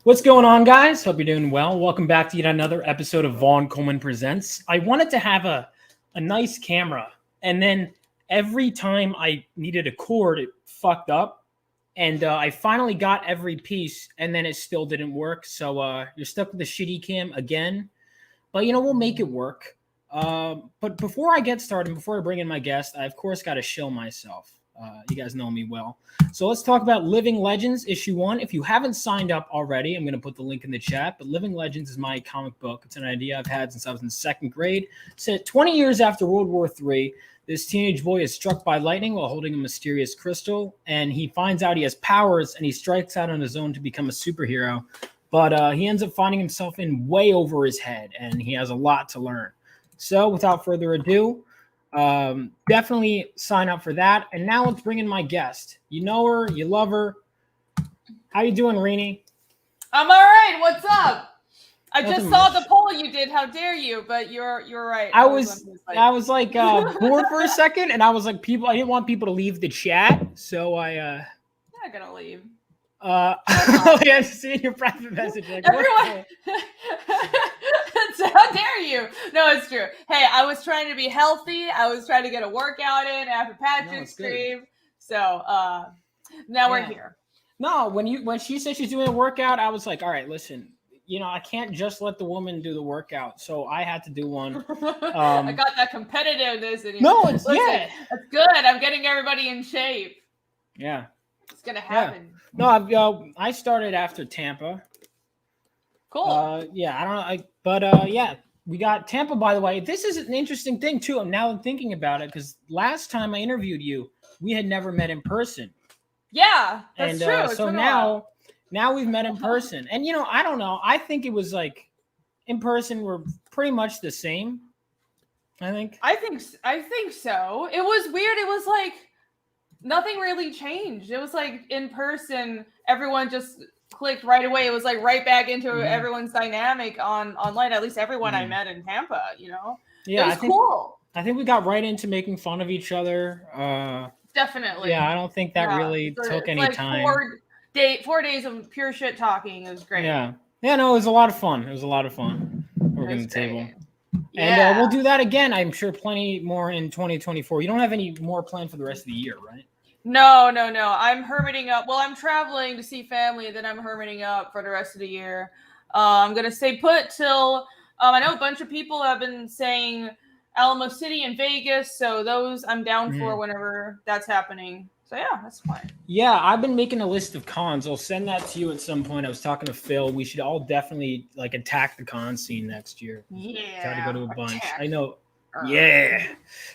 What's going on, guys? Hope you're doing well. Welcome back to yet another episode of Vaughn Coleman Presents. I wanted to have a nice camera, and then every time I needed a cord, it fucked up. And I finally got every piece, and then it still didn't work. So you're stuck with the shitty cam again. But we'll make it work. But before I get started, before I bring in my guest, I of course got to shill myself. You guys know me well. So let's talk about Living Legends issue 1. If you haven't signed up already, I'm going to put the link in the chat. But Living Legends is my comic book. It's an idea I've had since I was in second grade. Set 20 years after World War III, this teenage boy is struck by lightning while holding a mysterious crystal, and he finds out he has powers, and he strikes out on his own to become a superhero. But he ends up finding himself in way over his head, and he has a lot to learn. So without further ado, definitely sign up for that. And now let's bring in my guest. You know her, you love her. How you doing, Renie? I'm all right. What's up? I Nothing just saw much. the poll you did. How dare you? But you're right. I was bored for a second, and I was like, I didn't want people to leave the chat, so I You're not gonna leave. I see in your private message. Like, Everyone. How dare you? No, it's true. Hey, I was trying to be healthy. I was trying to get a workout in after Patrick's stream. So now we're here. No, when she said she's doing a workout, I was like, all right, listen. I can't just let the woman do the workout, so I had to do one. I got that competitiveness in you. No, it's yeah. That's good. I'm getting everybody in shape. Yeah, it's gonna happen. Yeah. No, I started after Tampa. Cool. I don't know. Yeah, we got Tampa. By the way, this is an interesting thing too. Now I'm thinking about it because last time I interviewed you, we had never met in person. Yeah, that's true. So now we've met in person, and I don't know. I think it was like in person we're pretty much the same. I think so. It was weird. It was like nothing really changed. It was like in person, everyone just clicked right away. It was like right back into everyone's dynamic online. At least everyone I met in Tampa. Yeah, it was cool. I think we got right into making fun of each other. Definitely. Yeah, I don't think that really took any time. 4 days of pure shit talking. It was great. Yeah. No, it was a lot of fun. Working the table. Yeah. And we'll do that again. I'm sure plenty more in 2024. You don't have any more planned for the rest of the year, right? No. I'm hermiting up. Well, I'm traveling to see family. Then I'm hermiting up for the rest of the year. I'm going to stay put till I know a bunch of people have been saying Alamo City and Vegas. So those I'm down for whenever that's happening. So yeah, that's fine. Yeah, I've been making a list of cons. I'll send that to you at some point. I was talking to Phil. We should all definitely attack the con scene next year. Yeah. Got to go to a bunch. I know. Yeah.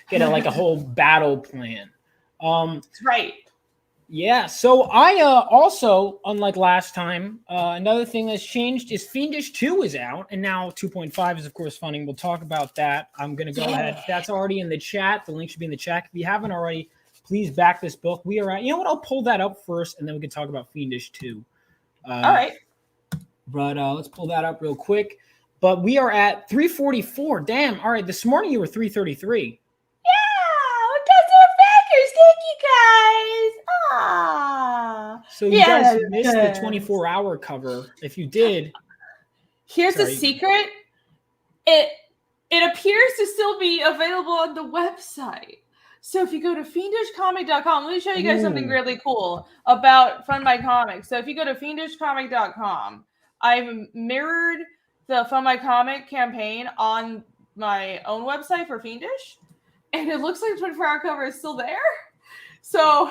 Get a whole battle plan. That's right. Yeah. So I also, unlike last time, another thing that's changed is Fiendish 2 is out, and now 2.5 is of course funding. We'll talk about that. I'm gonna go ahead. That's already in the chat. The link should be in the chat. If you haven't already, please back this book. We are at, I'll pull that up first, and then we can talk about Fiendish 2. All right. But let's pull that up real quick. But we are at 344. Damn. All right. This morning you were 333. Yeah, because we're backers. Thank you guys. Ah. So you guys missed the 24-hour cover. If you did. Here's a secret. It appears to still be available on the website. So if you go to fiendishcomic.com, let me show you guys something really cool about Fund My Comic. So if you go to fiendishcomic.com, I've mirrored the Fund My Comic campaign on my own website for Fiendish, and it looks like the 24-hour cover is still there. So,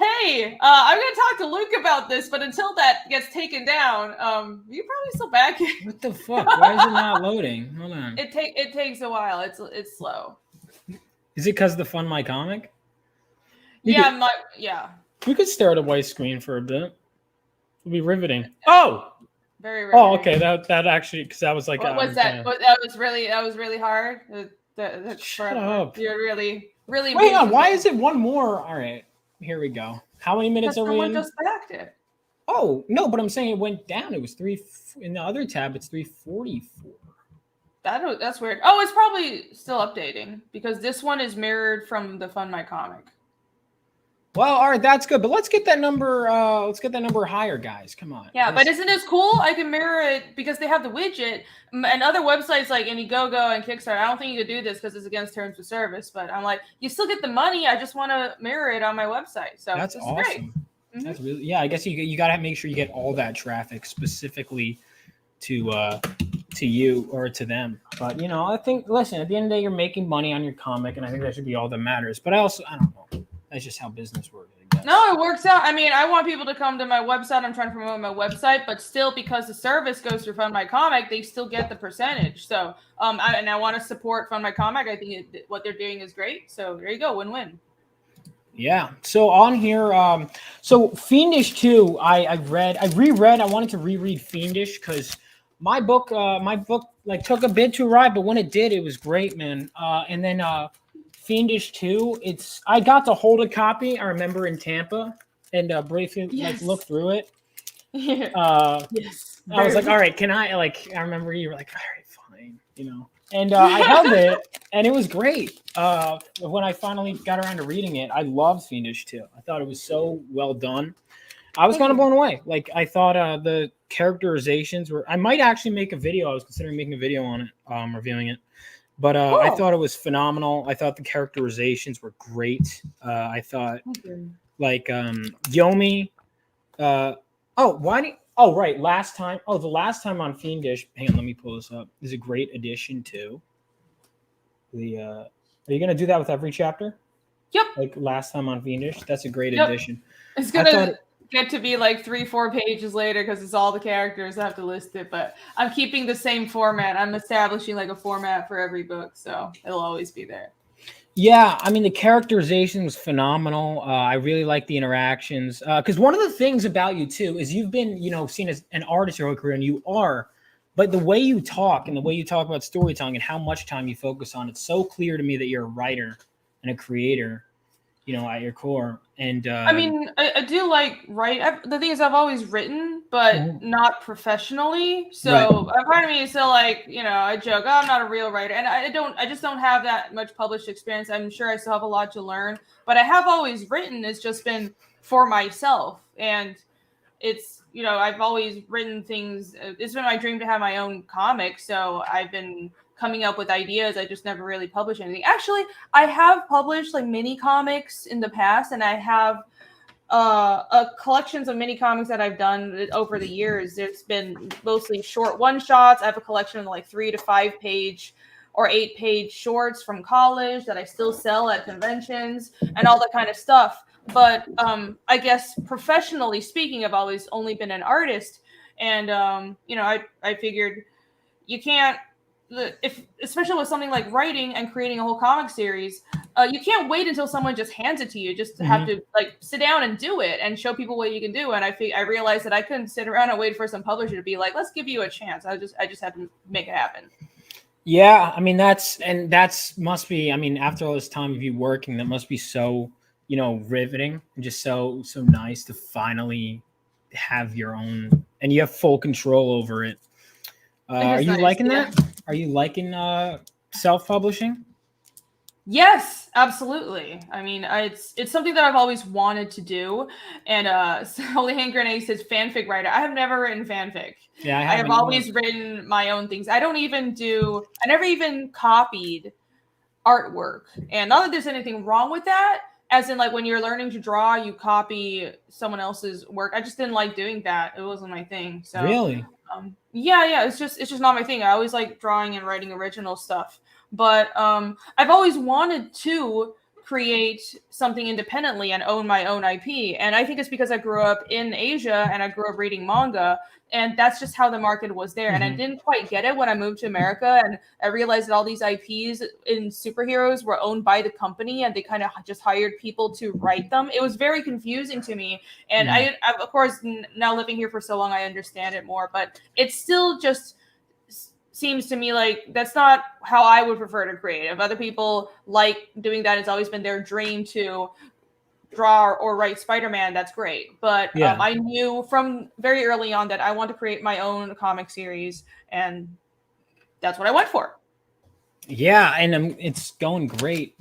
hey, I'm going to talk to Luke about this, but until that gets taken down, you probably still back it. What the fuck? Why is it not loading? Hold on. It takes a while. It's slow. Is it because of the Fund My Comic? Yeah. We could stare at a white screen for a bit. It'll be riveting. Oh! Very riveting. Oh, okay. That actually, because that was like... What was that? That was really hard? Shut up. You're really... Wait on, why is it one more? All right, here we go. How many minutes are we in? Just backed it. Oh, no, but I'm saying it went down. It was 3... In the other tab, it's 344. That's weird. Oh, it's probably still updating because this one is mirrored from the Fund My Comic. Well, all right, that's good. But let's get that number. Let's get that number higher, guys. Come on. Yeah, but isn't this cool? I can mirror it because they have the widget, and other websites like Indiegogo and Kickstarter. I don't think you could do this because it's against terms of service. But I'm like, you still get the money. I just want to mirror it on my website. So that's awesome. Great. Mm-hmm. That's really, yeah. I guess you got to make sure you get all that traffic specifically to you or to them. But I think, listen, at the end of the day, you're making money on your comic, and I think that should be all that matters. But I don't know. That's just how business works. No, it works out. I mean, I want people to come to my website. I'm trying to promote my website, but still, because the service goes through Fund My Comic, they still get the percentage. So, I want to support Fund My Comic. I think what they're doing is great. So there you go, win-win. Yeah. So on here, so Fiendish 2, I reread. I wanted to reread Fiendish because my book like took a bit to ride, but when it did, it was great, man. And then Fiendish 2, I got to hold a copy, I remember, in Tampa, and briefly look through it. Yeah. Yes. I was like, all right, can I I remember you were like, all right, fine, And I held it, and it was great. When I finally got around to reading it, I loved Fiendish 2. I thought it was so well done. I was kind of blown away. Like, I thought the characterizations were. I might actually make a video. I was considering making a video on it, reviewing it. But cool. I thought it was phenomenal. I thought the characterizations were great. I thought, Yomi. Last time. Oh, the last time on Fiendish. Hang on, let me pull this up. Is a great addition to the. Are you gonna do that with every chapter? Yep. Like last time on Fiendish. That's a great addition. It's gonna get to be like 3-4 pages later because it's all the characters. I have to list it, but I'm keeping the same format. I'm establishing like a format for every book, so it'll always be there. Yeah, I mean, the characterization was phenomenal. I really like the interactions because one of the things about you too is you've been, seen as an artist your whole career, and you are, but the way you talk and the way you talk about storytelling and how much time you focus on, it's so clear to me that you're a writer and a creator, at your core. And I mean, I do like write. The thing is, I've always written, but not professionally. So a part of me is still like, I joke, oh, I'm not a real writer, and I just don't have that much published experience. I'm sure I still have a lot to learn, but I have always written. It's just been for myself, and it's I've always written things. It's been my dream to have my own comic, so I've been coming up with ideas. I just never really published anything. Actually, I have published like mini comics in the past, and I have collections of mini comics that I've done over the years. It's been mostly short one shots. I have a collection of like 3 to 5 page or 8 page shorts from college that I still sell at conventions and all that kind of stuff. But I guess professionally speaking, I've always only been an artist, and I figured you can't. Especially with something like writing and creating a whole comic series, you can't wait until someone just hands it to you. Just have to sit down and do it and show people what you can do. And I realized that I couldn't sit around and wait for some publisher to be like, let's give you a chance. I just had to make it happen. Yeah, I mean must be. I mean, after all this time of you working, that must be so riveting and just so nice to finally have your own, and you have full control over it. Are you liking that? Are you liking self-publishing? Yes, absolutely. I mean, it's something that I've always wanted to do. And Holy Hand Grenade says fanfic writer. I have never written fanfic. Yeah, I have always written my own things. I never even copied artwork. And not that there's anything wrong with that. As in, like, when you're learning to draw, you copy someone else's work. I just didn't like doing that. It wasn't my thing. So really? Yeah. It's just not my thing. I always like drawing and writing original stuff. But I've always wanted to create something independently and own my own IP. And I think it's because I grew up in Asia and I grew up reading manga. And that's just how the market was there. And I didn't quite get it when I moved to America. And I realized that all these IPs in superheroes were owned by the company and they kind of just hired people to write them. It was very confusing to me. And I, of course, now living here for so long, I understand it more. But it still just seems to me like that's not how I would prefer to create. If other people like doing that, it's always been their dream to draw or write Spider-Man, that's great. But I knew from very early on that I want to create my own comic series, and that's what I went for. Yeah, and it's going great.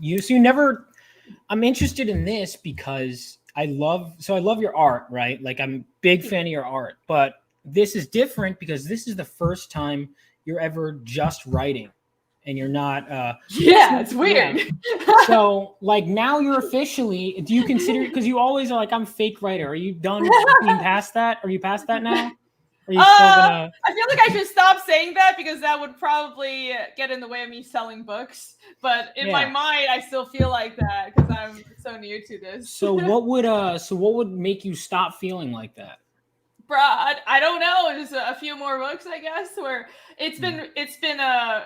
I'm interested in this because I love your art, right? Like I'm a big fan of your art, but this is different because this is the first time you're ever just writing and you're not yeah, it's weird. Yeah. So like now you're officially, do you consider, because you always are like, I'm fake writer. Are you done being past that? Are you past that now? Are you still gonna... I feel like I should stop saying that because that would probably get in the way of me selling books. But in my mind, I still feel like that because I'm so new to this. So what would make you stop feeling like that? Bruh, I don't know. Just a few more books, I guess. Where it's been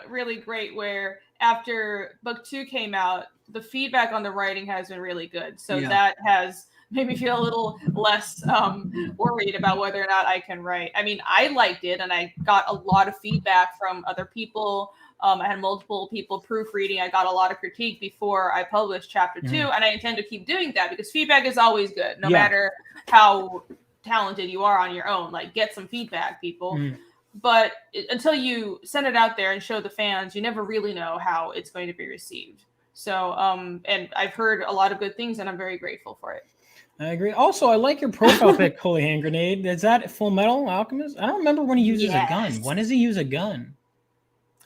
really great. Where after book 2 came out, the feedback on the writing has been really good. So that has made me feel a little less worried about whether or not I can write. I mean, I liked it, and I got a lot of feedback from other people. I had multiple people proofreading. I got a lot of critique before I published chapter 2, and I intend to keep doing that because feedback is always good, no matter how talented you are on your own. Like, get some feedback, people. But until you send it out there and show the fans, you never really know how it's going to be received. So, and I've heard a lot of good things, and I'm very grateful for it. I agree. Also, I like your profile pic, Holy Hand Grenade. Is that Full Metal Alchemist? I don't remember when he uses a gun. When does he use a gun?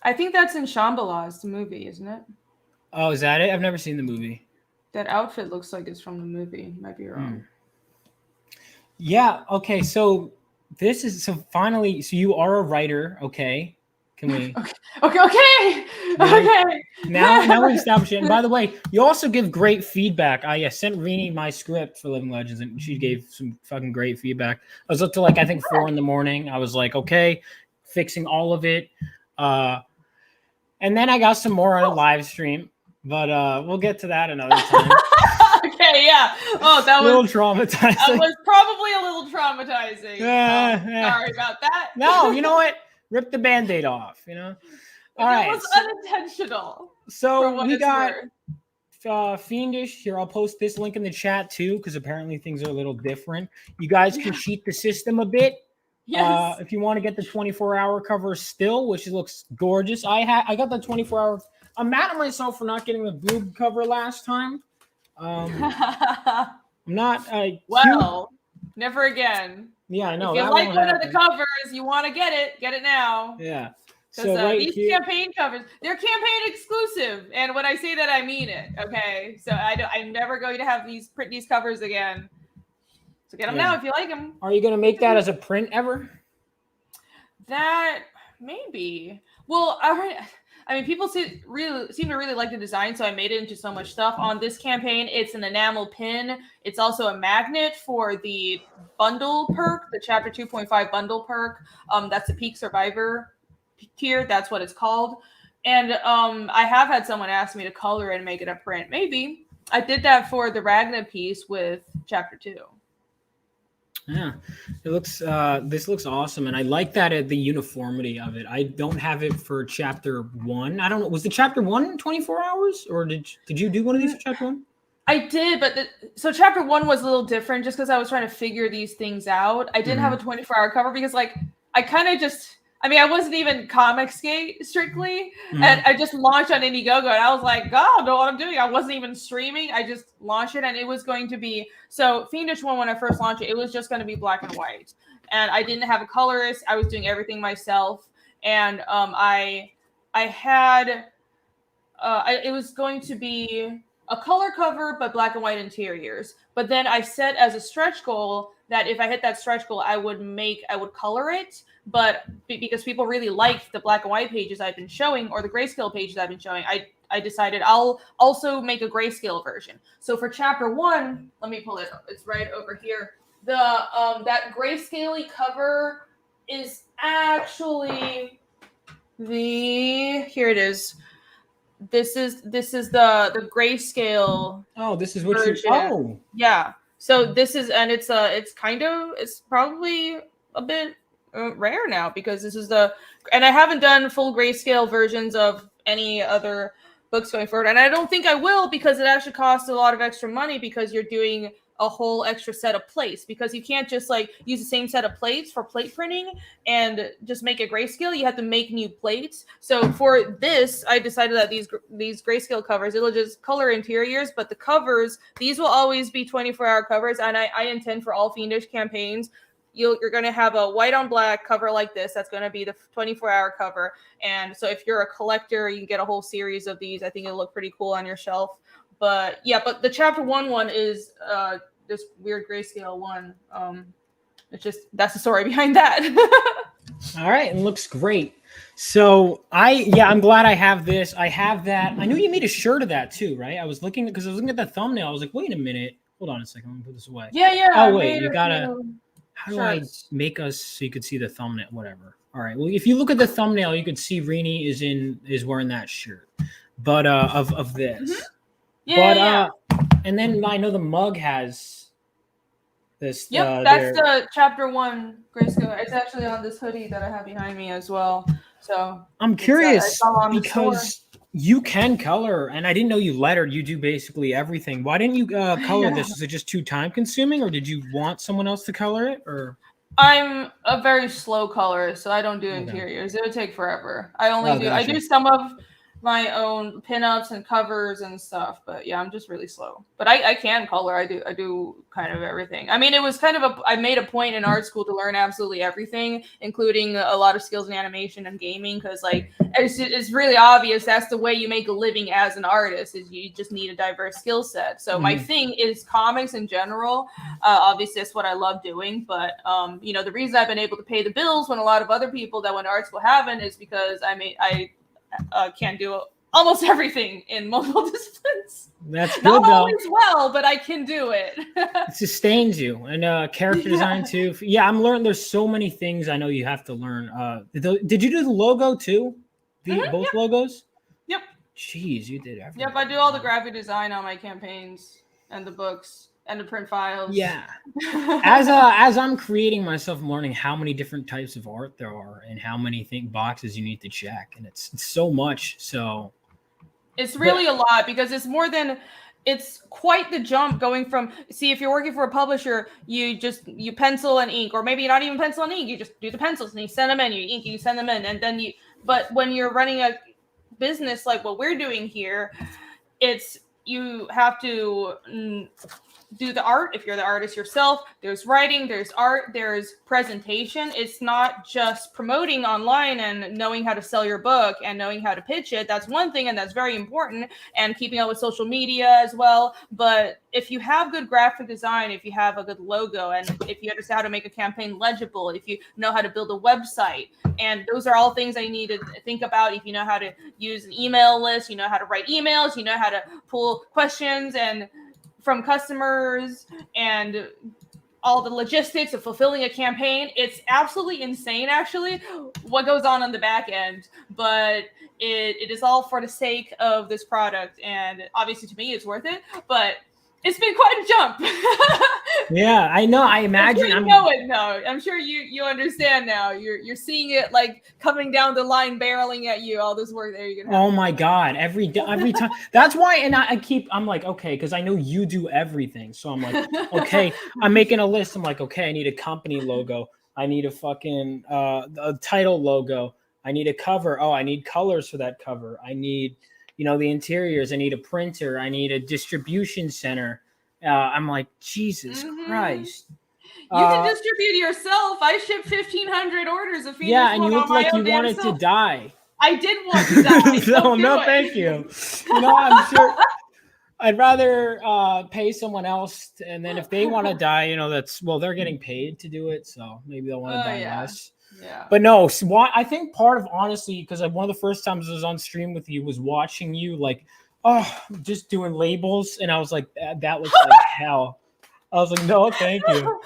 I think that's in Shambhala's the movie, isn't it? Oh, is that it? I've never seen the movie. That outfit looks like it's from the movie. Might be wrong. Yeah. Okay. So finally, so you are a writer. Okay. Can we? Okay. Now we established it. And by the way, you also give great feedback. I sent Renie my script for Living Legends, and she gave some fucking great feedback. I was up to like I think 4 a.m. I was like, okay, fixing all of it. And then I got some more on a live stream, but we'll get to that another time. Okay, yeah. Oh, that was a little traumatizing. That was probably a little traumatizing. Sorry about that. No, you know what? Rip the Band-Aid off, you know? All right. It was unintentional. So we got Fiendish here. I'll post this link in the chat too, because apparently things are a little different. You guys can cheat the system a bit. Yes. If you want to get the 24-hour cover still, which looks gorgeous. I got the 24-hour. I'm mad at myself for not getting the boob cover last time. I'm not. Never again. Yeah, I know. If you like one of the covers, you want to get it now. Yeah. Because these campaign covers, they're campaign exclusive, and when I say that, I mean it. Okay, so I'm never going to have print these covers again. So get them now if you like them. Are you going to make that as a print ever? That maybe. Well, I mean, people seem to really like the design, so I made it into so much stuff. On this campaign, it's an enamel pin. It's also a magnet for the bundle perk, the Chapter 2.5 bundle perk. That's the Peak Survivor tier. That's what it's called. And I have had someone ask me to color it and make it a print. Maybe. I did that for the Ragna piece with Chapter 2. Yeah, it looks. This looks awesome, and I like that the uniformity of it. I don't have it for chapter 1. I don't know. Was the chapter 1 24 hours, or did you do one of these for chapter 1? I did, but so chapter 1 was a little different, just because I was trying to figure these things out. I didn't have a 24-hour cover because, like, I kind of just. I mean, I wasn't even comic skate strictly, and I just launched on Indiegogo, and I was like, God, I don't know what I'm doing. I wasn't even streaming. I just launched it, and it was going to be, so Fiendish one, when I first launched it, it was just going to be black and white, and I didn't have a colorist. I was doing everything myself, and it was going to be a color cover, but black and white interiors. But then I set as a stretch goal that if I hit that stretch goal, I would color it. But because people really liked the black and white pages I've been showing, or the grayscale pages I've been showing, I decided I'll also make a grayscale version. So for chapter 1, let me pull it up. It's right over here. That grayscale cover is actually here it is. This is the grayscale. Oh, this is what version. Yeah. So this is, and it's probably a bit rare now, because this is and I haven't done full grayscale versions of any other books going forward, and I don't think I will, because it actually costs a lot of extra money, because you're doing a whole extra set of plates, because you can't just like use the same set of plates for plate printing and just make a grayscale. You have to make new plates. So for this, I decided that these grayscale covers, it'll just color interiors, but the covers, these will always be 24-hour covers. And I intend for all Fiendish campaigns, you're going to have a white on black cover like this. That's going to be the 24-hour cover. And so if you're a collector, you can get a whole series of these. I think it'll look pretty cool on your shelf. But yeah, but the chapter one is this weird grayscale one. It's just, that's the story behind that. All right, it looks great. So I'm glad I have this. I have that. I knew you made a shirt of that too, right? I was looking at the thumbnail. I was like, wait a minute, hold on a second. Let me put this away. Yeah. Oh wait, you gotta. How do I make us so you could see the thumbnail? Whatever. All right. Well, if you look at the thumbnail, you could see Renie is wearing that shirt, but of this. Mm-hmm. Yeah. And then I know the mug has this. Yep, that's the chapter 1 grayscale. It's actually on this hoodie that I have behind me as well. So I'm curious because you can color, and I didn't know you lettered. You do basically everything. Why didn't you color this? Is it just too time consuming, or did you want someone else to color it? Or I'm a very slow colorist, so I don't do interiors. It would take forever. I do some of my own pinups and covers and stuff, but yeah, I'm just really slow. But I can color. I do kind of everything. I mean, it was kind of I made a point in art school to learn absolutely everything, including a lot of skills in animation and gaming, because like it's really obvious that's the way you make a living as an artist, is you just need a diverse skill set. So my thing is comics in general. Obviously that's what I love doing, but the reason I've been able to pay the bills when a lot of other people that went to art school haven't is because I can do almost everything in multiple disciplines. That's good, not though. always well, but I can do it. It sustains you, and character design too. Yeah, I'm learning. There's so many things I know you have to learn. Did you do the logo too? Both logos? Yep. Jeez, you did everything. Yep, I do all the graphic design on my campaigns and the books and the print files. Yeah. As I'm creating myself, I'm learning how many different types of art there are and how many boxes you need to check, and it's so much. So it's really a lot, because it's quite the jump going from, if you're working for a publisher, you pencil and ink, or maybe not even pencil and ink, you just do the pencils and you send them in, you ink, you send them in, and then but when you're running a business like what we're doing here, you have to do the art. If you're the artist yourself, there's writing, there's art, there's presentation. It's not just promoting online and knowing how to sell your book and knowing how to pitch it. That's one thing, and that's very important, and keeping up with social media as well. But if you have good graphic design, if you have a good logo, and if you understand how to make a campaign legible, if you know how to build a website, and those are all things that you need to think about. If you know how to use an email list, you know how to write emails, you know how to pull questions and from customers, and all the logistics of fulfilling a campaign. It's absolutely insane, actually, what goes on the back end. But it is all for the sake of this product. And obviously, to me, it's worth it. But it's been quite a jump. Yeah, I know. I imagine. I'm sure you understand now. You're seeing it like coming down the line, barreling at you. All this work that you're gonna have. Oh my God! Every time. That's why, and I'm like, okay, because I know you do everything. So I'm like, okay, I'm making a list. I'm like, okay, I need a company logo. I need a fucking a title logo. I need a cover. Oh, I need colors for that cover. I need, the interiors. I need a printer. I need a distribution center. I'm like, Jesus Christ. You can distribute yourself. I shipped 1,500 orders of Fiendish. Yeah, and you look like you wanted to die. I did want to die. Thank you. I'm sure I'd rather pay someone else, and then if they want to die, they're getting paid to do it, so maybe they'll want to die less. Yeah. But no, I think part of, honestly, because one of the first times I was on stream with you was watching you just doing labels, and I was like, that looks like hell. I was like, no, thank you.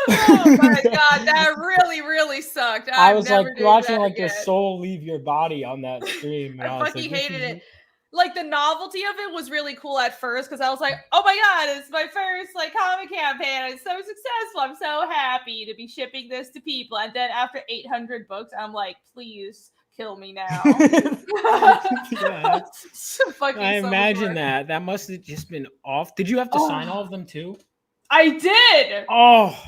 Oh my God, that really, really sucked. I was like watching your soul leave your body on that stream. I fucking hated it. Like, the novelty of it was really cool at first, because I was like, oh my God, it's my first comic campaign. It's so successful. I'm so happy to be shipping this to people. And then after 800 books, I'm like, please kill me now. I imagine that. That must have just been off. Did you have to sign all of them too? I did. Oh.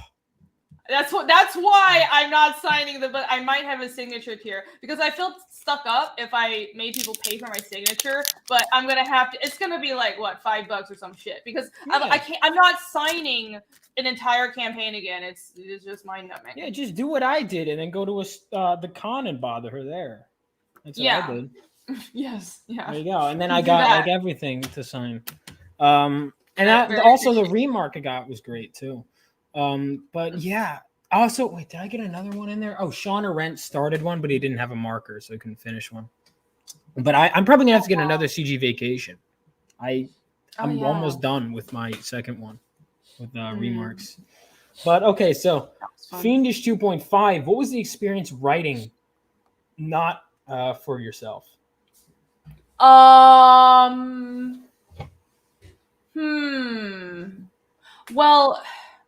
That's why I'm not signing but I might have a signature tier because I felt stuck up if I made people pay for my signature, but I'm gonna have to. It's gonna be like what, $5 or some shit because I can't. I'm not signing an entire campaign again. It's just mind numbing. Yeah, just do what I did and then go to the con and bother her there. That's what I did. Yes. Yeah. There you go. And then I got like everything to sign. And Very also the remark I got was great too. But yeah. Also, wait, did I get another one in there? Oh, Sean Arendt started one, but he didn't have a marker, so he couldn't finish one. But I'm probably gonna have to get another CG vacation. I'm almost done with my second one with remarks. But okay, so Fiendish 2.5. What was the experience writing not for yourself? Well,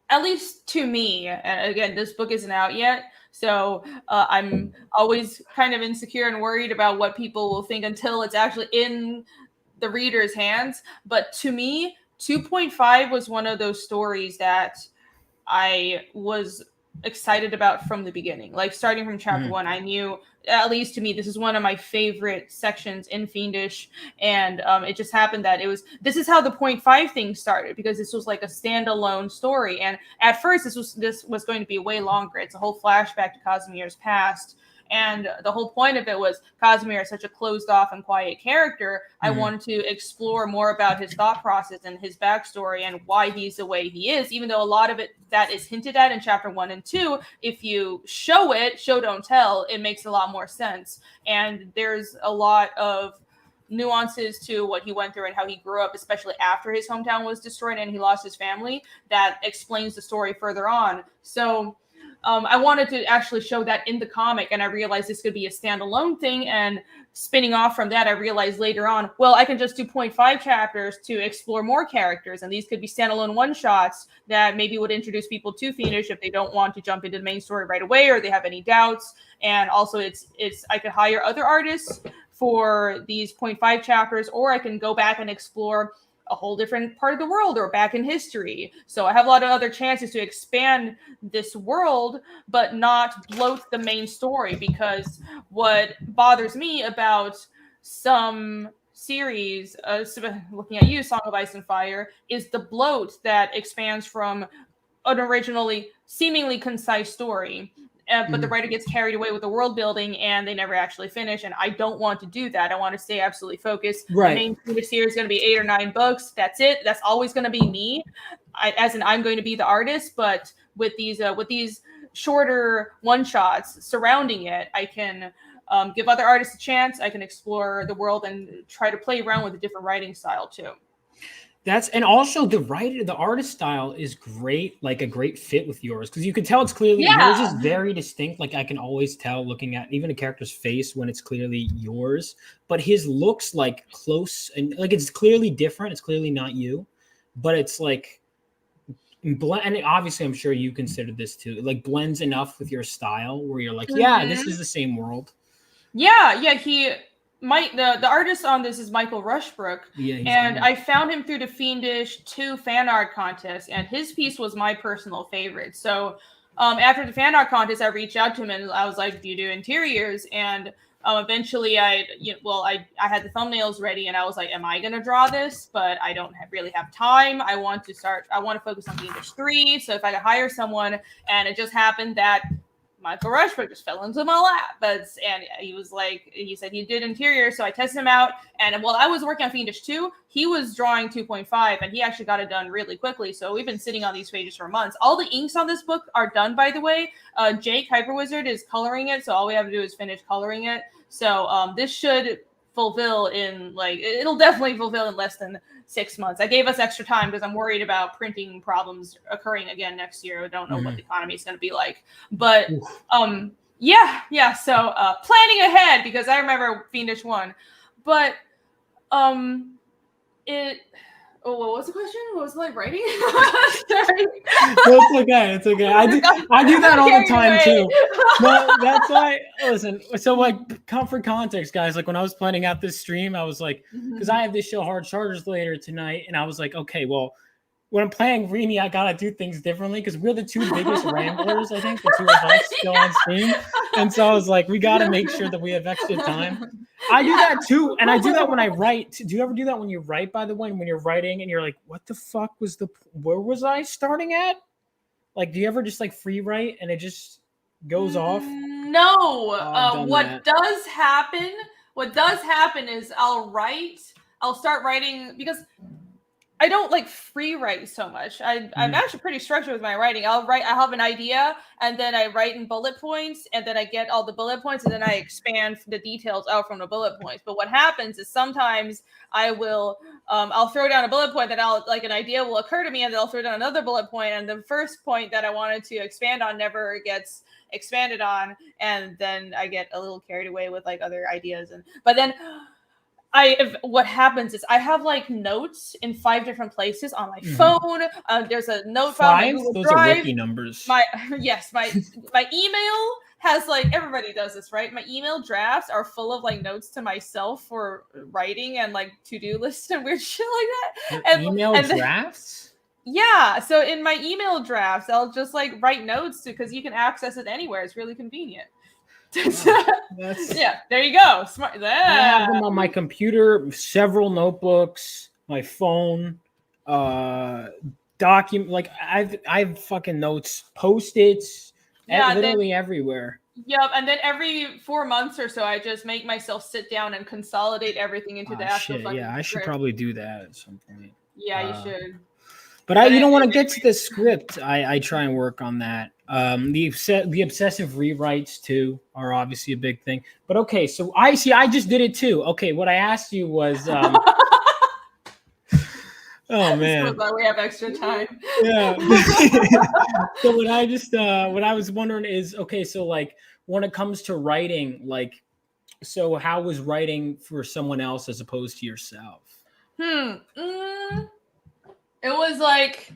at least to me, and again, this book isn't out yet, so I'm always kind of insecure and worried about what people will think until it's actually in the reader's hands. But to me, 2.5 was one of those stories that I was excited about from the beginning. Like starting from chapter 1, I knew, at least to me, this is one of my favorite sections in Fiendish. And it just happened that this is how the 0.5 thing started, because this was like a standalone story. And at first this was going to be way longer. It's a whole flashback to Casimir's past. And the whole point of it was Casimir is such a closed off and quiet character. I wanted to explore more about his thought process and his backstory and why he's the way he is, even though a lot of it that is hinted at in chapter 1 and 2, if you show don't tell, it makes a lot more sense. And there's a lot of nuances to what he went through and how he grew up, especially after his hometown was destroyed and he lost his family, that explains the story further on. So I wanted to actually show that in the comic, and I realized this could be a standalone thing. And spinning off from that, I realized later on, well, I can just do 0.5 chapters to explore more characters, and these could be standalone one-shots that maybe would introduce people to Fiendish if they don't want to jump into the main story right away or they have any doubts. And also, I could hire other artists for these 0.5 chapters, or I can go back and explore a whole different part of the world or back in history. So I have a lot of other chances to expand this world, but not bloat the main story, because what bothers me about some series, looking at you, Song of Ice and Fire, is the bloat that expands from an originally seemingly concise story. But the writer gets carried away with the world building and they never actually finish. And I don't want to do that. I want to stay absolutely focused. Right. The main Fiendish series is going to be 8 or 9 books. That's it. That's always going to be me. I'm going to be the artist. But with these shorter one-shots surrounding it, I can give other artists a chance. I can explore the world and try to play around with a different writing style too. And also the artist style is great, like a great fit with yours, because you can tell it's clearly yours is very distinct. Like I can always tell looking at even a character's face when it's clearly yours, but his looks like close and like it's clearly different. It's clearly not you, but it's like and obviously I'm sure you considered this too. It like blends enough with your style where you're like, yeah, this is the same world. Yeah. The artist on this is Michael Rushbrook, and I found him through the Fiendish 2 fan art contest, and his piece was my personal favorite. So after the fan art contest, I reached out to him and I was like, "Do you do interiors?" And eventually, I had the thumbnails ready, and I was like, "Am I going to draw this?" But I don't really have time. I want to focus on Fiendish 3. So if I could hire someone, and it just happened that Michael Rushbrook just fell into my lap. And he said he did interior, so I tested him out. And while I was working on Fiendish 2, he was drawing 2.5, and he actually got it done really quickly. So we've been sitting on these pages for months. All the inks on this book are done, by the way. Jake Hyperwizard is coloring it, so all we have to do is finish coloring it. So this should fulfill it'll definitely fulfill in less than 6 months. I gave us extra time because I'm worried about printing problems occurring again next year. I don't know what the economy is going to be like, but yeah. So planning ahead, because I remember Fiendish 1, but what was the question? What was my writing? Sorry. It's okay. I do that all the time too. But that's why. Listen. So like, for context, guys. Like when I was planning out this stream, I was like, because I have this show Hard Chargers later tonight, and I was like, okay, well, when I'm playing Renie, I gotta do things differently because we're the two biggest ramblers. I think the two of us still on Steam, and so I was like, we gotta make sure that we have extra time. I do that too, and I do that when I write. Do you ever do that when you write? By the way, when you're writing and you're like, what the fuck was where was I starting at? Like, do you ever just like free write and it just goes off? No. What does happen is I'll start writing because I don't like free write so much. I'm actually pretty structured with my writing. I have an idea and then I write in bullet points and then I get all the bullet points and then I expand the details out from the bullet points. But what happens is sometimes I will, I'll throw down a bullet point that an idea will occur to me and then I'll throw down another bullet point and the first point that I wanted to expand on never gets expanded on. And then I get a little carried away with like other ideas. But then what happens is I have like notes in 5 different places on my phone. There's a note file. 5? Those Drive. Are rookie numbers. My email has like, everybody does this, right? My email drafts are full of like notes to myself for writing and like to-do lists and weird shit like that. Email drafts? Yeah. So in my email drafts, I'll just like write notes because you can access it anywhere. It's really convenient. Yeah, there you go. Smart. I have them on my computer, several notebooks, my phone, document. Like I've fucking notes, Post-its, literally everywhere. Yep, and then every 4 months or so, I just make myself sit down and consolidate everything into the actual. Yeah, I should probably do that at some point. Yeah, you should. But I, when I get to the script, I try and work on that. The obsessive rewrites too are obviously a big thing. But okay, so I just did it too. Okay, what I asked you was, oh man, we have extra time. Yeah. So what I was wondering is, okay, so like when it comes to writing, like, so how was writing for someone else as opposed to yourself? It was like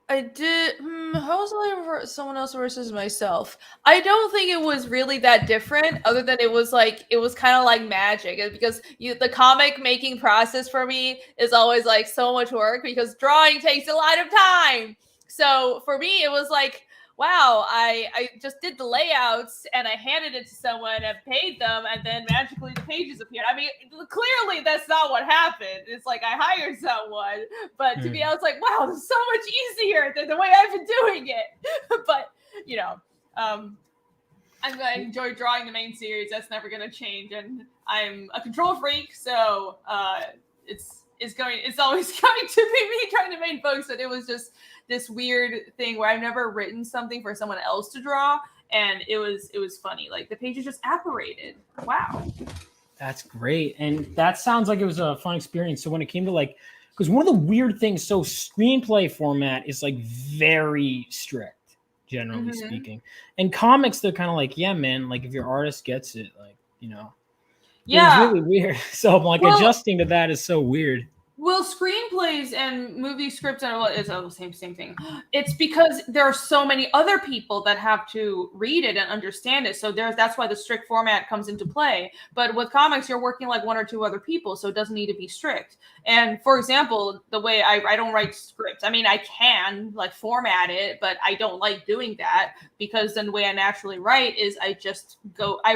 I did. How was it for someone else versus myself? I don't think it was really that different, other than it was kind of like magic, because the comic making process for me is always like so much work because drawing takes a lot of time. So for me, it was like, wow, I just did the layouts and I handed it to someone and paid them, and then magically the pages appeared. I mean, clearly that's not what happened. It's like I hired someone, but to me, I was like, wow, this is so much easier than the way I've been doing it. But I enjoy drawing the main series. That's never going to change, and I'm a control freak, so it's always going to be me trying to main focus. But it was just this weird thing where I've never written something for someone else to draw, and it was funny. Like the pages just apparated. Wow. That's great. And that sounds like it was a fun experience. So when it came to like, because one of the weird things, so screenplay format is like very strict, generally speaking. And comics, they're kind of like, yeah, man, like if your artist gets it, like, yeah, it's really weird. So I'm like, adjusting to that is so weird. Well, screenplays and movie scripts it's the same thing. It's because there are so many other people that have to read it and understand it. So that's why the strict format comes into play. But with comics, you're working like 1 or 2 other people, so it doesn't need to be strict. And for example, the way I don't write scripts. I mean, I can like format it, but I don't like doing that because then the way I naturally write is I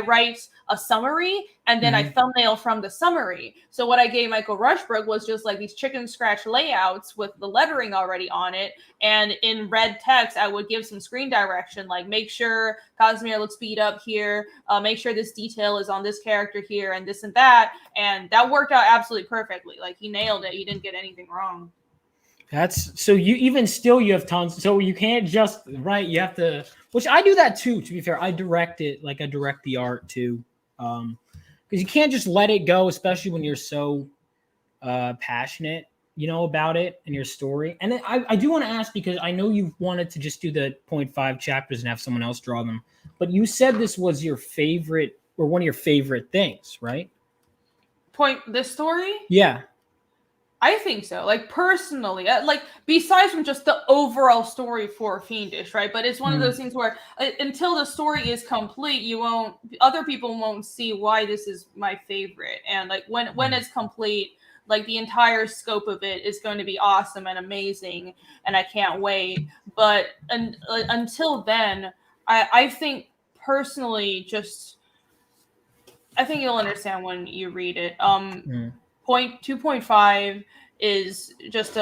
write a summary and then I thumbnail from the summary. So what I gave Michael Rushbrook was just like these chicken scratch layouts with the lettering already on it. And in red text, I would give some screen direction, like make sure Casimir looks beat up here. Make sure this detail is on this character here and this and that. And that worked out absolutely perfectly. Like he nailed it. He didn't get anything wrong. So you have tons. So you can't just write, you have to, which I do that too, to be fair. I direct it, like I direct the art too. Because you can't just let it go, especially when you're so passionate, about it and your story. And then I do want to ask, because I know you wanted to just do the 0.5 chapters and have someone else draw them, but you said this was your favorite or one of your favorite things, right? This story? Yeah. I think so. Like personally, like besides from just the overall story for Fiendish, right? But it's one of those things where until the story is complete, other people won't see why this is my favorite. And like when it's complete, Like the entire scope of it is going to be awesome and amazing, and I can't wait. But until then, I think personally, I think you'll understand when you read it. Point 2.5 is just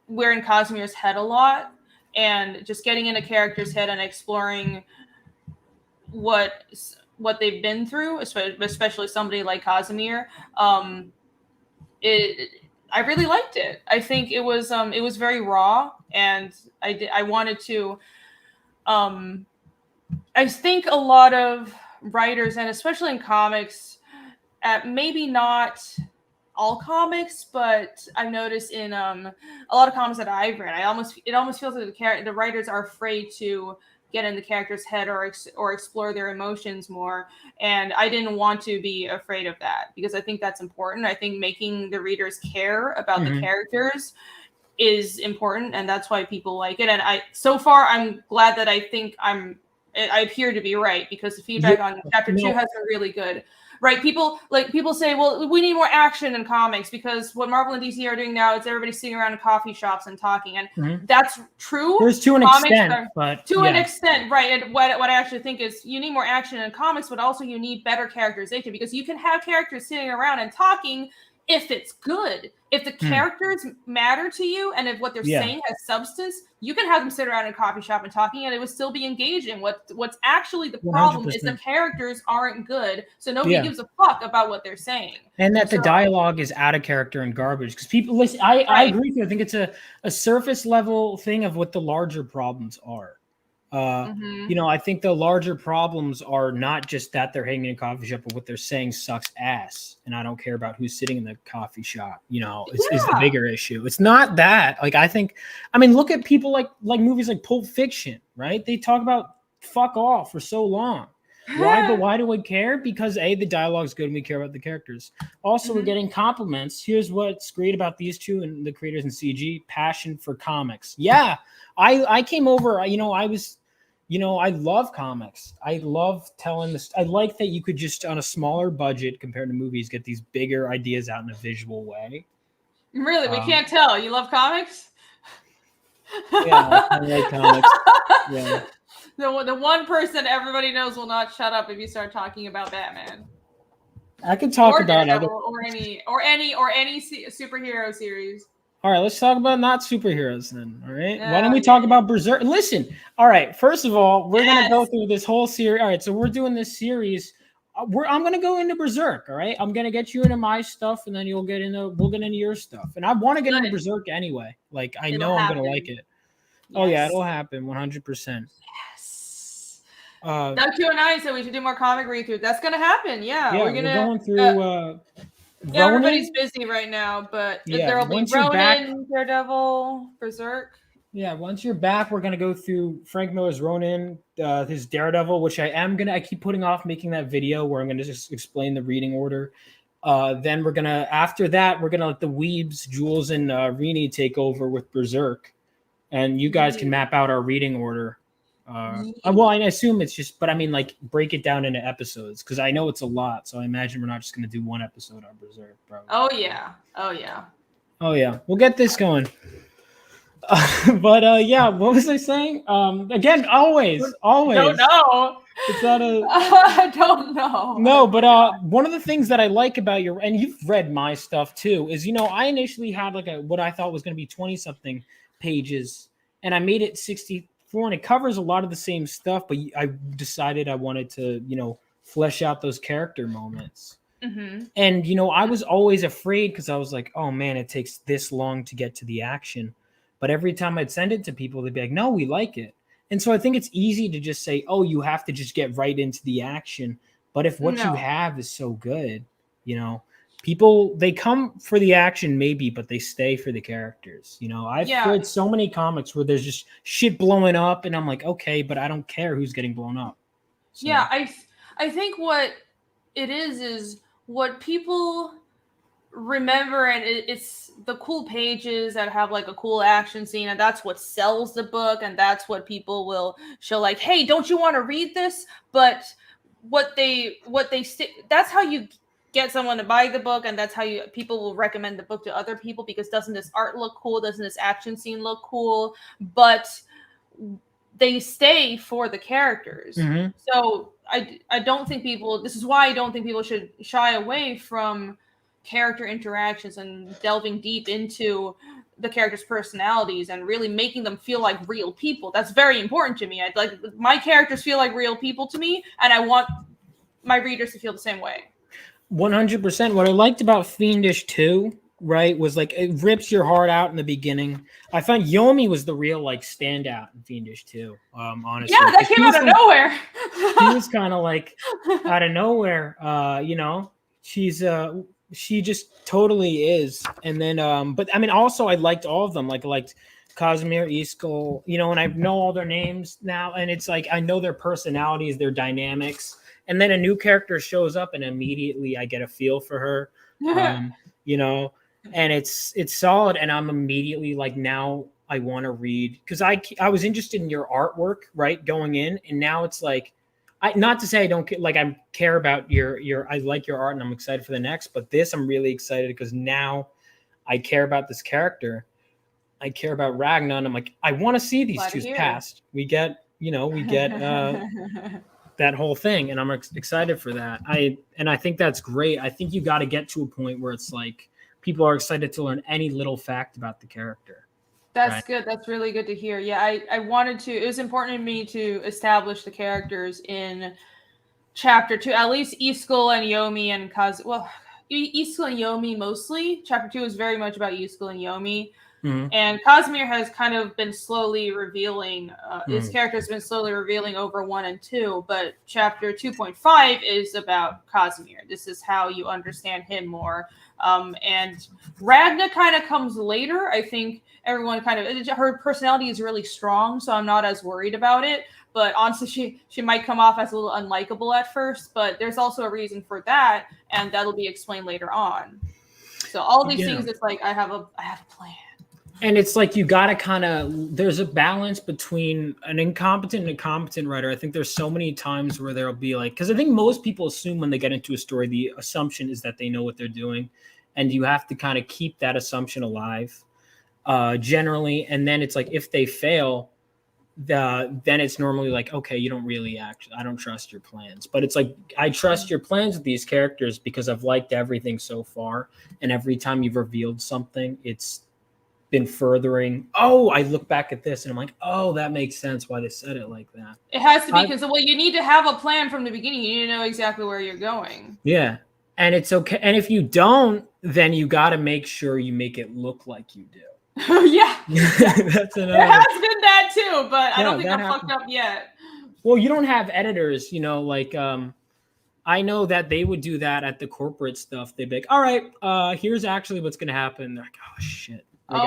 we're in Casimir's head a lot, and just getting in a character's head and exploring what they've been through, especially somebody like Casimir. I really liked it. I think it was very raw, and I wanted to. I think a lot of writers, and especially in comics, maybe not all comics, but I've noticed in a lot of comics that I've read, it almost feels like the writers are afraid to get in the character's head or explore their emotions more. And I didn't want to be afraid of that, because I think that's important. I think making the readers care about the characters is important, and that's why people like it. And so far I'm glad that I appear to be right, because the feedback on chapter 2 has been really good. Right, people say, well, we need more action in comics, because what Marvel and DC are doing now is everybody sitting around in coffee shops and talking, and that's true. There's to an extent, but an extent, right? And what I actually think is you need more action in comics, but also you need better characterization, because you can have characters sitting around and talking if it's good. If the characters matter to you, and if what they're saying has substance, you can have them sit around in a coffee shop and talking, and it would still be engaging. What's actually the problem 100%. Is the characters aren't good, so nobody gives a fuck about what they're saying. And that the dialogue is out of character and garbage. Because people listen, I agree with you. I think it's a surface level thing of what the larger problems are. I think the larger problems are not just that they're hanging in a coffee shop, but what they're saying sucks ass, and I don't care about who's sitting in the coffee shop. Is the bigger issue. It's not that. Like, look at people like movies like Pulp Fiction, right? They talk about fuck off for so long. Why? But why do we care? Because the dialogue's good and we care about the characters. Also, we're getting compliments. Here's what's great about these two and the creators in CG: passion for comics. Yeah, I came over. I love comics. I love telling this. I like that you could just, on a smaller budget compared to movies, get these bigger ideas out in a visual way. Really? We can't tell. You love comics? Yeah, I like comics. Yeah. The one person everybody knows will not shut up if you start talking about Batman. I could talk about other or any superhero series. All right, let's talk about not superheroes then. All right. Why don't we talk about Berserk? Listen. All right. First of all, we're going to go through this whole series. All right. So we're doing this series. I'm going to go into Berserk. All right. I'm going to get you into my stuff, and then we'll get into your stuff. And I want to get into Berserk anyway. Like, I'm going to like it. Yes. Oh yeah, it'll happen. 100%. Yes. Q&I said we should do more comic read-through. That's going to happen. Yeah. We're going through. Yeah, everybody's busy right now, but there'll be Ronin, Daredevil, Berserk. Yeah, once you're back, we're going to go through Frank Miller's Ronin, his Daredevil, which I keep putting off making that video where I'm going to just explain the reading order. Then after that, we're going to let the weebs, Jules and Renie, take over with Berserk. And you guys can map out our reading order. Well, I assume it's just, but break it down into episodes, because I know it's a lot. So I imagine we're not just going to do one episode on Berserk, probably. Oh yeah. We'll get this going. What was I saying? Again, always. Don't know. It's not I don't know. No, but one of the things that I like about and you've read my stuff too, is I initially had what I thought was going to be 20-something pages, and I made it 64, and it covers a lot of the same stuff, but I decided I wanted to, flesh out those character moments. Mm-hmm. And, I was always afraid, because I was like, oh man, it takes this long to get to the action. But every time I'd send it to people, they'd be like, no, we like it. And so I think it's easy to just say, oh, you have to just get right into the action. But if what you have is so good, people, they come for the action maybe, but they stay for the characters. I've read so many comics where there's just shit blowing up, and I'm like, okay, but I don't care who's getting blown up. So. Yeah, I think what it is what people remember, and it's the cool pages that have a cool action scene, and that's what sells the book, and that's what people will show, hey, don't you want to read this? But that's how you get someone to buy the book, and that's how people will recommend the book to other people, because doesn't this art look cool? Doesn't this action scene look cool? But they stay for the characters. So I don't think people, this is why I don't think people should shy away from character interactions and delving deep into the characters' personalities and really making them feel like real people. That's very important to me. I'd like my characters feel like real people to me, and I want my readers to feel the same way. 100%. What I liked about Fiendish 2, right, was like it rips your heart out in the beginning. I found Yomi was the real like standout in Fiendish 2. Honestly, yeah, that came out of nowhere. He was kind of like out of nowhere. You know, she just totally is. And then, but I mean, also I liked all of them. Like I liked Casimir, Iskal, you know, and I know all their names now, and it's like I know their personalities, their dynamics. And then a new character shows up, and immediately I get a feel for her, you know, and it's solid. And I'm immediately like, now I want to read, because I was interested in your artwork, right, going in, and now it's like, not to say I don't like I care about your I like your art and I'm excited for the next, but this I'm really excited because now I care about this character. I care about Ragnar, and I'm like, I want to see these two's past. We get that whole thing, and I'm excited for that. I think that's great. I think you got to get to a point where it's like people are excited to learn any little fact about the character. That's right. Good. That's really good to hear. Yeah, I wanted to. It was important to me to establish the characters in chapter 2, at least Iskal and Yomi and Kaz. Well, Iskal and Yomi mostly. Chapter 2 is very much about Iskal and Yomi. And Casimir has kind of been slowly revealing, his character has been slowly revealing over 1 and 2, but chapter 2.5 is about Casimir. This is how you understand him more. And Ragna kind of comes later. I think everyone her personality is really strong, so I'm not as worried about it. But honestly, she might come off as a little unlikable at first, but there's also a reason for that, and that'll be explained later on. So all these things, it's like I have a plan. And it's like you got to kind of, there's a balance between an incompetent and a competent writer. I think there's so many times where there'll be like, because I think most people assume when they get into a story, the assumption is that they know what they're doing. And you have to kind of keep that assumption alive generally. And then it's like, if they fail, then it's normally like, okay, you don't really I don't trust your plans. But it's like, I trust your plans with these characters because I've liked everything so far. And every time you've revealed something, it's been furthering. Oh, I look back at this and I'm like, oh, that makes sense why they said it like that. It has to be because you need to have a plan from the beginning. You need to know exactly where you're going. Yeah. And it's okay. And if you don't, then you got to make sure you make it look like you do. Yeah. That's another. There has been that too, but I don't think I'm fucked up yet. Well, you don't have editors, you know, like I know that they would do that at the corporate stuff. They'd be like, all right, here's actually what's going to happen. They're like, oh, shit. They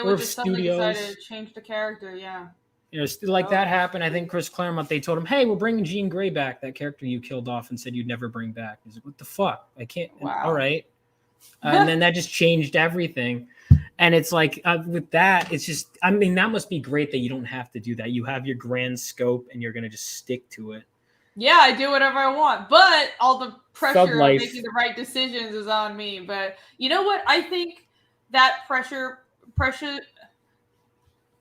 would just suddenly decide to change the character, yeah. You know, like that happened. I think Chris Claremont, they told him, hey, we're bringing Jean Grey back, that character you killed off and said you'd never bring back. He's like, what the fuck? I can't. Wow. All right. And then that just changed everything. And it's like, with that, it's just, I mean, that must be great that you don't have to do that. You have your grand scope and you're going to just stick to it. Yeah, I do whatever I want, but all the pressure of making the right decisions is on me. But you know what? I think that pressure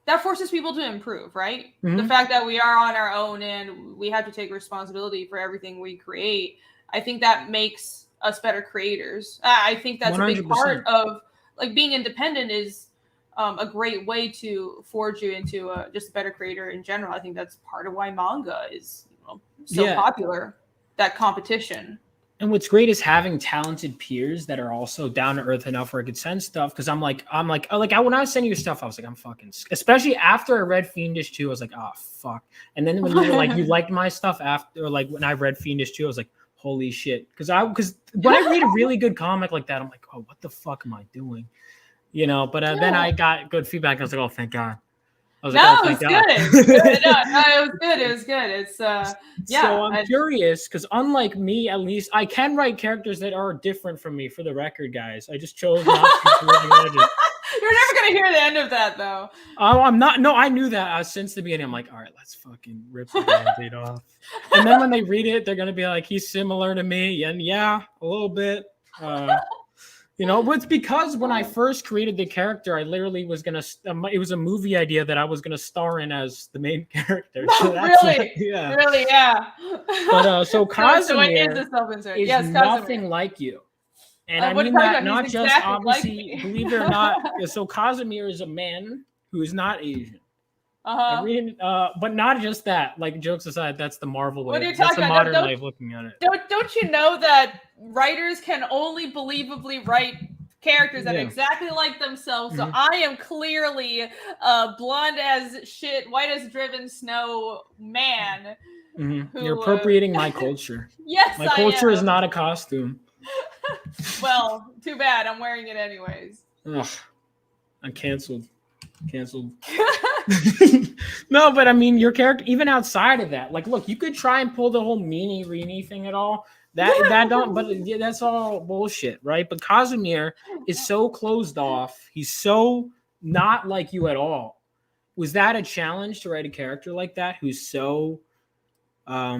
that forces people to improve, right? The fact that we are on our own and we have to take responsibility for everything we create, I think that makes us better creators. I think that's 100%. A big part of like being independent is a great way to forge you into just a better creator in general. I think that's part of why manga is so popular, that competition. And what's great is having talented peers that are also down to earth enough where I could send stuff. Because when I was sending you stuff, I was like, I'm fucking, especially after I read Fiendish 2, I was like, oh fuck. And then when you were like, you liked my stuff after, like when I read Fiendish 2, I was like, holy shit. Because when I read a really good comic like that, I'm like, oh, what the fuck am I doing? You know, but then I got good feedback. I was like, oh, thank God. It was good. It was good. It's So I'm curious because unlike me, at least I can write characters that are different from me. For the record, guys, I just chose not to. You're never gonna hear the end of that, though. Oh, I'm not. No, I knew that since the beginning. I'm like, all right, let's fucking rip the Band-Aid off. And then when they read it, they're gonna be like, he's similar to me, and yeah, a little bit. It's because when I first created the character, I literally was gonna. It was a movie idea that I was gonna star in as the main character. So Really? Yeah. But so is Casimir the self-insert. is Yes, nothing like you. And I mean that not just obviously, like believe it or not. So Casimir is a man who is not Asian. But not just that. Like, jokes aside, that's the Marvel way. That's the modern way of looking at it. Don't you know that writers can only believably write characters that are exactly like themselves? So I am clearly blonde as shit, white as driven snow man. You're appropriating my culture. Yes, my culture is not a costume. Well, too bad. I'm wearing it anyways. Ugh, I'm canceled. No, but I mean, your character, even outside of that, like, look, you could try and pull the whole Renie thing at all. That don't, but that's all bullshit, right? But Casimir is so closed off. He's so not like you at all. Was that a challenge to write a character like that who's so, I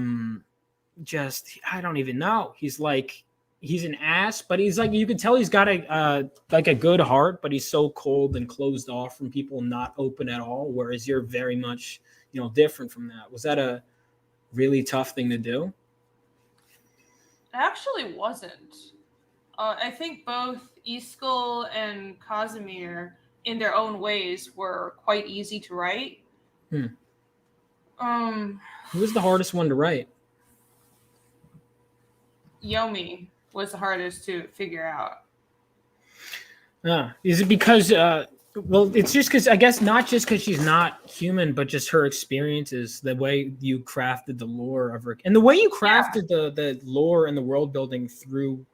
don't even know. He's an ass, but he's like, you can tell he's got a good heart, but he's so cold and closed off from people, not open at all. Whereas you're very much, different from that. Was that a really tough thing to do? It actually wasn't. I think both Iskall and Casimir, in their own ways, were quite easy to write. Who was the hardest one to write? Yomi was the hardest to figure out. Is it because it's just because, I guess, not just because she's not human, but just her experiences, the way you crafted the lore of her, and the way you crafted the lore and the world building through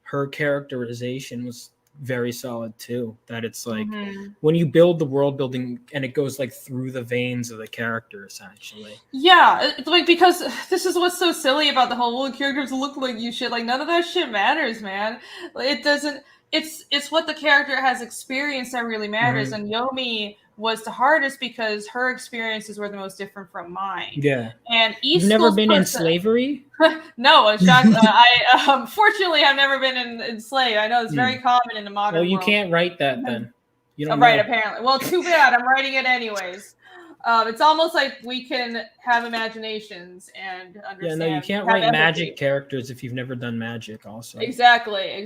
her characterization was very solid too. That it's like when you build the world building and it goes like through the veins of the character, essentially. Yeah, like, because this is what's so silly about the whole characters look like you shit. Like, none of that shit matters, man. It doesn't. It's what the character has experienced that really matters. And Yomi was the hardest because her experiences were the most different from mine. Yeah. And you've never been in slavery? No, fortunately, I've never been enslaved. I know it's very common in the modern world. Well, you can't write that then. You don't right, apparently. Well, too bad. I'm writing it anyways. It's almost like we can have imaginations and understand. Yeah, no, you can't write magic characters if you've never done magic also. Exactly.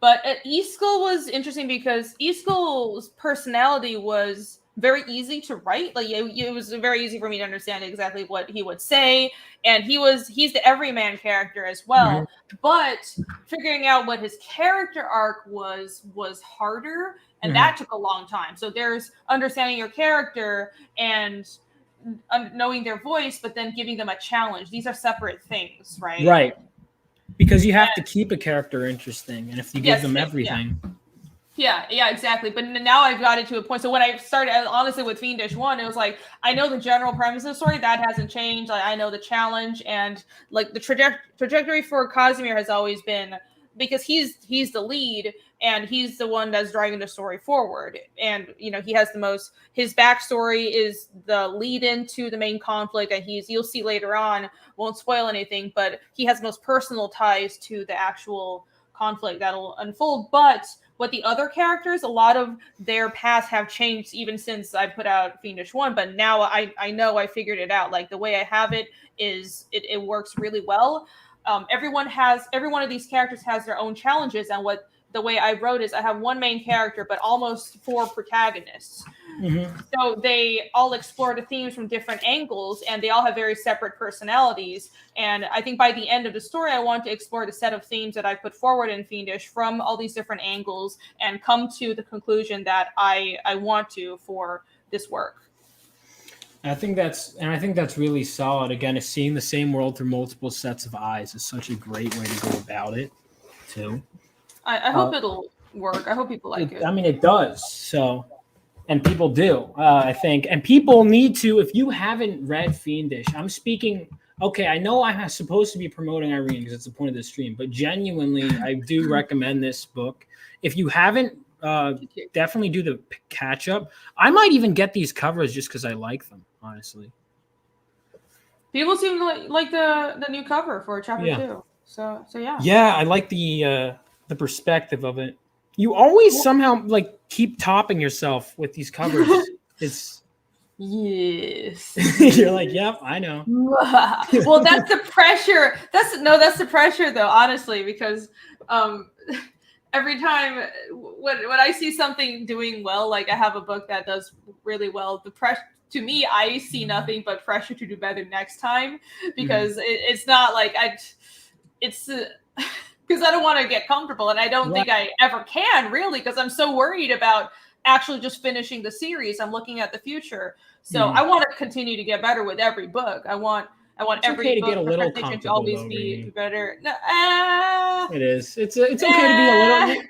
But Iskall was interesting because Iskall's personality was very easy to write. Like, it was very easy for me to understand exactly what he would say. And he's the everyman character as well. But figuring out what his character arc was harder. And that took a long time. So there's understanding your character and knowing their voice, but then giving them a challenge. These are separate things, right? Right. Because you have to keep a character interesting. And if you give them everything. Yeah, exactly. But now I've got it to a point. So when I started, honestly, with Fiendish 1, it was like, I know the general premise of the story. That hasn't changed. Like, I know the challenge. And like the trajectory for Casimir has always been, because he's the lead and he's the one that's driving the story forward. And, he has his backstory is the lead into the main conflict, and you'll see later on, won't spoil anything, but he has the most personal ties to the actual conflict that'll unfold. But what the other characters, a lot of their paths have changed even since I put out Fiendish 1, but now I know I figured it out. Like, the way I have it is it works really well. Every one of these characters has their own challenges, and the way I wrote is I have one main character, but almost 4 protagonists. So they all explore the themes from different angles, and they all have very separate personalities. And I think by the end of the story, I want to explore the set of themes that I put forward in Fiendish from all these different angles and come to the conclusion that I want to for this work. I think that's really solid. Again, seeing the same world through multiple sets of eyes is such a great way to go about it, too. I hope it'll work. I hope people like it. I mean, it does. So, and people do, I think. And people need to, if you haven't read Fiendish, I'm speaking, okay, I know I'm supposed to be promoting Irene because it's the point of this stream, but genuinely, I do recommend this book. If you haven't definitely do the catch up. I might even get these covers just because I like them, honestly. People seem to like the new cover for chapter 2. So yeah. Yeah, I like the perspective of it. You always somehow like keep topping yourself with these covers. It's yes. You're like, yep, I know. Well, that's the pressure. That's the pressure though, honestly, because every time when I see something doing well, like I have a book that does really well, the pressure to me, I see nothing but pressure to do better next time, because it's not like it's because I don't want to get comfortable, and I don't think I ever can really, because I'm so worried about actually just finishing the series. I'm looking at the future, so I want to continue to get better with every book. I want every book to always be better. It is. It's okay to be a little.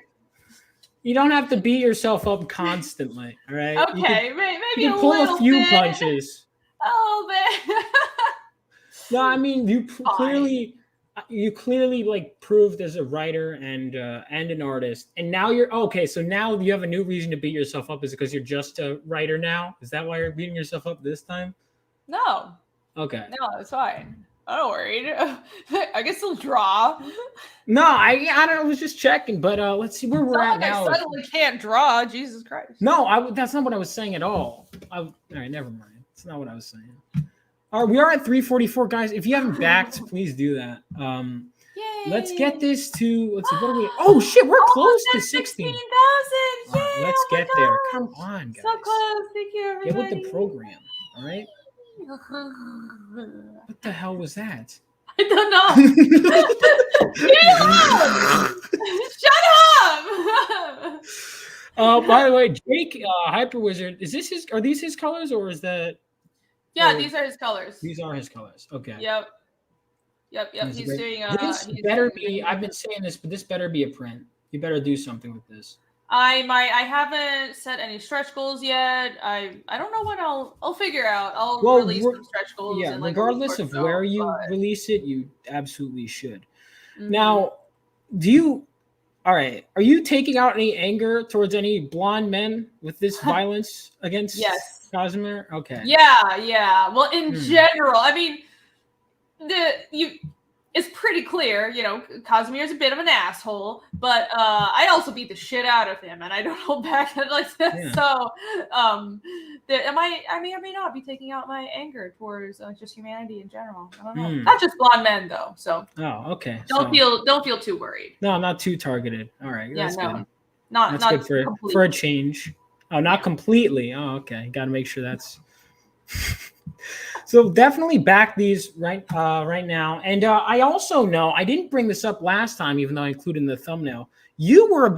You don't have to beat yourself up constantly. All right. Okay, maybe you can pull a few punches. A little bit. No, I mean you clearly like proved as a writer and an artist, and now you're okay. So now you have a new reason to beat yourself up. Is it because you're just a writer now? Is that why you're beating yourself up this time? No. Okay. No, it's fine. I'm not worried. I guess they'll draw. No, I don't know. I was just checking, but let's see where we're at now. I suddenly can't draw. Jesus Christ. No, that's not what I was saying at all. All right, never mind. It's not what I was saying. All right, we are at 344, guys. If you haven't backed, please do that. Let's get this to. Let's see. What are we? Oh shit, we're close to 16,000. Yay! Let's get there. Come on, guys. So close. Thank you, everybody. Get with the program. All right. What the hell was that? I don't know. Shut up! By the way, Jake Hyper Wizard, are these his colors, or is that? Yeah, these are his colors. These are his colors. Okay. Yep. He's doing. This better be. I've been saying this, but this better be a print. You better do something with this. I haven't set any stretch goals yet. I don't know what I'll figure out. I'll release some stretch goals. Yeah, regardless of where you release it, you absolutely should. Mm-hmm. Now, are you taking out any anger towards any blonde men with this violence against Casimir? Okay. Yeah. Well, in general, I mean, it's pretty clear, Casimir's a bit of an asshole, but I also beat the shit out of him, and I don't hold back like that. Yeah. So, I may or may not be taking out my anger towards just humanity in general. I don't know. Not just blonde men though. So. Oh, okay. Don't feel too worried. No, I'm not too targeted. All right. Yeah, that's good. That's good for a change. Oh, not completely. Oh, okay. Got to make sure that's. So definitely back these right now. And I also know, I didn't bring this up last time, even though I included in the thumbnail. You were a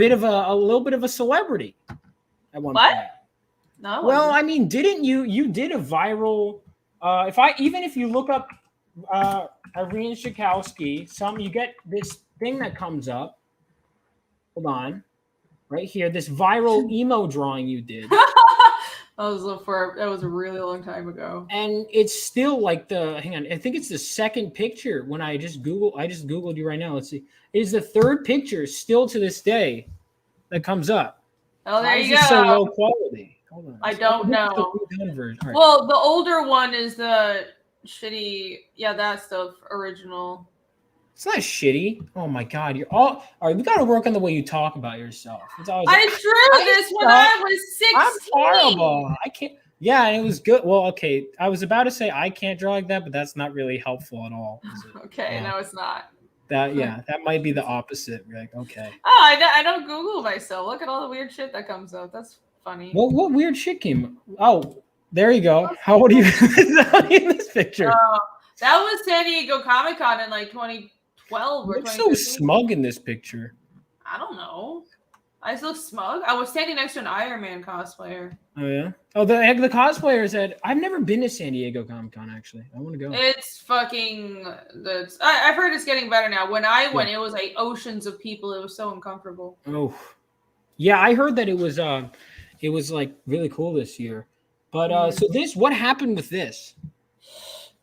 little bit of a celebrity at one point. No. Well, I mean, didn't you? You did a viral. If you look up Renie Strychalski, you get this thing that comes up. Hold on, right here. This viral emo drawing you did. That was a really long time ago. And it's still like hang on, I think it's the second picture when I just Googled you right now. Let's see. It is the third picture still to this day that comes up. Oh, there you go. So low quality. Hold on. I don't know. Right. Well, the older one is the shitty. Yeah, that's the original. It's not shitty. Oh my god, you're all right. We got to work on the way you talk about yourself. It's always I drew this when I was 16. I'm horrible. I can't. Yeah, and it was good. Well, okay. I was about to say I can't draw like that, but that's not really helpful at all. Okay, no, it's not. That might be the opposite. You're like, okay. Oh, I don't Google myself. Look at all the weird shit that comes up. That's funny. What weird shit came? Oh, there you go. How old are you in this picture? That was San Diego Comic-Con in like 2012 or 2013. So smug in this picture. I don't know. I just look smug. I was standing next to an Iron Man cosplayer. Oh yeah. Oh, the cosplayer said, "I've never been to San Diego Comic-Con. Actually, I want to go." It's fucking. I've heard it's getting better now. When I went, it was like oceans of people. It was so uncomfortable. Oh, yeah. I heard that it was like really cool this year. But what happened with this?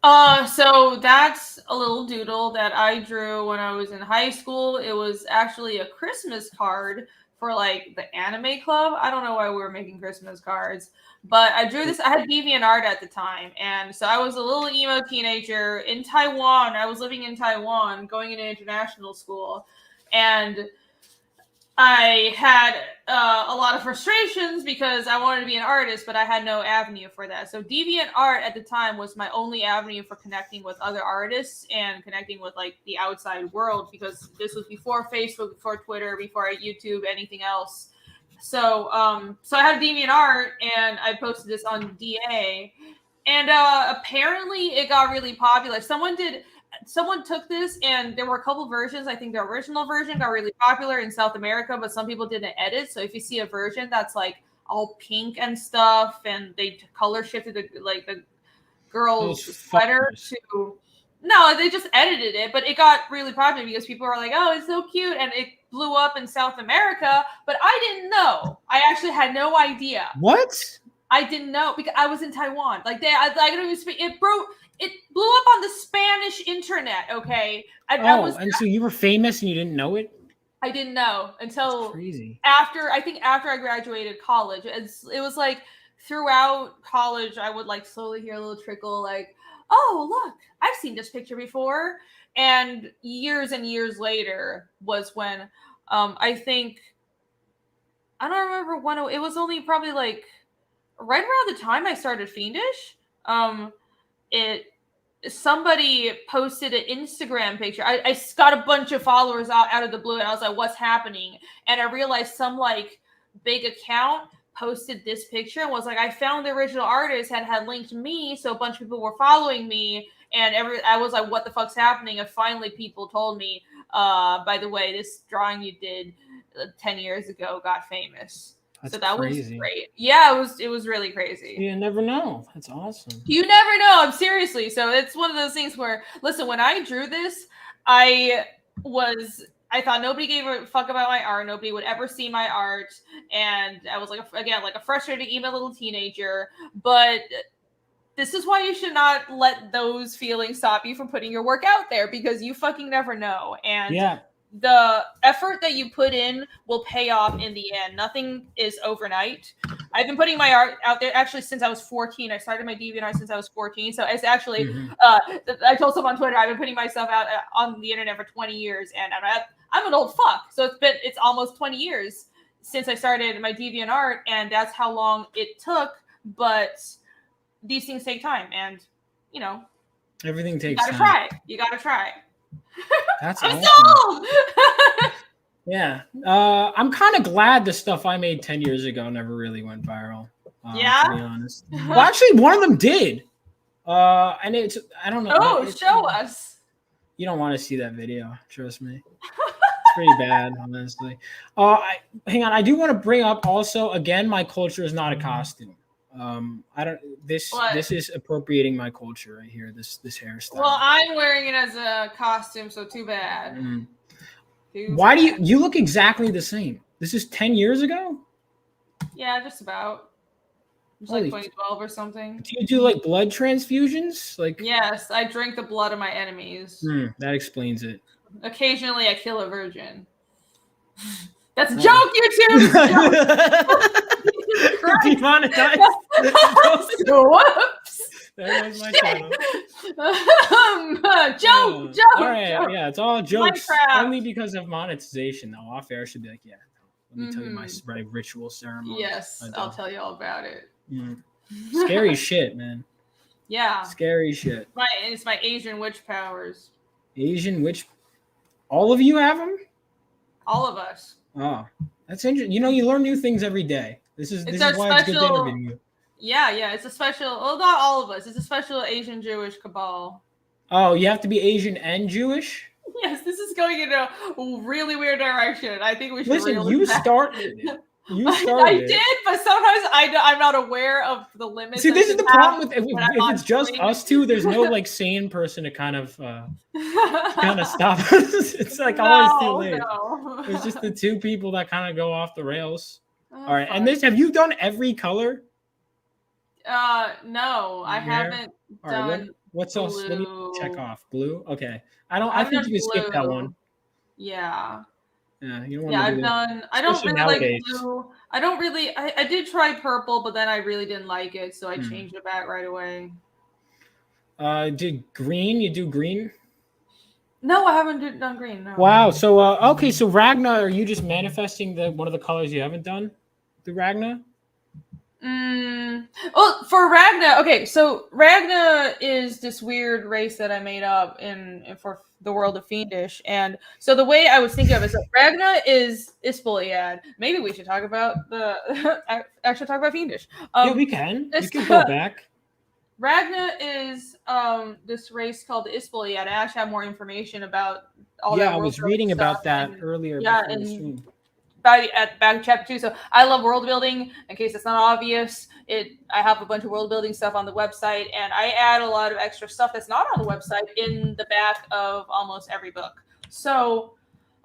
So that's a little doodle that I drew when I was in high school. It was actually a Christmas card for like the anime club. I don't know why we were making Christmas cards, but I drew this. I had DeviantArt at the time, and so I was a little emo teenager in Taiwan. I was living in Taiwan, going into international school, and I had a lot of frustrations because I wanted to be an artist, but I had no avenue for that. So DeviantArt at the time was my only avenue for connecting with other artists and connecting with like the outside world, because this was before Facebook, before Twitter, before YouTube, anything else. So so I had DeviantArt and I posted this on DA, and apparently it got really popular. Someone took this, and there were a couple versions. I think the original version got really popular in South America, but some people didn't edit. So if you see a version that's like all pink and stuff, and they color shifted the girl's sweater to, no, they just edited it, but it got really popular because people were like, "Oh, it's so cute," and it blew up in South America. But I didn't know. I actually had no idea. What? I didn't know because I was in Taiwan. Like I don't even speak. It blew up on the Spanish internet. Okay. So you were famous and you didn't know it? I didn't know until That's crazy. after I graduated college. It was like throughout college, I would like slowly hear a little trickle, like, "Oh, look, I've seen this picture before." And years later was when I think, I don't remember when it was, only probably like right around the time I started Fiendish. Somebody posted an Instagram picture. I got a bunch of followers out of the blue, and I was like, "What's happening?" And I realized some like big account posted this picture and was like, "I found the original artist," had linked me, so a bunch of people were following me, and I was like, "What the fuck's happening?" And finally people told me, "By the way, this drawing you did 10 years ago got famous." That's so that crazy. was great. Yeah, it was really crazy. You never know. That's awesome. You never know. I'm seriously. So it's one of those things where, listen, when I drew this, I thought nobody gave a fuck about my art. Nobody would ever see my art. And I was like, again, like a frustrated emo little teenager. But this is why you should not let those feelings stop you from putting your work out there, because you fucking never know. And yeah, the effort that you put in will pay off in the end. Nothing is overnight. I've been putting my art out there actually since I was 14. I started my DeviantArt since I was 14. So it's actually, I told someone on Twitter, I've been putting myself out on the internet for 20 years, and I'm an old fuck. So it's almost 20 years since I started my DeviantArt, and that's how long it took. But these things take time, and you know, everything takes time. You gotta try. That's I'm awesome. sold. Yeah, I'm kind of glad the stuff I made 10 years ago never really went viral. Yeah, to be honest. Well, actually, one of them did. And I don't know. Oh, show us. You don't want to see that video. Trust me. It's pretty bad, honestly. Hang on. I do want to bring up also, again, my culture is not a costume. This is appropriating my culture right here. This hairstyle. Well, I'm wearing it as a costume, so too bad. Why do you look exactly the same? This is 10 years ago? Yeah, just about. It's like 2012 or something. Do you do like blood transfusions? Like, yes, I drink the blood of my enemies. That explains it. Occasionally, I kill a virgin. That's a joke, YouTube. Demonetized. Whoops. That was my channel. Joke. All right, yeah, it's all jokes. Minecraft. Only because of monetization. Now, off air, I should be like, yeah. Let me tell you my ritual ceremony. Yes, I'll tell you all about it. Scary shit, man. Yeah. Scary shit. It's my Asian witch powers. Asian witch. All of you have them? All of us. Oh, that's interesting. You know, you learn new things every day. This is why it's good to interview you. Yeah. It's a special. Well, not all of us. It's a special Asian Jewish cabal. Oh, you have to be Asian and Jewish? Yes, this is going in a really weird direction. I think we should. Listen, you started it. I did, but sometimes I'm not aware of the limits. See, this is the problem with if it's just us two. There's no like sane person to kind of stop us. It's like always too late. No. There's just the two people that kind of go off the rails. All right, and have you done every color? No, I haven't done. Right, what's else? Let me check off blue. Okay, I think you can skip that one. Yeah. Yeah, you don't want Yeah, to I've do that. done. I don't Especially really like nowadays. blue. I don't really. I did try purple, but then I really didn't like it, so I Hmm. changed it back right away. Did green? You do green? No, I haven't done green. No. Wow. So okay. So Ragna, are you just manifesting the one of the colors you haven't done? The Ragna? Well, for Ragna, okay, so Ragna is this weird race that I made up in for the world of Fiendish, and so the way I was thinking of it is that Ragna is Ispoliad. Maybe we should talk about the actually talk about Fiendish. Yeah, we can. You This can go back. Ragna is this race called the Ispoliad. I actually have more information about all Yeah, that I world was building reading stuff, about that and earlier yeah, before the and stream. back in chapter 2. So I love world building. In case it's not obvious, I have a bunch of world building stuff on the website, and I add a lot of extra stuff that's not on the website in the back of almost every book. So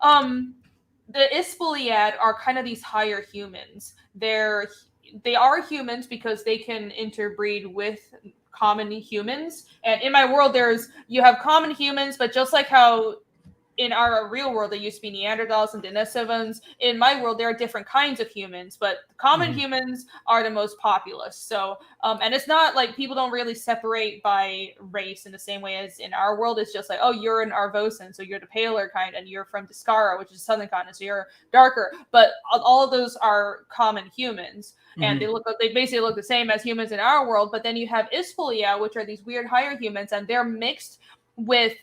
the Ispoliad are kind of these higher humans. They are humans because they can interbreed with common humans. And in my world, you have common humans, but just like how in our real world, there used to be Neanderthals and Denisovans. In my world, there are different kinds of humans, but common humans are the most populous. So, and it's not like people don't really separate by race in the same way as in our world. It's just like, oh, you're an Arvosan, so you're the paler kind, and you're from Discara, which is southern continent, so you're darker. But all of those are common humans, and they basically look the same as humans in our world. But then you have Ispolia, which are these weird higher humans, and they're mixed with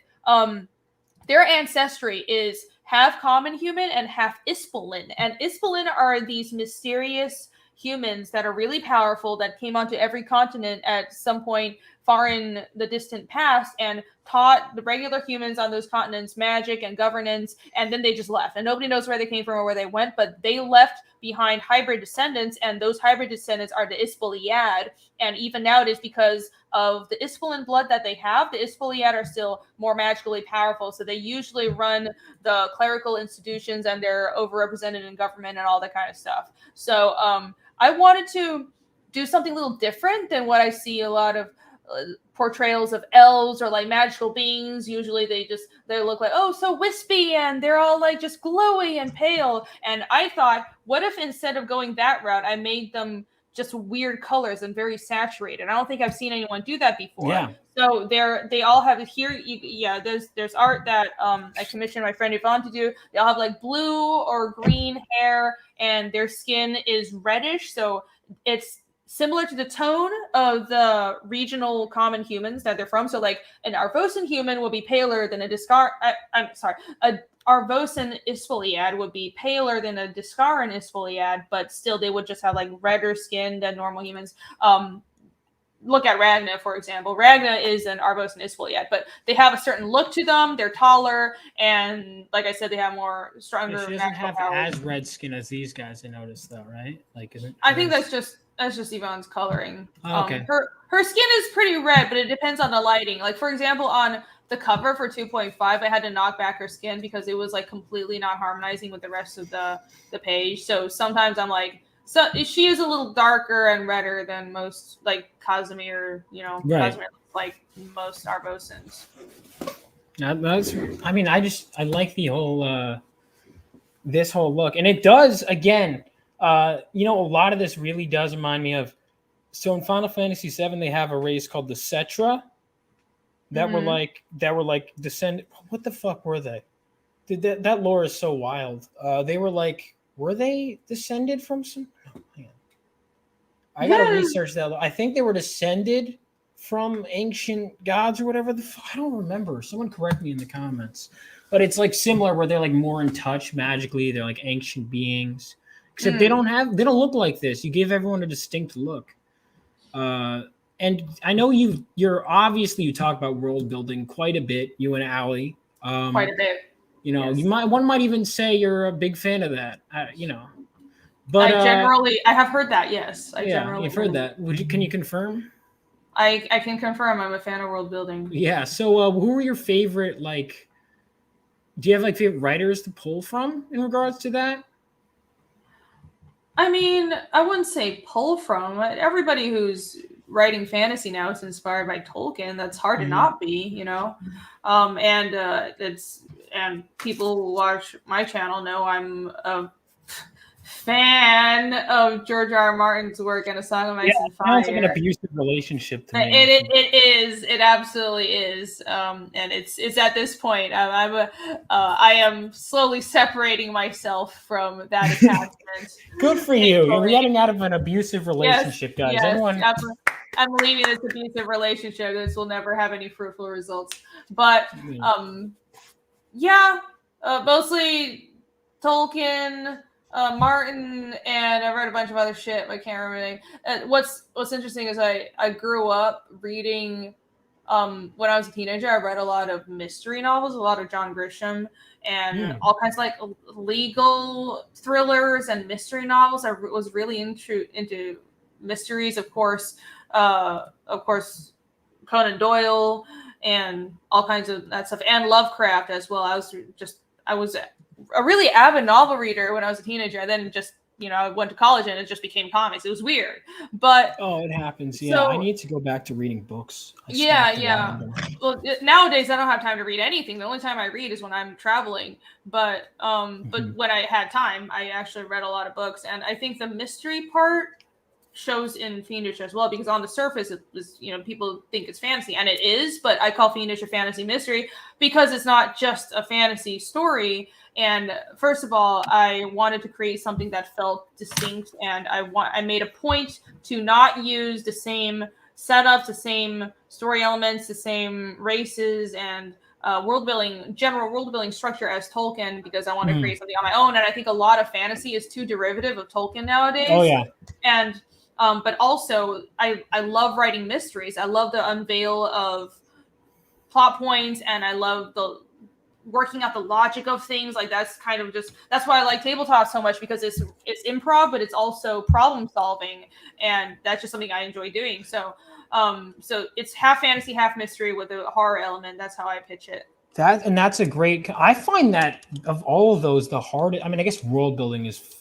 their ancestry is half common human and half Ispolin. And Ispolin are these mysterious humans that are really powerful that came onto every continent at some point far in the distant past and taught the regular humans on those continents magic and governance, and then they just left. And nobody knows where they came from or where they went, but they left behind hybrid descendants, and those hybrid descendants are the Ispoliad. And even nowadays, because of the Ispolin blood that they have, the Ispoliad are still more magically powerful. So they usually run the clerical institutions, and they're overrepresented in government and all that kind of stuff. So I wanted to do something a little different than what I see a lot of portrayals of elves or like magical beings. Usually they look like, oh, so wispy, and they're all like just glowy and pale. And I thought, what if instead of going that route, I made them just weird colors and very saturated? I don't think I've seen anyone do that before. Yeah. So they all have here. Yeah, there's art that I commissioned my friend Vaughn to do. They all have like blue or green hair, and their skin is reddish. So it's similar to the tone of the regional common humans that they're from. So like an Arvosan human will be paler than a Arvosan Ispoliad would be paler than a Discaran Ispoliad, but still they would just have like redder skin than normal humans. Look at Ragna, for example. Ragna is an Arvosan Ispoliad, but they have a certain look to them. They're taller, and like I said, they have more stronger. Yeah, she doesn't have powers. as red skin as these guys. I noticed, though, right? Like, isn't? I think that's just Yvonne's coloring. Oh, okay. Her skin is pretty red, but it depends on the lighting. Like for example, on the cover for 2.5, I had to knock back her skin because it was like completely not harmonizing with the rest of the page. So sometimes I'm like, so she is a little darker and redder than most, like Casimir. Right. Casimir looks like most Arvosans. I like the whole this whole look, and it does again. A lot of this really does remind me of. So in Final Fantasy VII, they have a race called the Cetra that were like descend. What the fuck were they? That lore is so wild. They were like, were they descended from some? Oh, man. I gotta research that. I think they were descended from ancient gods or whatever. I don't remember. Someone correct me in the comments. But it's like similar where they're like more in touch magically. They're like ancient beings. Except they don't look like this. You give everyone a distinct look. And I know you talk about world building quite a bit, you and Allie. Quite a bit. Yes. One might even say you're a big fan of that. But I have heard that. Yes, you've heard that. Can you confirm? I can confirm I'm a fan of world building. Yeah. So who are your favorite, like, do you have like favorite writers to pull from in regards to that? I mean, I wouldn't say pull from. Everybody who's writing fantasy now is inspired by Tolkien. That's hard to not be, and and people who watch my channel know I'm a fan of George R. R. Martin's work and A Song of Ice and Fire. It sounds like an abusive relationship to me. It is. It absolutely is. And it's at this point I am slowly separating myself from that attachment. Good for you. You're getting out of an abusive relationship, guys. Yes, I'm leaving this abusive relationship. This will never have any fruitful results. But mostly Tolkien, Martin, and I read a bunch of other shit. I can't remember anything. What's interesting is I grew up reading when I was a teenager. I read a lot of mystery novels, a lot of John Grisham, and all kinds of like legal thrillers and mystery novels. I was really into mysteries, of course, Conan Doyle and all kinds of that stuff, and Lovecraft as well. I was a really avid novel reader when I was a teenager. And then just, I went to college and it just became comics. It was weird, but it happens. Yeah, so, I need to go back to reading books. Well, nowadays I don't have time to read anything. The only time I read is when I'm traveling. But when I had time, I actually read a lot of books, and I think the mystery part shows in Fiendish as well, because on the surface it was, people think it's fantasy, and it is, but I call Fiendish a fantasy mystery because it's not just a fantasy story. And first of all, I wanted to create something that felt distinct, and I made a point to not use the same setups, the same story elements, the same races, and general world building structure as Tolkien, because I want to create something on my own. And I think a lot of fantasy is too derivative of Tolkien nowadays. Oh yeah. And but also I love writing mysteries. I love the unveil of plot points, and I love the working out the logic of things. Like that's why I like tabletop so much, because it's improv, but it's also problem solving, and that's just something I enjoy doing. So it's half fantasy, half mystery with a horror element. That's how I pitch it. That's a great. I find that of all of those, the hardest. I mean, I guess world building is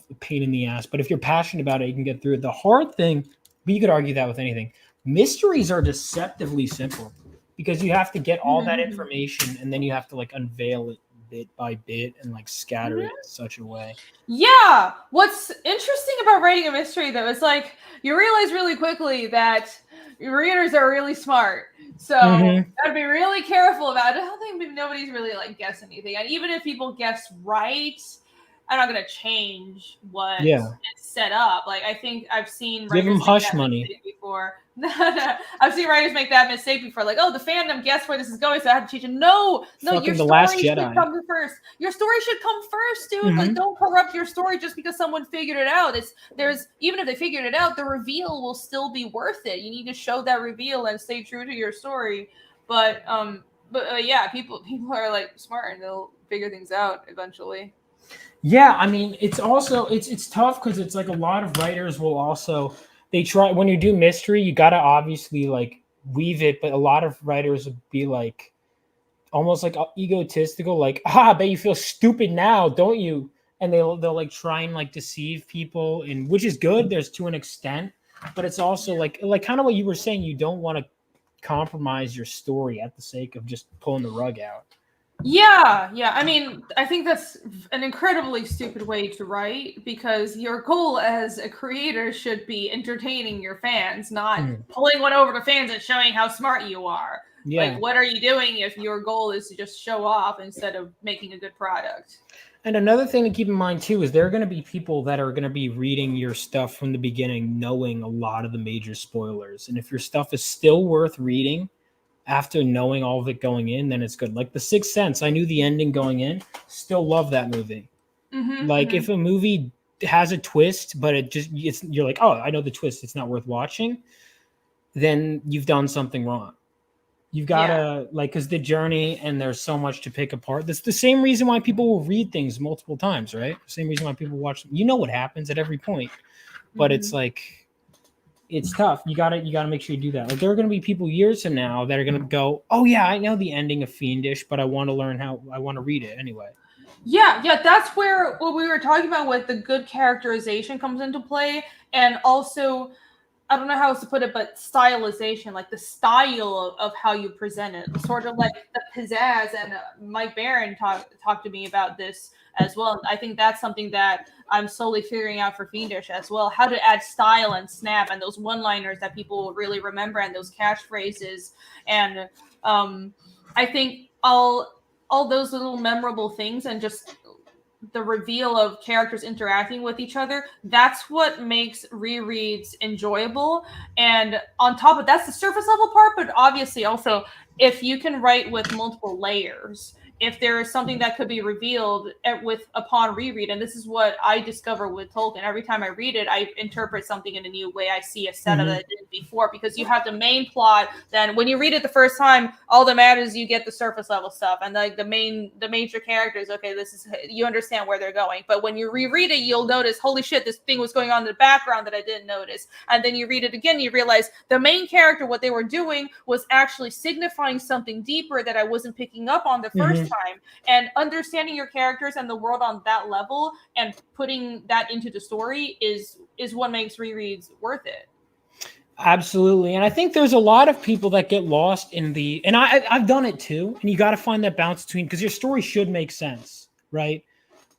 a pain in the ass, but if you're passionate about it, you can get through it. The hard thing, but you could argue that with anything. Mysteries are deceptively simple, because you have to get all that information, and then you have to like unveil it bit by bit and like scatter it in such a way. Yeah. What's interesting about writing a mystery, though, is like you realize really quickly that your readers are really smart. So I'd be really careful about it. I don't think nobody's really like guess anything. And even if people guess right, I'm not going to change what is set up. Like, I think I've seen writers give them hush money before. I've seen writers make that mistake before. Like, the fandom guessed where this is going, so I have to change it. No, your story should come first. Your story should come first, dude. Like, don't corrupt your story just because someone figured it out. Even if they figured it out, the reveal will still be worth it. You need to show that reveal and stay true to your story. But yeah, people are like smart, and they'll figure things out eventually. Yeah, I mean, it's also it's tough, because it's like a lot of writers will also, they try, when you do mystery, you gotta obviously like weave it, but a lot of writers would be like almost like egotistical, like, I bet you feel stupid now, don't you? And they'll like try and like deceive people, and which is good, there's to an extent, but it's also like kind of what you were saying, you don't want to compromise your story at the sake of just pulling the rug out. Yeah. I mean, I think that's an incredibly stupid way to write, because your goal as a creator should be entertaining your fans, not pulling one over to fans and showing how smart you are. Yeah. Like, what are you doing if your goal is to just show off instead of making a good product? And another thing to keep in mind too is there are going to be people that are going to be reading your stuff from the beginning, knowing a lot of the major spoilers. And if your stuff is still worth reading after knowing all of it going in, then it's good. Like The Sixth Sense, I knew the ending going in, still love that movie. If a movie has a twist, but you're like, oh, I know the twist, it's not worth watching, then you've done something wrong. You've got to because the journey, and there's so much to pick apart. That's the same reason why people will read things multiple times, right? Same reason why people watch them. You know what happens at every point, but it's like, it's tough. You gotta make sure you do that. Like, there are gonna be people years from now that are gonna go, oh yeah, I know the ending of Fiendish, but I want to learn how. I want to read it anyway. Yeah, that's where what we were talking about with the good characterization comes into play, and also I don't know how else to put it, but stylization, like the style of how you present it, sort of like the pizzazz. And Mike Barron talked to me about this as well. I think that's something that I'm slowly figuring out for Fiendish as well, how to add style and snap and those one-liners that people will really remember and those catchphrases. And I think all those little memorable things and just the reveal of characters interacting with each other, that's what makes rereads enjoyable. And on top of that's the surface level part, but obviously also if you can write with multiple layers, if there is something that could be revealed upon reread, and this is what I discover with Tolkien. Every time I read it, I interpret something in a new way. I see a setup that I didn't before, because you have the main plot. Then when you read it the first time, all that matters is you get the surface level stuff and like the major characters. Okay, this is, you understand where they're going. But when you reread it, you'll notice, holy shit, this thing was going on in the background that I didn't notice. And then you read it again, you realize the main character, what they were doing was actually signifying something deeper that I wasn't picking up on the first time. And understanding your characters and the world on that level and putting that into the story is what makes rereads worth it. Absolutely. And I think there's a lot of people that get lost in and I've done it too. And you got to find that balance between, because your story should make sense, right?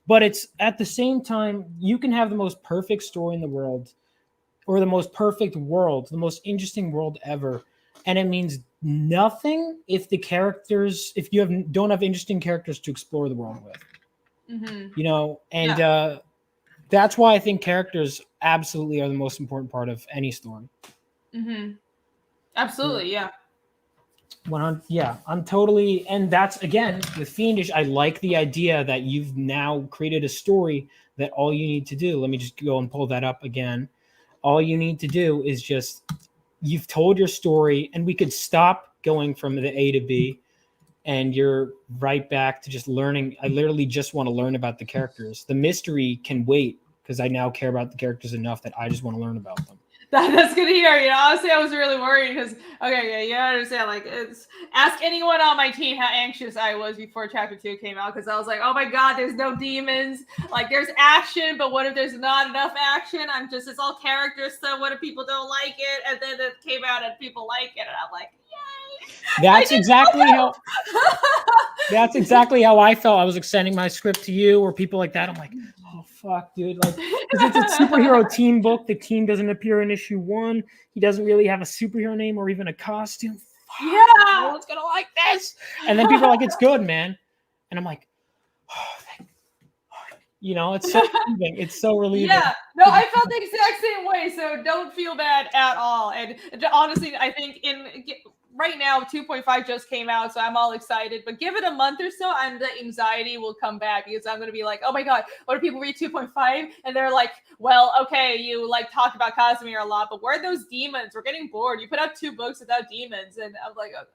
But it's at the same time, you can have the most perfect story in the world, or the most perfect world, the most interesting world ever, and it means nothing if you don't have interesting characters to explore the world with. You know, and that's why I think characters absolutely are the most important part of any story. Absolutely, yeah. I'm totally, and that's again with Fiendish. I like the idea that you've now created a story that all you need to do. Let me just go and pull that up again. All you need to do is you've told your story, and we could stop going from the A to B, and you're right back to just learning. I literally just want to learn about the characters. The mystery can wait because I now care about the characters enough that I just want to learn about them. That's good to hear. You know, honestly, I was really worried because, you understand, like, ask anyone on my team how anxious I was before chapter 2 came out, because I was like, oh my God, there's no demons. Like, there's action, but what if there's not enough action? It's all character stuff. What if people don't like it? And then it came out and people like it, and I'm like, yay. That's exactly how I felt. I was like sending my script to you or people like that. I'm like, oh fuck, dude. Like, because it's a superhero team book. The team doesn't appear in issue 1. He doesn't really have a superhero name or even a costume. Fuck, no one's gonna like this. And then people are like, it's good, man. And I'm like, oh, you know, it's so relieving. It's so relieving. Yeah, no, I felt the exact same way. So don't feel bad at all. And honestly, I think right now 2.5 just came out, so I'm all excited. But give it a month or so, and the anxiety will come back, because I'm going to be like, oh my God, what if people read 2.5 and they're like, well, okay, you like talked about Casimir a lot, but where are those demons? We're getting bored. You put out 2 books without demons. And I'm like, oh.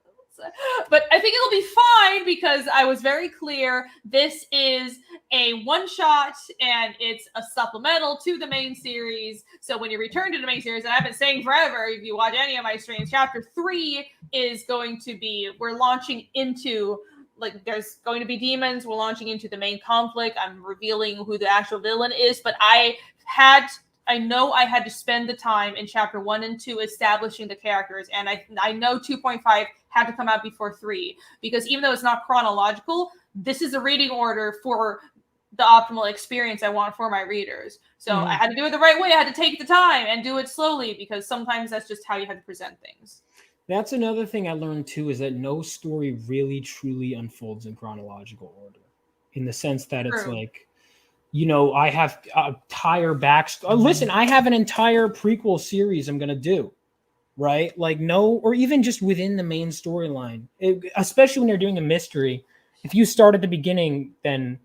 But I think it'll be fine, because I was very clear. This is a one-shot, and it's a supplemental to the main series. So when you return to the main series, and I've been saying forever, if you watch any of my streams, chapter 3 is going to be, we're launching into, like, there's going to be demons. We're launching into the main conflict. I'm revealing who the actual villain is, but I know I had to spend the time in chapter 1 and 2 establishing the characters. And I know 2.5 had to come out before 3, because even though it's not chronological, this is a reading order for the optimal experience I want for my readers. So I had to do it the right way. I had to take the time and do it slowly, because sometimes that's just how you have to present things. That's another thing I learned too, is that no story really truly unfolds in chronological order, in the sense that it's like, you know, I have a entire backstory. Listen, I have an entire prequel series I'm going to do, right? Like, no, or even just within the main storyline, especially when you're doing a mystery. If you start at the beginning, then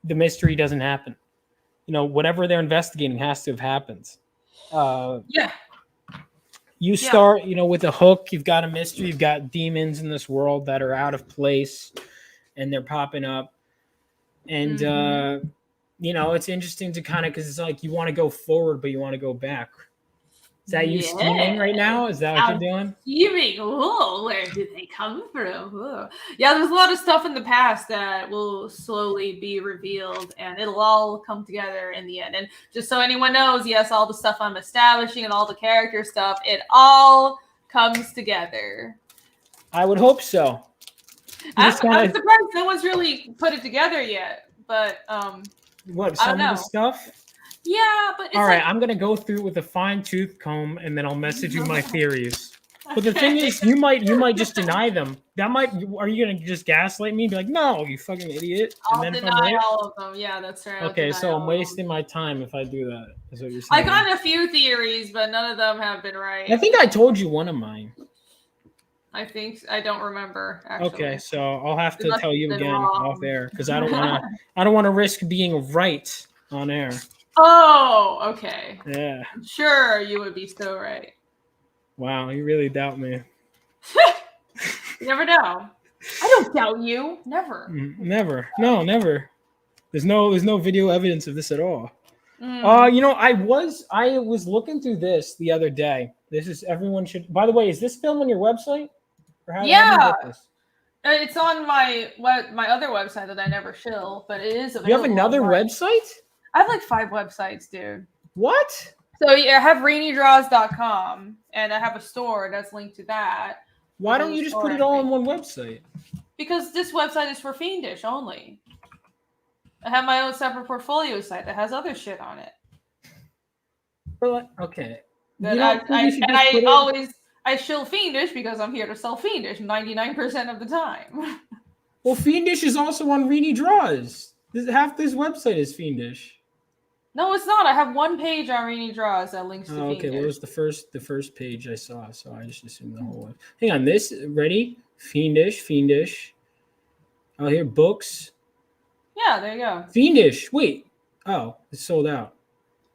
the mystery doesn't happen. You know, whatever they're investigating has to have happened. You start, you know, with a hook. You've got a mystery. You've got demons in this world that are out of place, and they're popping up. And, you know, it's interesting to kind of, because it's like you want to go forward, but you want to go back. Is that you scheming right now? Is that what you're doing? Scheming. Oh, where did they come from? Oh. Yeah, there's a lot of stuff in the past that will slowly be revealed, and it'll all come together in the end. And just so anyone knows, yes, all the stuff I'm establishing and all the character stuff, it all comes together. I would hope so. I'm surprised no one's really put it together yet, but what, some of the stuff? Yeah, but it's all right, I'm gonna go through with a fine-tooth comb, and then I'll message you my theories. But the thing is, you might just deny them. Are you gonna just gaslight me and be like, no, you fucking idiot? I'll deny all of them. Yeah, that's right. Okay, so I'm wasting my time if I do that. Is what you're saying. I got a few theories, but none of them have been right. I think I told you one of mine. I think I don't remember. Actually. Okay, so I'll have to tell you again off air because I don't want to risk being right on air. Oh, okay. Yeah. I'm sure you would be so right. Wow, you really doubt me. You never know. I don't doubt you. Never. Never. No, never. There's no video evidence of this at all. You know, I was looking through this the other day. This is everyone should. By the way, is this film on your website? Or how it's on my other website that I never shill, but it is available. You have another website? I have like 5 websites, dude. What? So yeah, I have reniedraws.com, and I have a store that's linked to that. Why don't you just put it all on one website? Because this website is for Fiendish only. I have my own separate portfolio site that has other shit on it. Okay. I shill Fiendish because I'm here to sell Fiendish 99% of the time. Well, Fiendish is also on Renie Draws. Half this website is Fiendish. No, it's not. I have one page on Renie Draws that links to Fiendish. Okay, well, it was the first page I saw, so I just assumed the whole one. Hang on, this ready? Fiendish. Oh, here books. Yeah, there you go. Fiendish. Wait. Oh, it's sold out.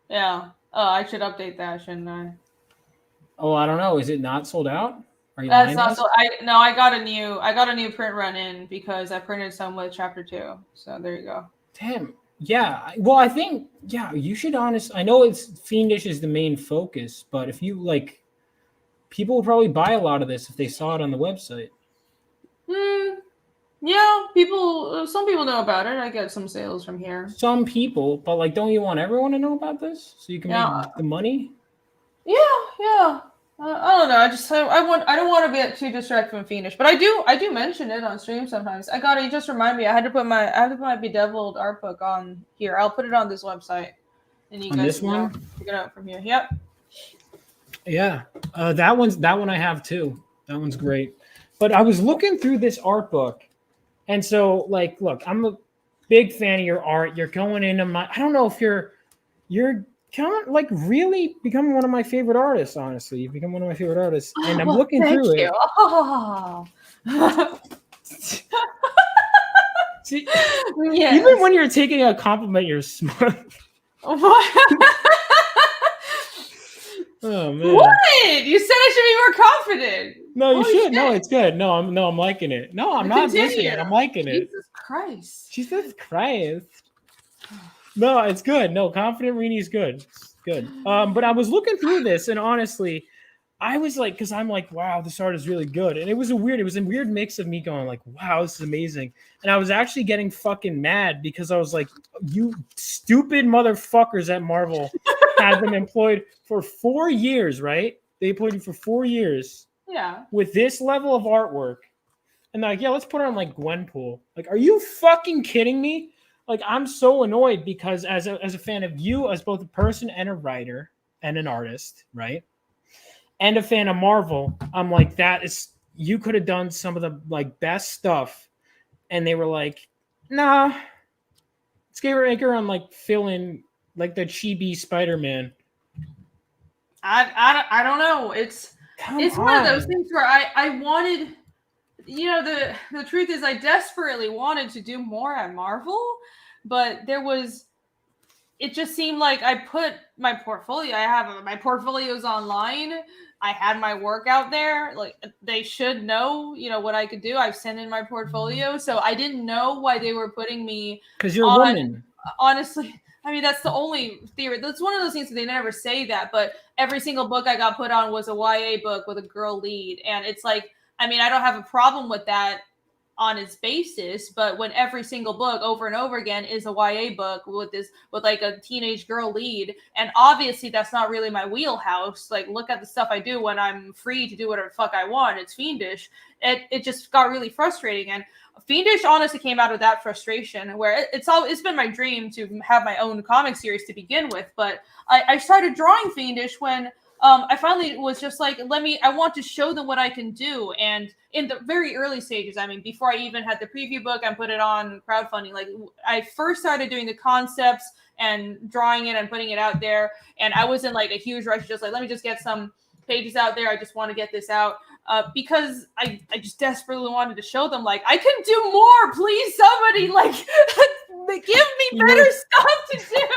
Yeah. Oh, I should update that, shouldn't I? Oh, I don't know. Is it not sold out? Are you That's not so. I got a new print run in because I printed some with chapter 2. So there you go. Damn. Yeah. Well, I think you should I know Fiendish is the main focus, but if you people would probably buy a lot of this if they saw it on the website. Yeah, some people know about it. I get some sales from here. Some people, but don't you want everyone to know about this so you can make the money? Yeah. I don't know. I don't want to be too distracted from Fiendish, but I do mention it on stream sometimes. You just remind me. I had to put my Bedeviled art book on here. I'll put it on this website, and you guys can pick it up from here. Yep. Yeah, that one I have too. That one's great. But I was looking through this art book, and so look, I'm a big fan of your art. You're going into I don't know if you're kind of really becoming one of my favorite artists. Honestly, you've become one of my favorite artists, and I'm looking through it. Oh. See, yes. Even when you're taking a compliment, you're smart. What? Oh man! What? You said I should be more confident. No, you should. Shit. No, it's good. No, I'm liking it. No, I'm not listening. I'm liking it. Jesus Christ. No, it's good. No, confident Renie is good. It's good. But I was looking through this, and honestly, I was because I'm wow, this art is really good. And it was a weird mix of me going wow, this is amazing. And I was actually getting fucking mad because I was you stupid motherfuckers at Marvel had them employed for 4 years, right? They employed you for 4 years. Yeah. With this level of artwork. And let's put it on Gwenpool. Are you fucking kidding me? I'm so annoyed because as a fan of you as both a person and a writer and an artist, right? And a fan of Marvel, I'm you could have done some of the best stuff. And they were nah, let's get her on fill in the chibi Spider-Man. I don't know. It's one of those things where I wanted, the truth is I desperately wanted to do more at Marvel, but it just seemed like I put my portfolio, my portfolio's online. I had my work out there. They should know, what I could do. I've sent in my portfolio. So I didn't know why they were putting me because you're a woman. Honestly, I mean, that's the only theory. That's one of those things that they never say that, but every single book I got put on was a YA book with a girl lead. And it's like, I mean, I don't have a problem with that on its basis, but when every single book over and over again is a YA book with like a teenage girl lead, and obviously that's not really my wheelhouse. Like, look at the stuff I do when I'm free to do whatever the fuck I want. It's Fiendish. It just got really frustrating. And Fiendish honestly came out of that frustration where it's been my dream to have my own comic series to begin with. But I started drawing Fiendish when I finally was just like, I want to show them what I can do. And in the very early stages, I mean, before I even had the preview book and put it on crowdfunding, like I first started doing the concepts and drawing it and putting it out there. And I was in like a huge rush, just like, let me just get some pages out there. I just want to get this out. Because I just desperately wanted to show them, like, I can do more. Please, somebody, like, give me better stuff to do.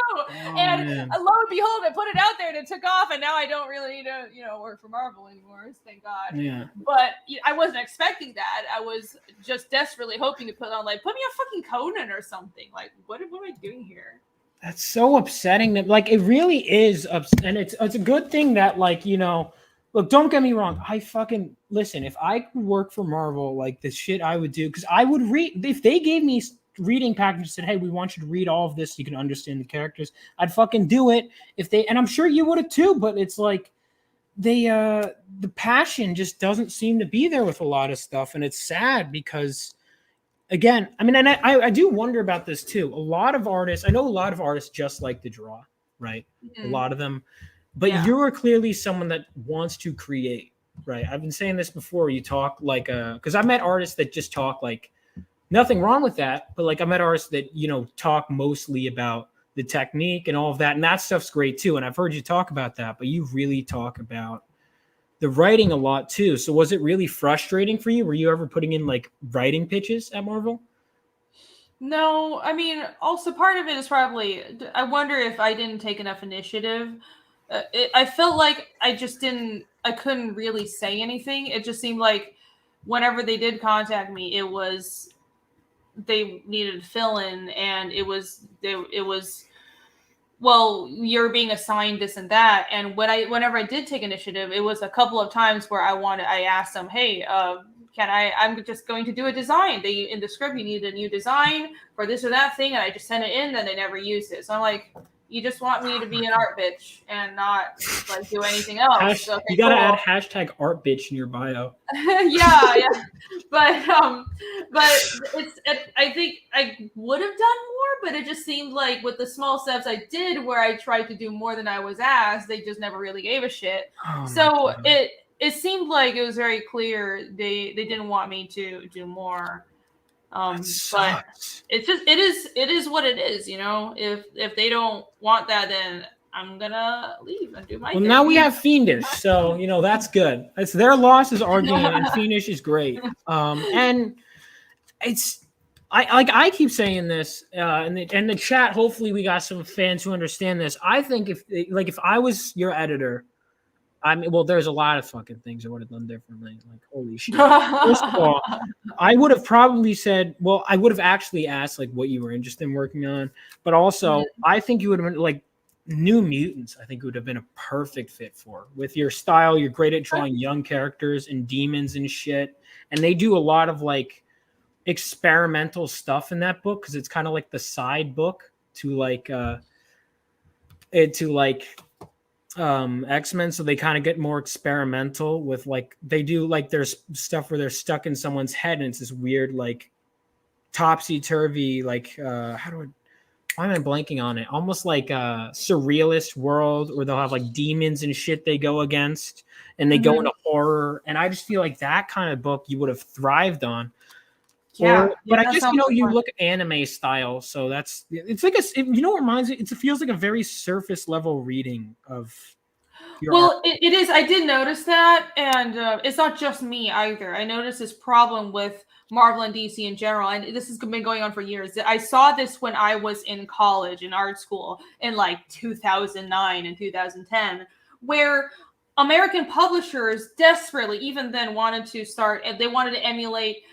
And lo and behold, I put it out there and it took off. And now I don't really need to, work for Marvel anymore. Thank God. Yeah. But I wasn't expecting that. I was just desperately hoping to put on, like, put me on fucking Conan or something. Like, what am I doing here? That's so upsetting. That, like, it really is. And it's a good thing that, like, look, don't get me wrong. I fucking listen. If I could work for Marvel, like the shit I would do, because I would read. If they gave me reading packages, said, "Hey, we want you to read all of this so you can understand the characters," I'd fucking do it. And I'm sure you would have too. But it's like the passion just doesn't seem to be there with a lot of stuff, and it's sad because, again, I mean, and I do wonder about this too. I know a lot of artists just like to draw, right? Mm-hmm. A lot of them. But you are clearly someone that wants to create, right? I've been saying this before. You talk like because I met artists that just talk like nothing wrong with that, but like I met artists that talk mostly about the technique and all of that, and that stuff's great too. And I've heard you talk about that, but you really talk about the writing a lot too. So was it really frustrating for you? Were you ever putting in like writing pitches at Marvel? No, I mean, also part of it is probably I wonder if I didn't take enough initiative. I felt like I couldn't really say anything. It just seemed like whenever they did contact me, it was they needed to fill in, and it was well, you're being assigned this and that. And whenever I did take initiative, it was a couple of times where I asked them, hey, I'm just going to do a design. In the script, you need a new design for this or that thing, and I just sent it in, and they never used it. So I'm like, you just want me to be an art bitch and not like do anything else. Okay, you gotta add hashtag art bitch in your bio. yeah. But I think I would have done more, but it just seemed like with the small steps I did where I tried to do more than I was asked, they just never really gave a shit. So it seemed like it was very clear they didn't want me to do more. But it is what it is, if they don't want that, then I'm gonna leave and do my thing. Now we have Fiendish, so that's good. It's their loss is our gain, and Fiendish is great. And it's I keep saying this in the chat. Hopefully we got some fans who understand this. I think if I was your editor, I mean, well, there's a lot of fucking things I would have done differently. Like, holy shit. First of all, I would have probably said, well, I would have actually asked like what you were interested in working on. But also, I think you would have been like New Mutants. I think would have been a perfect fit for with your style. You're great at drawing young characters and demons and shit. And they do a lot of like experimental stuff in that book because it's kind of like the side book to X-Men, so they kind of get more experimental with like they do like there's stuff where they're stuck in someone's head and it's this weird like topsy-turvy like why am I blanking on it? Almost like a surrealist world where they'll have like demons and shit they go against and they go into horror, and I just feel like that kind of book you would have thrived on. But I guess you look at anime style, so it's like it reminds me. It feels like a very surface level reading of. It is. I did notice that, and it's not just me either. I noticed this problem with Marvel and DC in general, and this has been going on for years. I saw this when I was in college, in art school, in like 2009 and 2010, where American publishers desperately, even then, wanted to emulate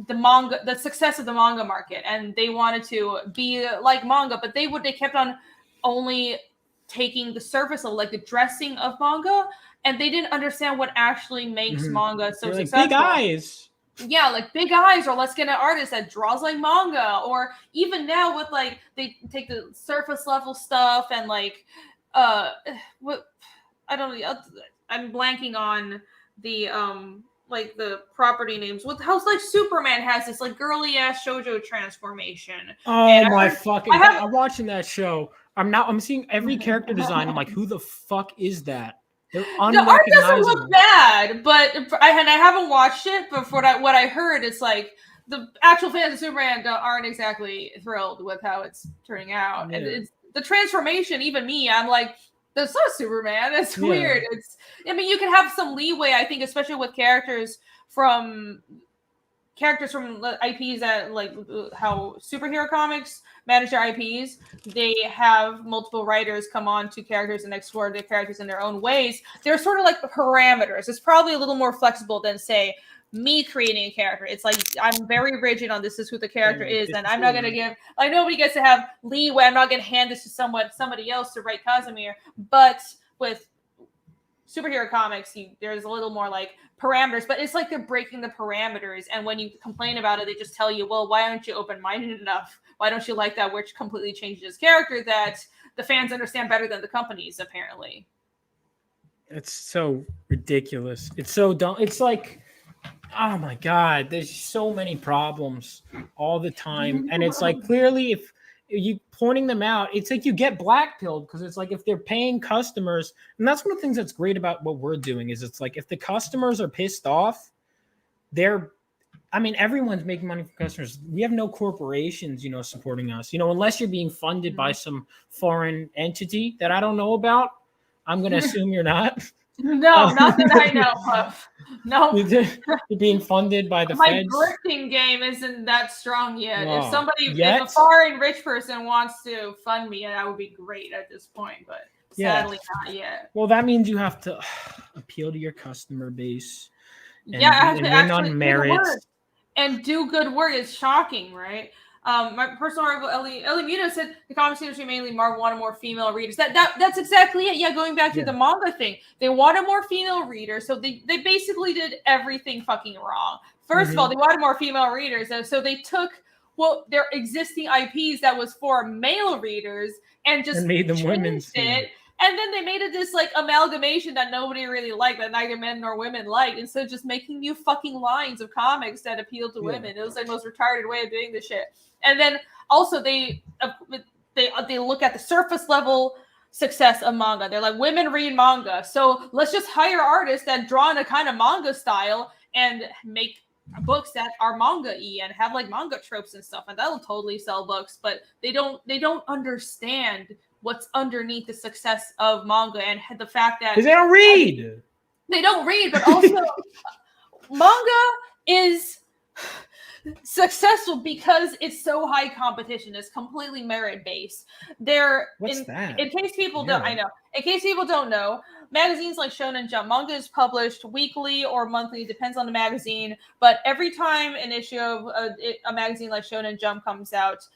the success of the manga market, and they wanted to be like manga, but they kept on only taking the surface of like the dressing of manga, and they didn't understand what actually makes manga so successful. Big eyes. Yeah, like big eyes, or let's get an artist that draws like manga, or even now with like they take the surface level stuff and like what I don't know, I'm blanking on the like the property names. With how like Superman has this like girly ass shoujo transformation. Oh my fucking! I'm watching that show. I'm seeing every character design. I'm like, who the fuck is that? They're unrecognizable. The art doesn't look bad, but I haven't watched it. But for what I heard, it's like the actual fans of Superman aren't exactly thrilled with how it's turning out, and it's the transformation. Even me, I'm like, that's not Superman. It's weird. I mean, you can have some leeway, I think, especially with characters from IPs that like how superhero comics manage their IPs. They have multiple writers come on to characters and explore their characters in their own ways. They're sort of like parameters. It's probably a little more flexible than say me creating a character. It's like I'm very rigid on this is who the character is, and I'm not going to give like nobody gets to have leeway. I'm not going to hand this to somebody else to write Casimir. But with superhero comics, there's a little more like parameters, but it's like they're breaking the parameters. And when you complain about it, they just tell you, well, why aren't you open-minded enough? Why don't you like that, which completely changes his character that the fans understand better than the companies, apparently. It's so ridiculous. It's so dumb. It's like, oh my God, there's so many problems all the time. And it's like, clearly, if you pointing them out, it's like you get blackpilled because it's like if they're paying customers, and that's one of the things that's great about what we're doing is it's like if the customers are pissed off, everyone's making money from customers. We have no corporations, supporting us, unless you're being funded by some foreign entity that I don't know about. I'm going to assume you're not. No, not that I know of. No. You're being funded by the feds. My grifting game isn't that strong yet. If a foreign rich person wants to fund me, that would be great at this point, but sadly not yet. Well, that means you have to appeal to your customer base. I have to actually on merit and do good work. It's shocking, right? My personal article, Ellie Muto said the comics industry, mainly Marvel, wanted more female readers. That's exactly it. Yeah, going back to the manga thing, they wanted more female readers, so they basically did everything fucking wrong. First of all, they wanted more female readers, and so they took their existing IPs that was for male readers and just made them women's. And then they made it this like amalgamation that nobody really liked, that neither men nor women liked. Instead of just making new fucking lines of comics that appeal to women, it was like the most retarded way of doing this shit. And then also they look at the surface level success of manga. They're like, women read manga, so let's just hire artists that draw in a kind of manga style and make books that are manga-y and have like manga tropes and stuff, and that'll totally sell books. But they don't understand what's underneath the success of manga and the fact that they don't read. They don't read, but also manga is successful because it's so high competition. It's completely merit based. What's that? In case people don't, I know. In case people don't know, magazines like Shonen Jump, manga is published weekly or monthly, depends on the magazine. But every time an issue of a magazine like Shonen Jump comes out,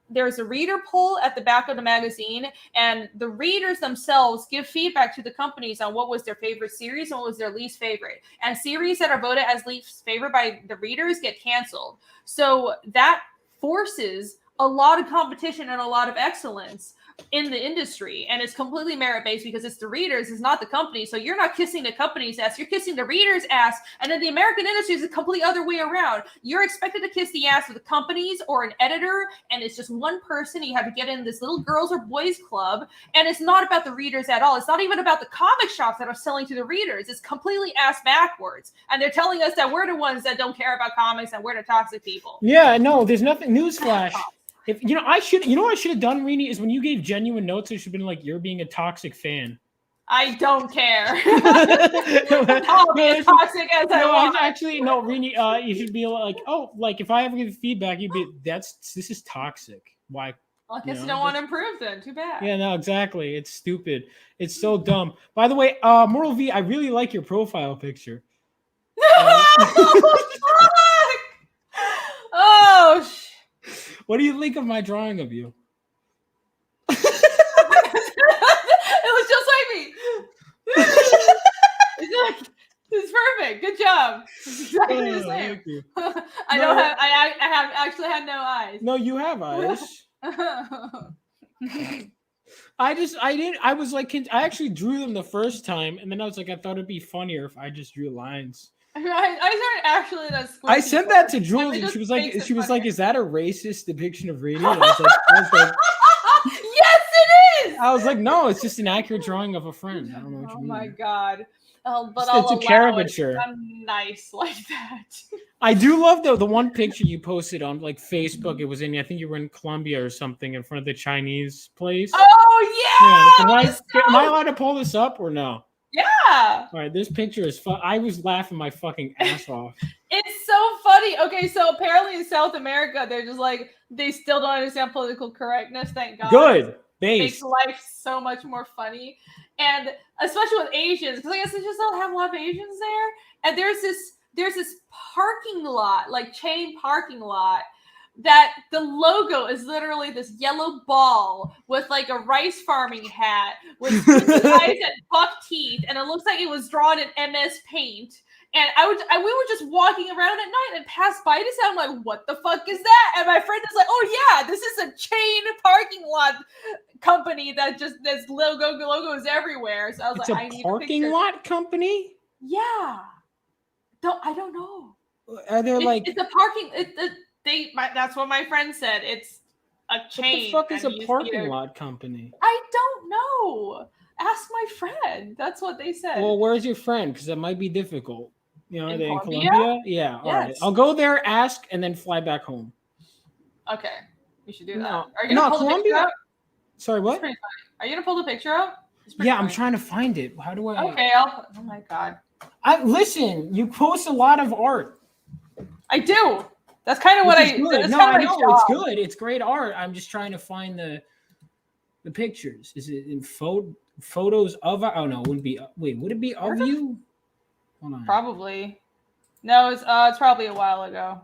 there's a reader poll at the back of the magazine, and the readers themselves give feedback to the companies on what was their favorite series and what was their least favorite. And series that are voted as least favorite by the readers get canceled. So that forces a lot of competition and a lot of excellence in the industry, and it's completely merit-based because it's the readers, it's not the company. So you're not kissing the company's ass, you're kissing the reader's ass. And then the American industry is the complete other way around. You're expected to kiss the ass of the companies or an editor, and it's just one person. You have to get in this little girls or boys club, and it's not about the readers at all. It's not even about the comic shops that are selling to the readers. It's completely ass backwards, and they're telling us that we're the ones that don't care about comics and we're the toxic people. Yeah, no, there's nothing. Newsflash. If what I should have done, Renie, is when you gave genuine notes, it should have been like, you're being a toxic fan. I don't care. I'll be as toxic as I want. Actually, no, Renie, you should be like, if I ever give feedback, you'd be, this is toxic. Why? Well, I guess you don't want to improve then. Too bad. Yeah, no, exactly. It's stupid. It's so dumb. By the way, Moral V, I really like your profile picture. Oh, what do you think of my drawing of you? perfect. Good job. It's exactly the same. Thank you. I have actually had no eyes. No, you have eyes. I was like, I actually drew them the first time, and then I was like, I thought it'd be funnier if I just drew lines. I started actually I sent that to Jules, and she was like, "Is that a racist depiction of Renie?" And I was like, yes, it is. I was like, "No, it's just an accurate drawing of a friend." I don't know what you mean. Oh my god. But it's a caricature. I'm nice like that. I do love though the one picture you posted on like Facebook. It was I think you were in Colombia or something in front of the Chinese place. Oh yeah. Am I allowed to pull this up or no? Yeah. All right, this picture is fun. I was laughing my fucking ass off. It's so funny. Okay, so apparently in South America, they're just like they still don't understand political correctness. Thank God. Good. Makes life so much more funny, and especially with Asians, because I guess they just don't have a lot of Asians there. And there's this parking lot, like chain parking lot, that the logo is literally this yellow ball with like a rice farming hat with eyes and buck teeth, and it looks like it was drawn in MS Paint. And we were just walking around at night and passed by this, and I'm like, what the fuck is that? And my friend is like, oh yeah, this is a chain parking lot company that just this logos everywhere. So I was I need a parking lot company? Yeah. I don't know. Are there it's a parking that's what my friend said. It's a chain. What the fuck is a parking lot company? I don't know. Ask my friend. That's what they said. Well, where's your friend? Because that might be difficult. You know, are they in Colombia? Colombia? Yeah. All right. I'll go there, ask, and then fly back home. Okay. We should do that. No. Are you gonna pull Colombia? the picture up? Sorry, what? Are you gonna pull the picture up? Yeah, I'm trying to find it. How do I? Okay, oh my god. Listen, you post a lot of art. I do. That's kind of what I do. No, I know it's good. It's great art. I'm just trying to find the pictures. Is it in photos of? Oh no, it wouldn't be. Wait, would it be of you? Hold on. Probably. No, it's probably a while ago.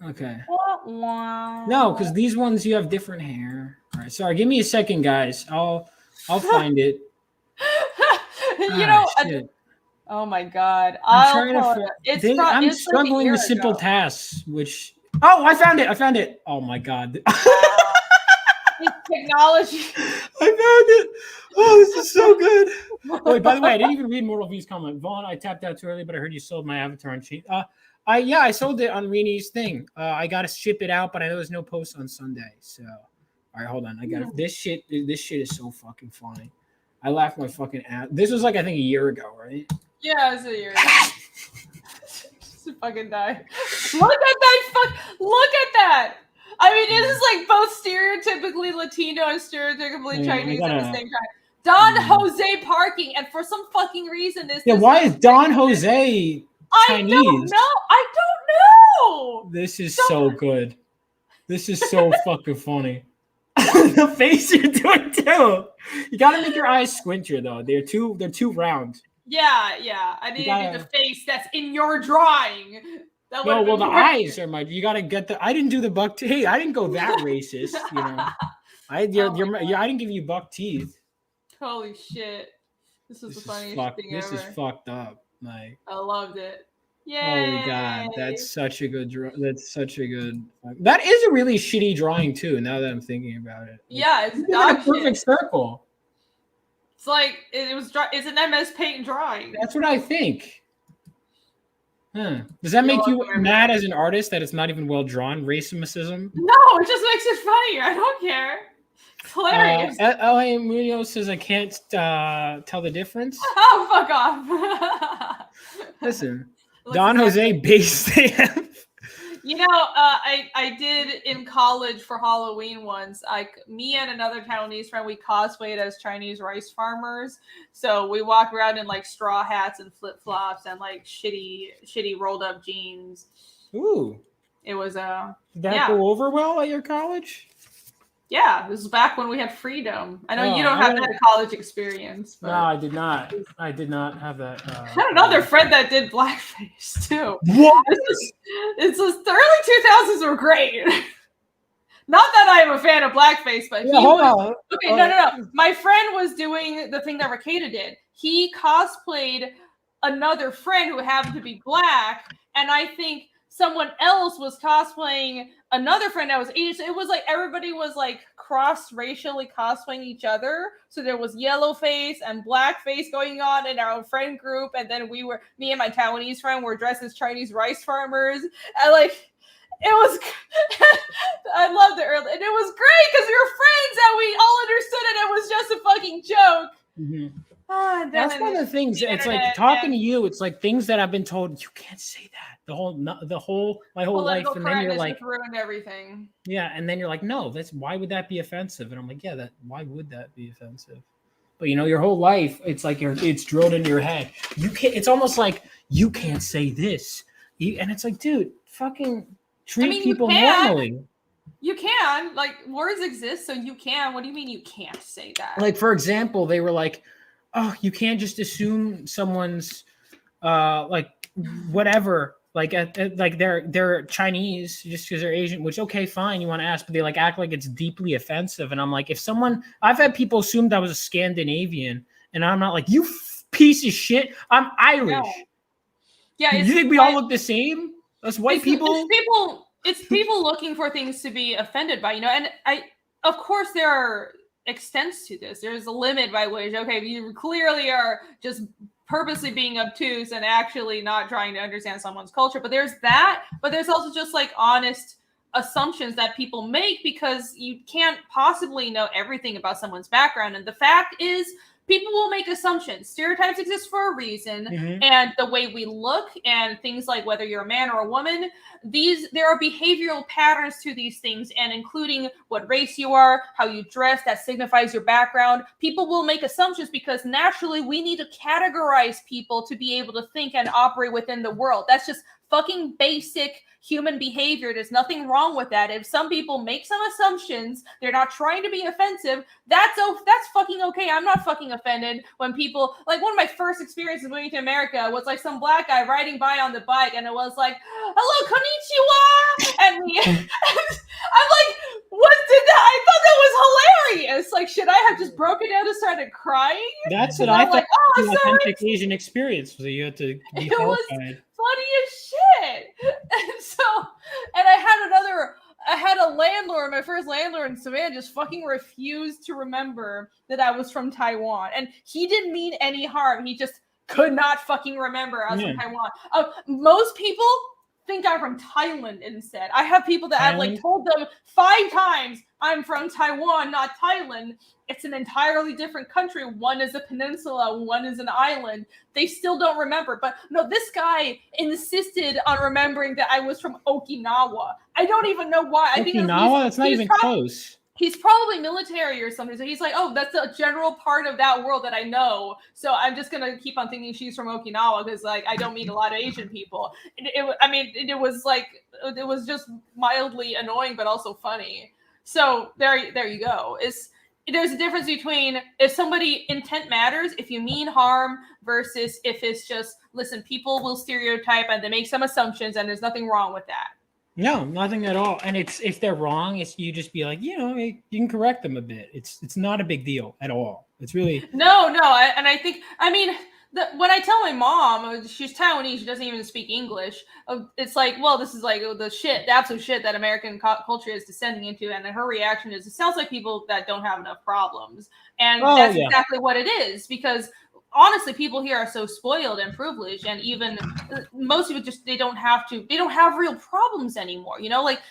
Okay. Wow. No, because these ones you have different hair. All right, sorry. Give me a second, guys. I'll find it. Oh my god! I'm struggling with simple tasks, which. Oh, I found it. Oh my god. It's technology. I found it. Oh, this is so good. Wait, by the way, I didn't even read Mortal V's comment. Vaughn, I tapped out too early, but I heard you sold my avatar on cheap. I sold it on Renie's thing. I gotta ship it out, but I know there's no post on Sunday. So, all right, hold on. I got it. This shit is so fucking funny. I laughed my fucking ass. This was like I think a year ago, right? Yeah, it was a year ago. Just fucking die. Look at that! Look at that! I mean, this is like both stereotypically Latino and stereotypically Chinese at the same time. Don Jose parking, and for some fucking reason, why is Don Jose Chinese? I don't know. This is so good. This is so fucking funny. The face you're doing too. You gotta make your eyes squintier though. They're too round. Yeah. I need to do the face that's in your drawing. No, well, the eyes are you gotta get I didn't do the buck teeth. Hey, I didn't go that racist, you know. I didn't give you buck teeth. Holy shit. This is the funniest thing ever. This is fucked up. Like I loved it. Yay. Oh god, that's such a good that is a really shitty drawing too, now that I'm thinking about it. Yeah, it's like a perfect circle. It's like it's an MS Paint drawing. That's what I think. Huh. Does that make you mad as an artist that it's not even well drawn? Racism? No, it just makes it funnier. I don't care. It's hilarious. L.A. Munoz says I can't tell the difference. Oh, fuck off. Listen, Don Jose base stamp. You know, I did in college for Halloween once. Me and another Taiwanese friend, we cosplayed as Chinese rice farmers. So we walk around in like straw hats and flip flops and like shitty rolled up jeans. Ooh, it was Did that go over well at your college? Yeah, this was back when we had freedom. I know you don't have that college experience. But no, I did not. I did not have that. I had another friend that did blackface too. What? It's the early 2000s were great. Not that I am a fan of blackface, but hold on. Okay, no. My friend was doing the thing that Rakeda did. He cosplayed another friend who happened to be Black, and I think someone else was cosplaying another friend that was Asian. So it was like everybody was like cross-racially cosplaying each other. So there was yellow face and black face going on in our friend group, and then me and my Taiwanese friend were dressed as Chinese rice farmers. And like it was, I loved it early, and it was great because we were friends and we all understood it. It was just a fucking joke. Mm-hmm. That's one of the things. It's like talking to you. It's like things that I've been told. You can't say that. My whole life, and then you're like, ruined everything. Yeah, and then you're like, no, why would that be offensive? And I'm like, yeah, why would that be offensive? But your whole life, it's like it's drilled into your head. You can't. It's almost like you can't say this, and it's like, dude, fucking treat people normally. You can, like, words exist, so you can. What do you mean you can't say that? Like, for example, they were like, oh, you can't just assume someone's like whatever, like like they're Chinese just because they're Asian, which okay, fine, you want to ask, but they like act like it's deeply offensive. And I'm like, I've had people assumed I was a Scandinavian, and I'm not like, you piece of shit, I'm Irish. Yeah, you think we all look the same? Us white people? It's people looking for things to be offended by, and of course there are extents to this. There's a limit by which, okay, you clearly are just purposely being obtuse and actually not trying to understand someone's culture. But there's that, but there's also just like honest assumptions that people make because you can't possibly know everything about someone's background. And the fact is, people will make assumptions. Stereotypes exist for a reason. And the way we look and things like whether you're a man or a woman, there are behavioral patterns to these things, and including what race you are, how you dress, that signifies your background. People will make assumptions because naturally we need to categorize people to be able to think and operate within the world. That's just fucking basic human behavior. There's nothing wrong with that. If some people make some assumptions, they're not trying to be offensive, that's fucking okay. I'm not fucking offended when people, like, one of my first experiences moving to America was like some Black guy riding by on the bike, and it was like, hello, konnichiwa, and I'm like, what did that? I thought that was hilarious. Like, should I have just broken down and started crying? That's what I thought. The authentic Asian experience was that you had to be horrified. Funny as shit. And I had a landlord, my first landlord in Savannah, just fucking refused to remember that I was from Taiwan. And he didn't mean any harm. He just could not fucking remember I was from Taiwan. Most people think I'm from Thailand instead. I have people that I've like told them 5 times I'm from Taiwan, not Thailand. It's an entirely different country. One is a peninsula, one is an island. They still don't remember. But no, this guy insisted on remembering that I was from Okinawa. I don't even know why. Okinawa? That's not even close. He's probably military or something. So he's like, oh, that's a general part of that world that I know. So I'm just going to keep on thinking she's from Okinawa because, like, I don't meet a lot of Asian people. It was just mildly annoying, but also funny. So there you go. There's a difference between if somebody intent matters, if you mean harm, versus if it's just, listen, people will stereotype and they make some assumptions, and there's nothing wrong with that. No, nothing at all. And if they're wrong, you just be like, you can correct them a bit. It's not a big deal at all. It's really no. When I tell my mom, she's Taiwanese, she doesn't even speak English. It's like, well, this is like the absolute shit that American culture is descending into. And then her reaction is, it sounds like people that don't have enough problems. And that's exactly what it is, because honestly, people here are so spoiled and privileged, and even most people they don't have real problems anymore. Like,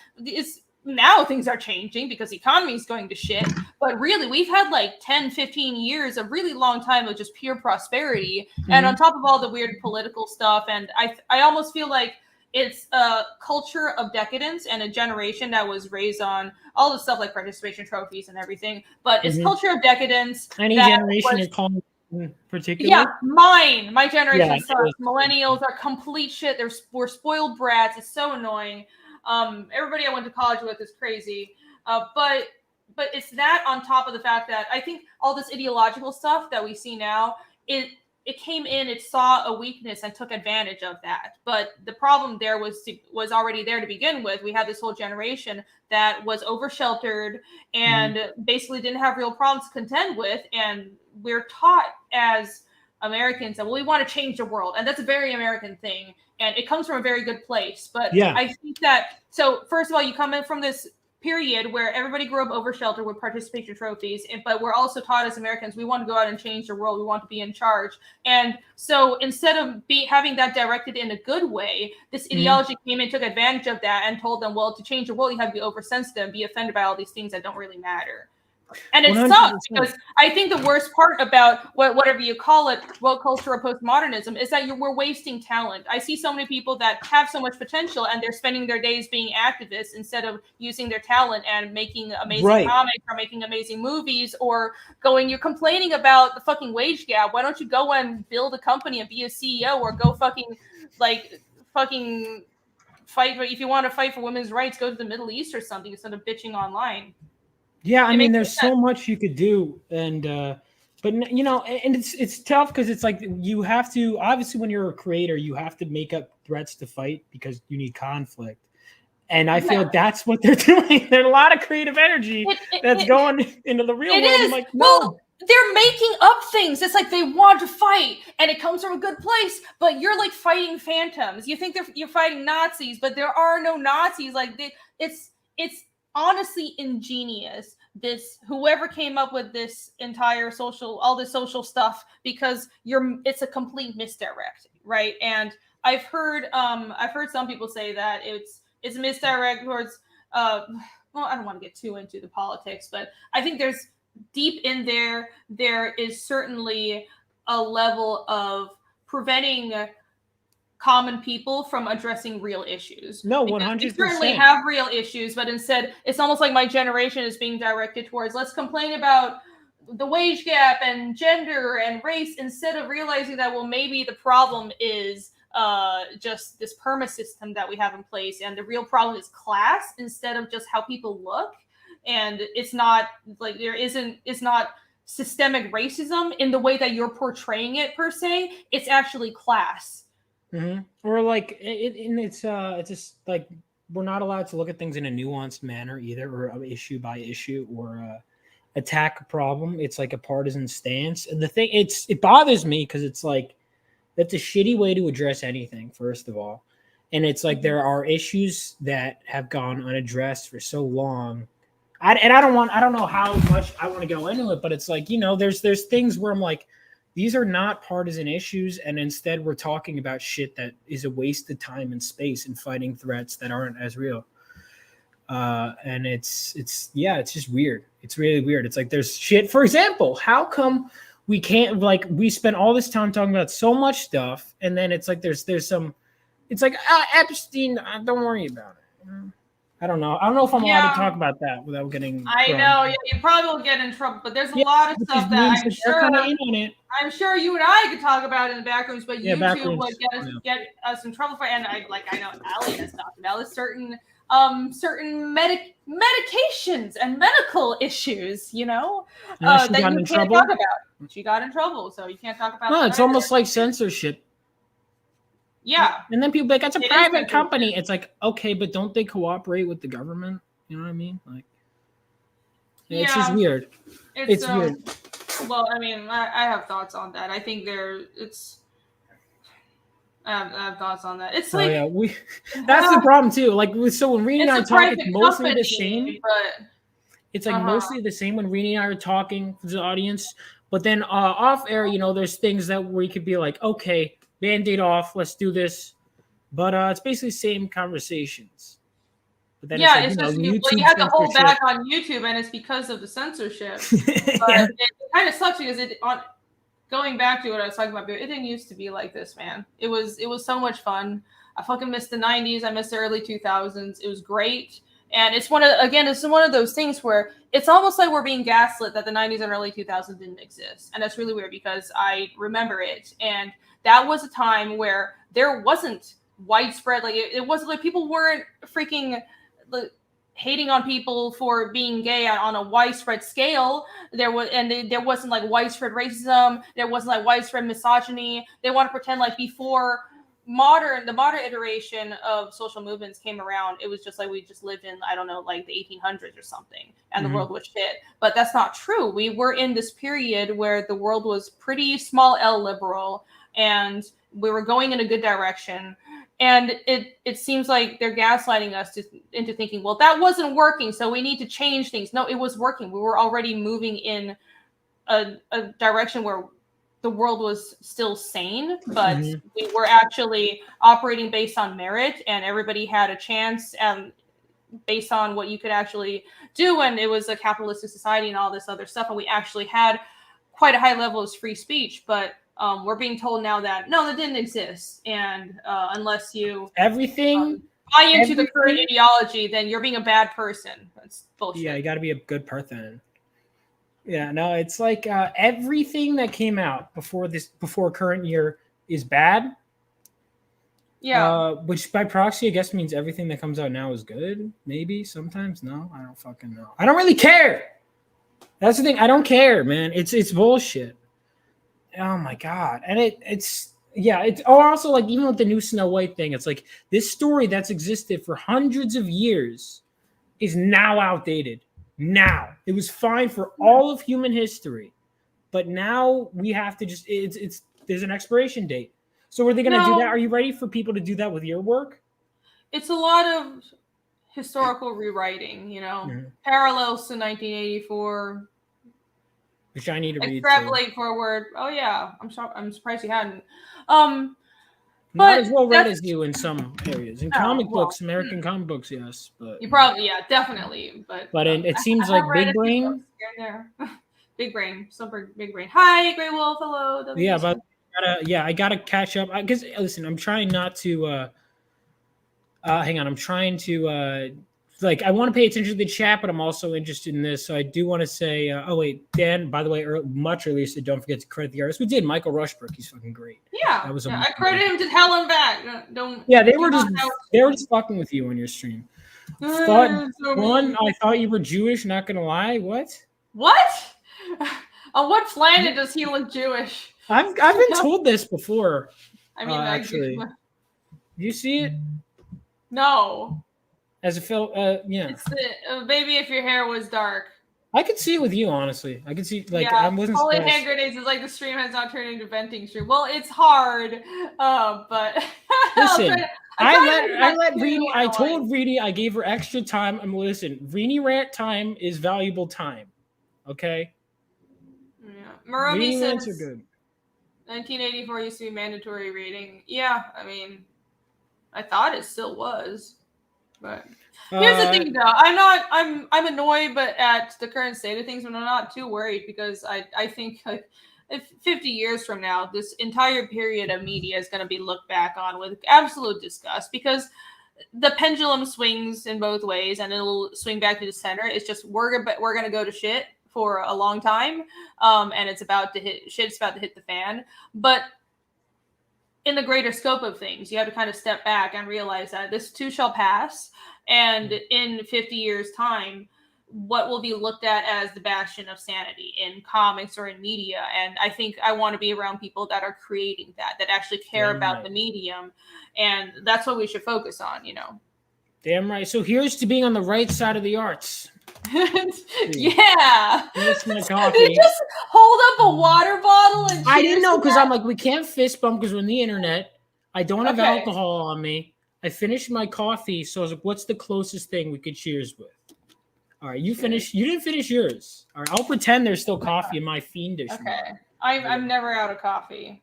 now things are changing because the economy is going to shit. But really, we've had like 10, 15 years, a really long time of just pure prosperity. And on top of all the weird political stuff, and I almost feel like it's a culture of decadence and a generation that was raised on all the stuff like participation trophies and everything. But it's culture of decadence. Any generation you're calling in particular? Yeah, my generation sucks. Millennials are complete shit. We're spoiled brats. It's so annoying. Everybody I went to college with is crazy. But it's that on top of the fact that I think all this ideological stuff that we see now, it came in, it saw a weakness and took advantage of that. But the problem there was already there to begin with. We had this whole generation that was over-sheltered and basically didn't have real problems to contend with. And we're taught as Americans that, well, we want to change the world. And that's a very American thing. And it comes from a very good place. But I think that, so first of all, you come in from this period where everybody grew up over shelter with participation trophies, but we're also taught as Americans, we want to go out and change the world. We want to be in charge. And so instead of having that directed in a good way, this ideology came and took advantage of that and told them, well, to change the world, you have to be oversensitive and be offended by all these things that don't really matter. And it 100%. Sucks because I think the worst part about whatever you call it, woke culture or postmodernism, is that we're wasting talent. I see so many people that have so much potential and they're spending their days being activists instead of using their talent and making amazing comics or making amazing movies or you're complaining about the fucking wage gap. Why don't you go and build a company and be a CEO or go fucking fight? If you want to fight for women's rights, go to the Middle East or something instead of bitching online. Yeah, I mean, there's so much you could do, and but you know, and it's tough because it's like you have to, obviously when you're a creator, you have to make up threats to fight because you need conflict, and I feel that's what they're doing. There's a lot of creative energy that's going into the real world. I'm like, no. Well, they're making up things. It's like they want to fight, and it comes from a good place, but you're like fighting phantoms. You think you're fighting Nazis, but there are no Nazis. Like it's honestly ingenious, whoever came up with this entire all this social stuff, because it's a complete misdirect, right? And I've heard some people say that it's a misdirect towards well, I don't want to get too into the politics, but I think there's deep in there is certainly a level of preventing common people from addressing real issues. No, 100%. We certainly have real issues, but instead it's almost like my generation is being directed towards, let's complain about the wage gap and gender and race, instead of realizing that, well, maybe the problem is just this perma system that we have in place, and the real problem is class instead of just how people look. And it's not like it's not systemic racism in the way that you're portraying it per se. It's actually class. Mm-hmm. Or like it's just like we're not allowed to look at things in a nuanced manner either, or issue by issue, or attack a problem. It's like a partisan stance. And the thing, it bothers me because it's like that's a shitty way to address anything, first of all. And it's like there are issues that have gone unaddressed for so long. I don't know how much I want to go into it, but it's like, you know, there's things where I'm like, these are not partisan issues, and instead we're talking about shit that is a waste of time and space and fighting threats that aren't as real. And it's just weird. It's really weird. It's like there's shit. For example, how come we can't, like, we spend all this time talking about so much stuff, and then it's like there's some, it's like Epstein. Don't worry about it. I don't know. I don't know if I'm allowed to talk about that without getting. I know. Yeah, you probably will get in trouble, but there's a lot of stuff that I'm sure you and I could talk about in the back rooms, but you two would get us in trouble for. And I know Allie has talked about it, certain medications and medical issues, you know, that you can't talk about. She got in trouble, so you can't talk about. No, it's almost like censorship. Yeah. And then people be like, it's a private company. It's like, okay, but don't they cooperate with the government? You know what I mean? Like, it's just weird. It's weird. Well, I mean, I have thoughts on that. I think I have thoughts on that. It's like, that's the problem too. Like, so when Renie and I talk, it's mostly the same. But it's like mostly the same when Renie and I are talking to the audience. But then off air, you know, there's things that we could be like, okay, Band-Aid off, let's do this. But it's basically the same conversations. But then it's just you have to hold back on YouTube, and it's because of the censorship. But it kind of sucks because going back to what I was talking about, it didn't used to be like this, man. It was so much fun. I fucking missed the 90s. I missed the early 2000s. It was great. And it's one of those things where it's almost like we're being gaslit that the 90s and early 2000s didn't exist. And that's really weird because I remember it. And that was a time where there wasn't widespread, like it wasn't like people weren't freaking hating on people for being gay on a widespread scale. There wasn't like widespread racism. There wasn't like widespread misogyny. They want to pretend like before the modern iteration of social movements came around, it was just like we just lived in, I don't know, like the 1800s or something, and the world was shit. But that's not true. We were in this period where the world was pretty small L liberal, and we were going in a good direction. And it seems like they're gaslighting us into thinking, well, that wasn't working, so we need to change things. No, it was working. We were already moving in a direction where the world was still sane, but we were actually operating based on merit, and everybody had a chance based on what you could actually do. And it was a capitalistic society and all this other stuff. And we actually had quite a high level of free speech, but we're being told now that no, that didn't exist. And unless you buy into the current ideology, then you're being a bad person. That's bullshit. Yeah, you got to be a good person. Yeah, no, it's like everything that came out before current year is bad. Yeah. Which by proxy, I guess means everything that comes out now is good. Maybe sometimes. No, I don't fucking know. I don't really care. That's the thing. I don't care, man. It's bullshit. Oh my god. And it's also like even with the new Snow White thing, it's like this story that's existed for hundreds of years is now outdated. Now it was fine for all of human history, but now we have to just there's an expiration date. So are they going to do that? Are you ready for people to do that with your work? It's a lot of historical rewriting, parallels to 1984, which I need to read. Extrapolate forward. Oh yeah, I'm surprised you hadn't. Not as well read as you in some areas. In comic books, American comic books, yes, but you probably, definitely. But it seems like Big Brain. Big Brain, super Big Brain. Hi, Grey Wolf. Hello. Yeah, but I gotta catch up because listen, I'm trying not to. Hang on, I'm trying to. I want to pay attention to the chat, but I'm also interested in this. So I do want to say, Dan, by the way, much earlier said don't forget to credit the artist. We did. Michael Rushbrook. He's fucking great. Yeah. That was I credit him to hell and back. They were just fucking with you on your stream. I thought you were Jewish, not gonna lie. What? On what planet does he look Jewish? I've been told this before. I mean, actually. Do you see it? No. As a film, yeah. It's maybe if your hair was dark. I could see it with you, honestly. I could see, I wasn't. Holy hand grenades is like the stream has not turned into venting stream. Well, it's hard, but listen. I let Renie. I told Renie I gave her extra time. Listen, Renie rant time is valuable time. Okay. Yeah, Murami says are good. 1984 used to be mandatory reading. Yeah, I mean, I thought it still was. But here's the thing, though. I'm annoyed, but at the current state of things, but I'm not too worried because I think if 50 years from now, this entire period of media is going to be looked back on with absolute disgust because the pendulum swings in both ways and it'll swing back to the center. It's just we're going to go to shit for a long time, and it's about to hit the fan. But in the greater scope of things, you have to kind of step back and realize that this too shall pass. And in 50 years' time, what will be looked at as the bastion of sanity in comics or in media? And I think I want to be around people that are creating that actually care about the medium. And that's what we should focus on, Damn right. So here's to being on the right side of the arts. Yeah. Here's my coffee. Did you just hold up a water bottle and I didn't know because I'm like, we can't fist bump because we're on the internet. I don't have alcohol on me. I finished my coffee, so I was like, what's the closest thing we could cheers with? All right, you finished. You didn't finish yours. All right, I'll pretend there's still coffee in my Fiendish. Okay. I'm never out of coffee.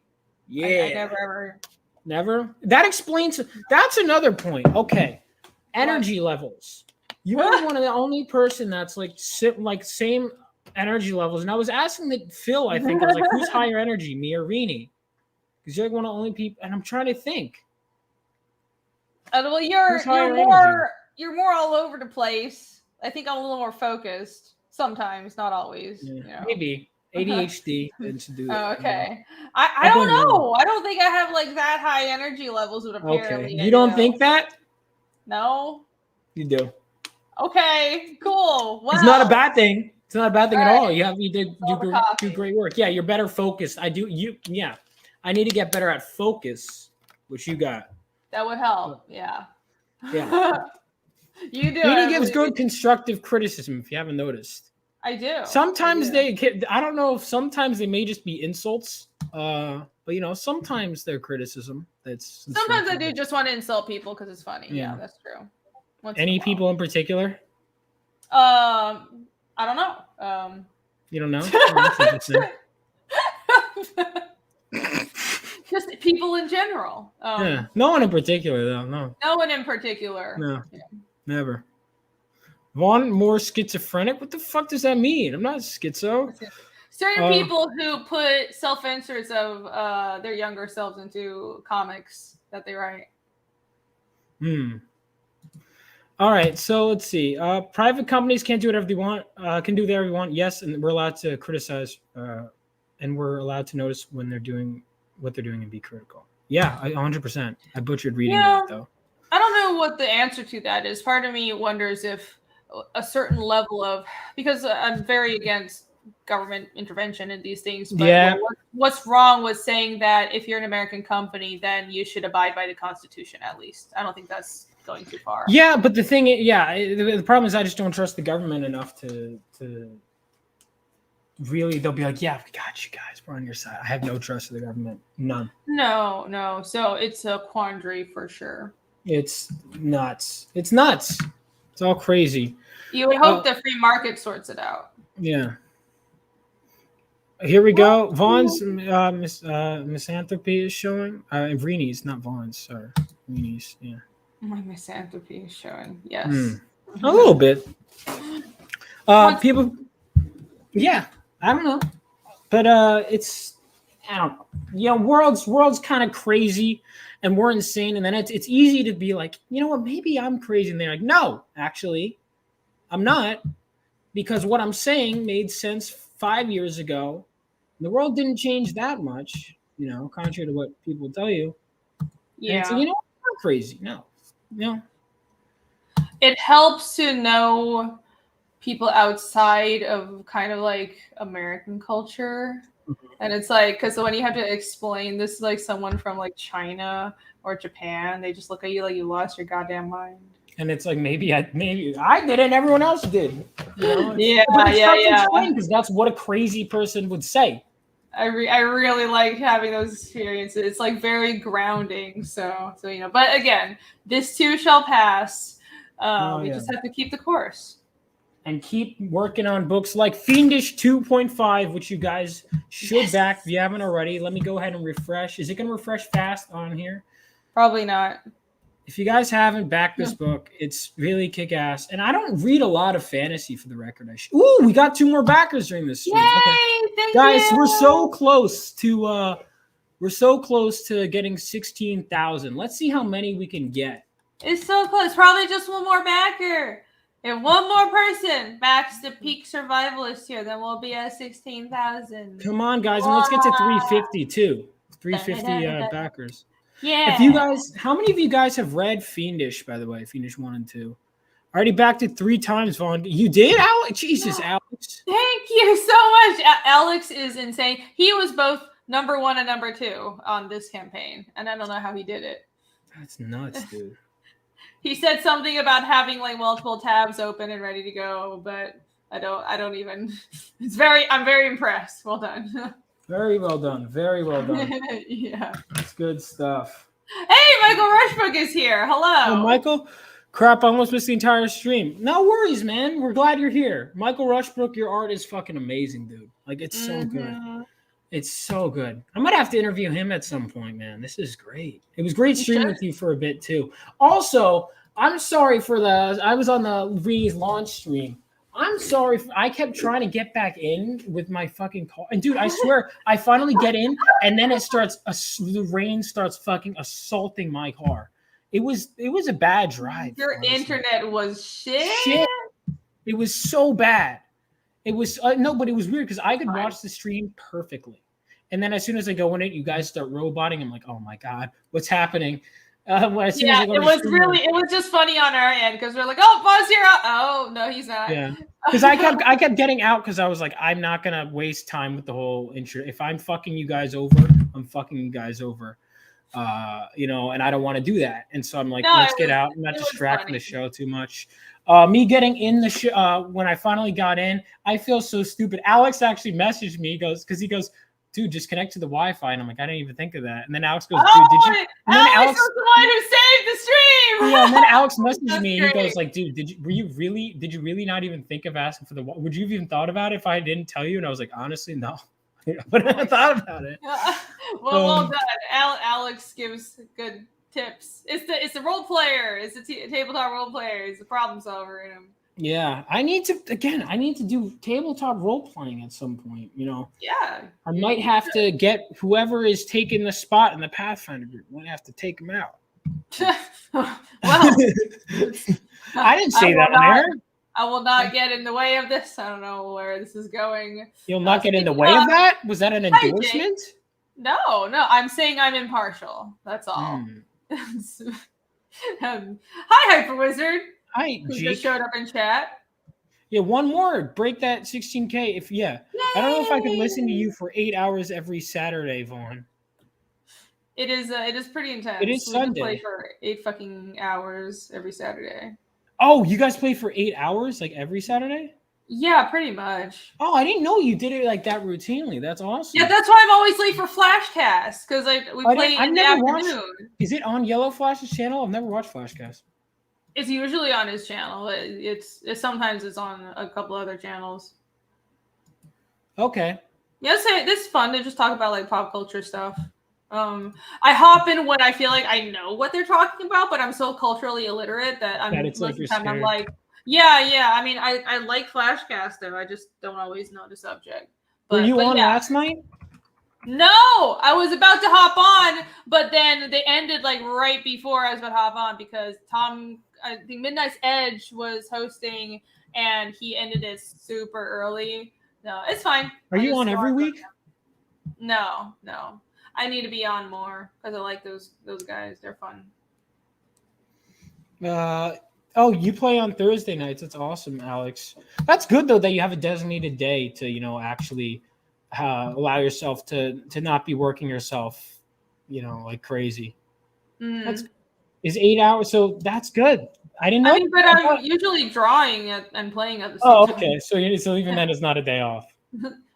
Yeah. I never ever. Never? That explains. That's another point. Okay. Energy levels. You are one of the only person that's same energy levels. And I was asking Phil, I think, I was like, who's higher energy, me or Renie? Because you're like one of the only people, and I'm trying to think. Well, you're more all over the place. I think I'm a little more focused sometimes, not always. Yeah, maybe ADHD to do that. Oh, okay. I don't know. I don't think I have that high energy levels, but apparently you don't think that? No. You do. Okay, cool. Wow. It's not a bad thing. It's not a bad thing at all. You do great work. Yeah, you're better focused. I need to get better at focus What you got? That would help. Yeah. Yeah. You do. Renie gives good constructive criticism, if you haven't noticed. I do. Sometimes I don't know if sometimes they may just be insults. But you know, sometimes they're criticism. Sometimes I do just want to insult people because it's funny. Yeah, that's true. Any people in particular? I don't know. You don't know? Oh, that's interesting. Just people in general. Yeah, no one in particular though. No one in particular. No, never. Vaughn more schizophrenic? What the fuck does that mean? I'm not schizo. Certain people who put self-inserts of their younger selves into comics that they write. All right, so let's see. Private companies can't do whatever they want. Can do whatever they want. Yes, and we're allowed to criticize, and we're allowed to notice when they're doing what they're doing and be critical. Yeah, 100%. I butchered reading that though. I don't know what the answer to that is. Part of me wonders if a certain level of, because I'm very against government intervention in these things. But what's wrong with saying that if you're an American company, then you should abide by the Constitution at least? I don't think that's going too far. Yeah, but the thing, the problem is I just don't trust the government enough to really. They'll be like, yeah, we got you guys. We're on your side. I have no trust in the government. None. No. So it's a quandary for sure. It's nuts. It's all crazy. You would hope the free market sorts it out. Yeah. Here we go. Vaughn's misanthropy is showing. Renie's, not Vaughn's. Sorry. Renie's, yeah. My misanthropy is showing. Yes. A little bit. People. Yeah. I don't know. But it's, I don't know. You know, world's kind of crazy and we're insane. And then it's easy to be like, you know what, maybe I'm crazy. And they're like, no, actually, I'm not. Because what I'm saying made sense 5 years ago. The world didn't change that much, you know, contrary to what people tell you. Yeah. And so, you know, I'm not crazy. No. It helps to know people outside of kind of like American culture. And it's like, because when you have to explain this to like someone from like China or Japan, they just look at you like you lost your goddamn mind. And it's like, maybe I did it, and everyone else did. You know? Yeah. Because that's what a crazy person would say. I really like having those experiences. It's like very grounding. So you know. But again, this too shall pass. We just have to keep the course. And keep working on books like Fiendish 2.5, which you guys should back if you haven't already. Let me go ahead and refresh. Is it going to refresh fast on here? Probably not. If you guys haven't backed this book, it's really kick-ass. And I don't read a lot of fantasy, for the record. Ooh, we got 2 more backers during this stream. Yay! Okay. Thank guys, you. we're so close to getting 16,000. Let's see how many we can get. It's so close. Probably just one more backer. If one more person backs the peak survivalist here, then we'll be at 16,000. Come on, guys, and let's get to 350 too. 350 backers. Yeah. If you guys, how many of you guys have read Fiendish, by the way? Fiendish 1 and 2. I already backed it 3 times, Vaughn. You did, Alex? Jesus, Alex. Thank you so much. Alex is insane. He was both number 1 and number 2 on this campaign, and I don't know how he did it. That's nuts, dude. He said something about having like multiple tabs open and ready to go, but I don't even. I'm very impressed. Well done. Very well done. Very well done. Yeah. That's good stuff. Hey, Michael Rushbrook is here. Hello. Oh, Michael? Crap, I almost missed the entire stream. No worries, man. We're glad you're here. Michael Rushbrook, your art is fucking amazing, dude. Like, it's so good. It's so good. I might have to interview him at some point, man. This is great. It was great streaming with you for a bit, too. Also, I'm sorry for I was on the Renie's launch stream. I'm sorry. I kept trying to get back in with my fucking car. And, dude, I swear, I finally get in, and then the rain starts fucking assaulting my car. It was a bad drive. Your internet was shit? It was so bad. It was no, but it was weird because I could watch the stream perfectly. And then as soon as I go in it, you guys start roboting. I'm like, oh my God, what's happening? It was just funny on our end because we're like, oh, Buzz here. Oh, no, he's not. Yeah. Because I kept getting out because I was like, I'm not going to waste time with the whole intro. If I'm fucking you guys over, I'm fucking you guys over. and I don't want to do that. And so I'm like, No, let's get out and not distract from the show too much. Me getting in the show, when I finally got in, I feel so stupid. Alex actually messaged me, he goes, dude, just connect to the Wi-Fi. And I'm like, I didn't even think of that. And then Alex goes, dude, did you? And then Alex was the one who saved the stream. Yeah, and then Alex messaged me. And he goes like, dude, did you really not even think of asking for the? Would you have even thought about it if I didn't tell you? And I was like, honestly, no. But I thought about it. Well done. Alex gives good tips. It's the role player. It's the tabletop role player. It's the problem solver in him. Yeah, I need to do tabletop role playing at some point. Yeah, I might have to get whoever is taking the spot in the Pathfinder group. Might have to take them out. Well, I didn't say that on air. I will not get in the way of this. I don't know where this is going. You'll not get in the way of that? Was that an endorsement? No. I'm saying I'm impartial. That's all. Hi, Hyper Wizard. Hi, who Jake. just showed up in chat. Yeah, one more. Break that 16K. Yay! I don't know if I could listen to you for 8 hours every Saturday, Vaughn. It is pretty intense. It is Sunday. We play for 8 fucking hours every Saturday. Oh, you guys play for 8 hours like every Saturday? Yeah, pretty much. Oh, I didn't know you did it like that routinely. That's awesome. Yeah, that's why I'm always late for Flashcast because we play in the afternoon. Is it on Yellow Flash's channel? I've never watched Flashcast. It's usually on his channel. It's sometimes it's on a couple other channels. Okay. Yeah, this is fun to just talk about like pop culture stuff. I hop in when I feel like I know what they're talking about, but I'm so culturally illiterate that I'm like, yeah. I mean, I like Flashcast though. I just don't always know the subject. Were you on last night? No, I was about to hop on, but then they ended like right before I was about to hop on because I think Midnight's Edge was hosting and he ended it super early. No, it's fine. Are you on every week? No. I need to be on more because I like those guys. They're fun. You play on Thursday nights. That's awesome, Alex. That's good though that you have a designated day to actually allow yourself to not be working yourself, like crazy. Is 8 hours, so that's good. I didn't know. But I'm usually drawing and playing at the same time. Okay. So even then, it's not a day off.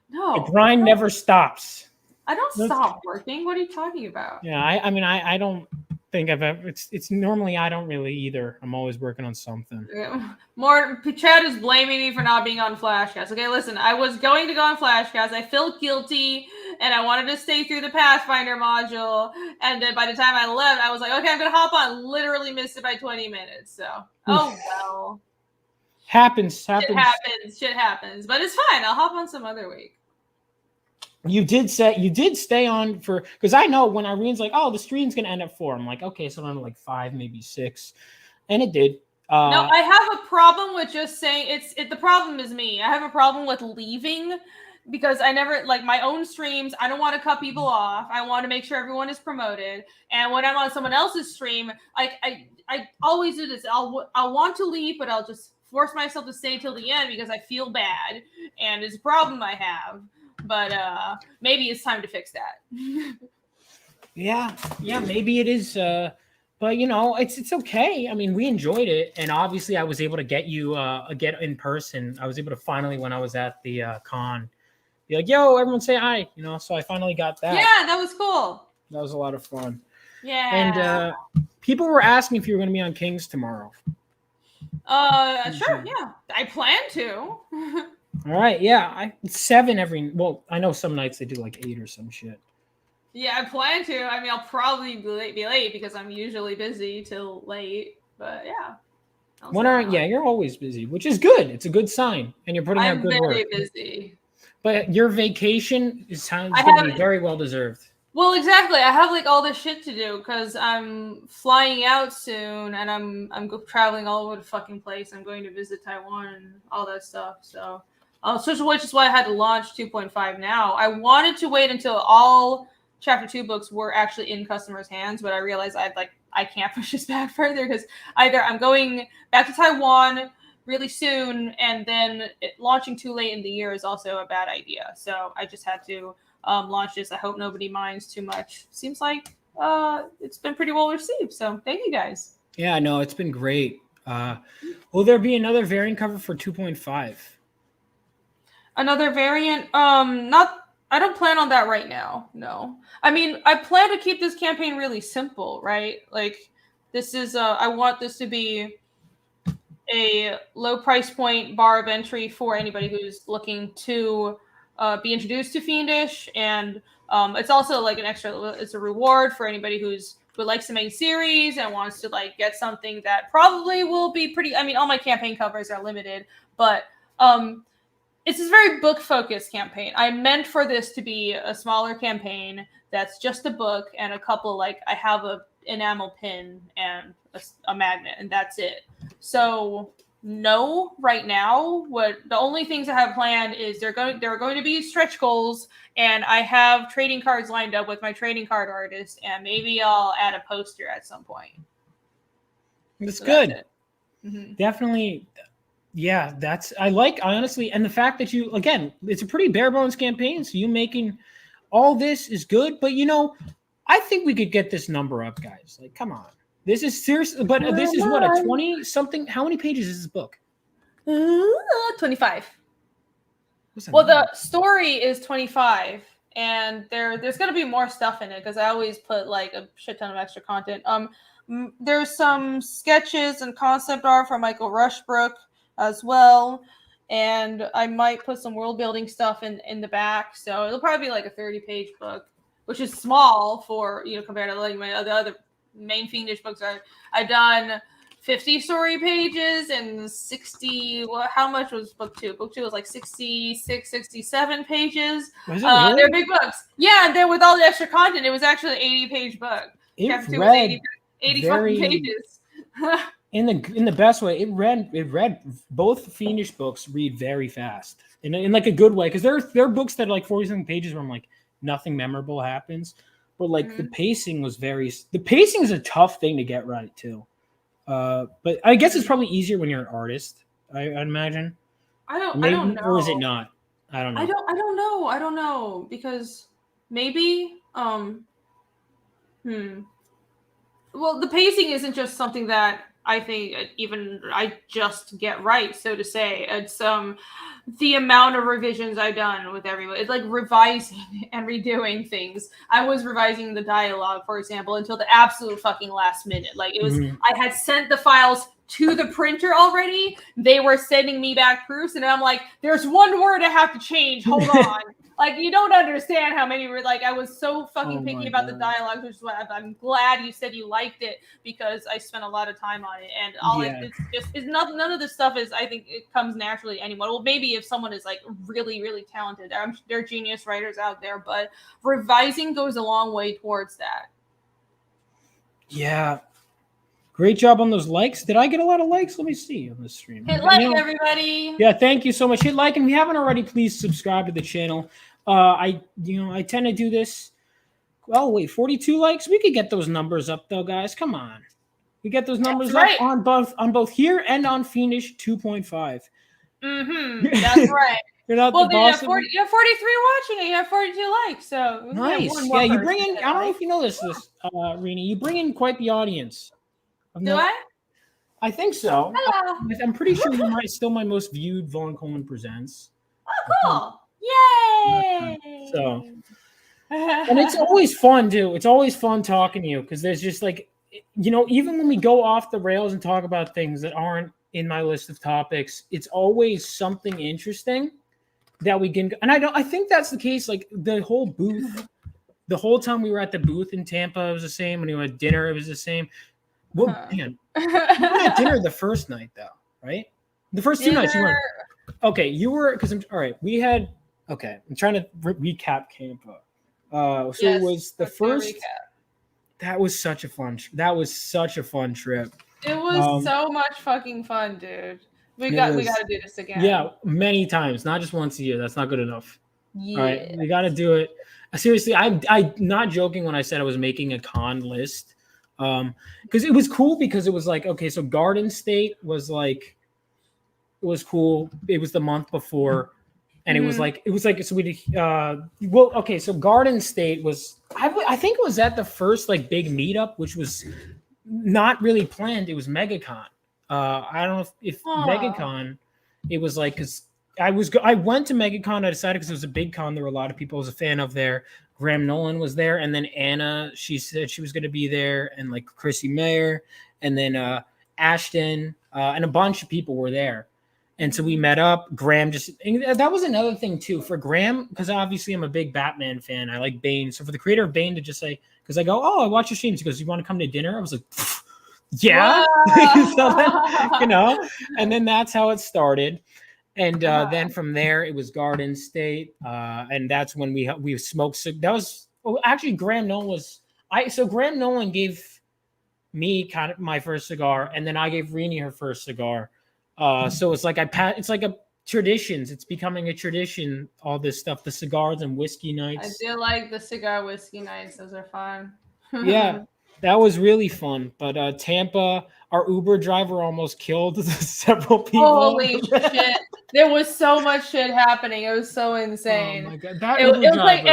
No, the grind never stops. I don't stop working. What are you talking about? Yeah, I don't think I've ever. It's normally I don't really either. I'm always working on something. More Chad is blaming me for not being on Flashcast. Okay, listen, I was going to go on Flashcast. I felt guilty, and I wanted to stay through the Pathfinder module. And then by the time I left, I was like, okay, I'm gonna hop on. Literally missed it by 20 minutes. So, oh well. Happens. Shit happens. But it's fine. I'll hop on some other week. You did stay on for, because I know when Irene's like, oh, the stream's gonna end at 4. I'm like, okay, so I'm like 5, maybe 6, and it did. No, I have a problem with just saying the problem is me. I have a problem with leaving because I never like my own streams. I don't want to cut people off. I want to make sure everyone is promoted. And when I'm on someone else's stream, I always do this. I'll want to leave, but I'll just force myself to stay till the end because I feel bad, and it's a problem I have. But maybe it's time to fix that. yeah, maybe it is. But it's okay. I mean, we enjoyed it, and obviously, I was able to get you get in person. I was able to finally, when I was at the con, be like, "Yo, everyone say hi!" So I finally got that. Yeah, that was cool. That was a lot of fun. Yeah. And people were asking if you were going to be on Kings tomorrow. Sure. Yeah, I plan to. All right, yeah, 7 well, I know some nights they do like 8 or some shit. Yeah, I plan to. I mean, I'll probably be late because I'm usually busy till late. But yeah. You're always busy, which is good. It's a good sign, and you're putting out good work. I'm very busy. But your vacation going to be very well deserved. Well, exactly. I have like all this shit to do because I'm flying out soon, and I'm traveling all over the fucking place. I'm going to visit Taiwan and all that stuff. So. Which is why I had to launch 2.5 now. I wanted to wait until all Chapter 2 books were actually in customers' hands, but I realized I can't push this back further because either I'm going back to Taiwan really soon, and then launching too late in the year is also a bad idea. So I just had to launch this. I hope nobody minds too much. Seems like it's been pretty well received. So thank you guys. Yeah, no, it's been great. Will there be another variant cover for 2.5? Another variant? Not. I don't plan on that right now. No. I mean, I plan to keep this campaign really simple, right? Like, this is. I want this to be a low price point bar of entry for anybody who's looking to be introduced to Fiendish, and it's also like an extra. It's a reward for anybody who likes the main series and wants to like get something that probably will be pretty. I mean, all my campaign covers are limited, but it's a very book focused campaign. I meant for this to be a smaller campaign that's just a book and a couple like I have a enamel pin and a magnet, and that's it. So no, right now, what the only things I have planned is there are going to be stretch goals, and I have trading cards lined up with my trading card artist, and maybe I'll add a poster at some point. That's good. Mm-hmm. Definitely. Yeah, I honestly, and the fact that you, again, it's a pretty bare bones campaign, so you making all this is good, but I think we could get this number up, guys. Like, come on. This is serious, but this is what, a 20 something. How many pages is this book? 25. Well, the story is 25, and there's going to be more stuff in it because I always put like a shit ton of extra content. There's some sketches and concept art from Michael Rushbrook as well, and I might put some world building stuff in the back. So it'll probably be like a 30-page book, which is small for compared to like my other main Fiendish books. I've done 50 story pages and 60. Well, how much was book 2? Book 2 was like 66, 67 pages. Was it really? They're big books. Yeah, and then with all the extra content, it was actually an 80-page book. It read 80 fucking pages. in the best way. It read both Fiendish books read very fast in like a good way, because there are books that are like 40-something pages where I'm like nothing memorable happens. But like the pacing is a tough thing to get right too. But I guess it's probably easier when you're an artist. I'd imagine. I don't know. Or is it not? I don't know. I don't know because maybe Well, the pacing isn't just something that I think even I just get right, so to say. It's the amount of revisions I've done with everyone. It's like revising and redoing things. I was revising the dialogue, for example, until the absolute fucking last minute. Like it was, I had sent the files to the printer already. They were sending me back proofs, and I'm like, there's one word I have to change. Hold on. Like, you don't understand how many were, like, I was so fucking picky about the dialogue, which is why I'm glad you said you liked it, because I spent a lot of time on it. And none of this stuff is, I think it comes naturally anymore. Well, maybe if someone is like really, really talented, there are genius writers out there, but revising goes a long way towards that. Yeah. Great job on those likes. Did I get a lot of likes? Let me see on the stream. Hit like, everybody. Yeah, thank you so much. Hit like, and if you haven't already, please subscribe to the channel. I tend to do this. Oh wait, 42 likes. We could get those numbers up though, guys. Come on, we get those numbers up on both here and on Fiendish 2.5. That's right. You're not well, the boss. You have 43 watching it. You have 42 likes. So nice. Yeah, you bring in. I don't know if you know this, Renie. You bring in quite the audience. Do I? I think so. Hello. I'm pretty sure you might still my most viewed Vaughn Coleman Presents. Oh, cool. Yay! So, and it's always fun too. It's always fun talking to you, because there's just like, even when we go off the rails and talk about things that aren't in my list of topics, it's always something interesting that we can. And I think that's the case. Like the whole booth, the whole time we were at the booth in Tampa, it was the same. When we went to dinner, it was the same. Well, man, you were at dinner the first night though, right? The first 2 nights you weren't. Okay, you were, because all right. We had. Okay, I'm trying to recap Tampa. It was the first. That was such a fun. That was such a fun trip. It was so much fucking fun, dude. We got to do this again. Yeah, many times, not just once a year. That's not good enough. Yeah. All right, we got to do it. Seriously, I'm not joking when I said I was making a con list. Because it was cool, because it was like, okay, so Garden State was like, it was cool. It was the month before. And it was like so we did well, okay, so Garden State was I think it was at the first like big meetup, which was not really planned. It was MegaCon. I don't know if MegaCon, it was like because I went to MegaCon. I decided because it was a big con. There were a lot of people I was a fan of there. Graham Nolan was there, and then Anna, she said she was going to be there, and like Chrissy Mayer, and then Ashton, and a bunch of people were there. And so we met up. Graham that was another thing too for Graham, because obviously I'm a big Batman fan. I like Bane. So for the creator of Bane to just say, because I go, oh, I watch your streams. He goes, you want to come to dinner? I was like, yeah. So then, and then that's how it started. And then from there, it was Garden State. And that's when we smoked. That was actually Graham Nolan was, so Graham Nolan gave me kind of my first cigar, and then I gave Renie her first cigar. So it's like it's like a traditions. It's becoming a tradition. All this stuff, the cigars and whiskey nights. I do like the cigar whiskey nights. Those are fun. Yeah, that was really fun. But Tampa, our Uber driver almost killed several people. Holy shit! There was so much shit happening. It was so insane. Oh my god, it was like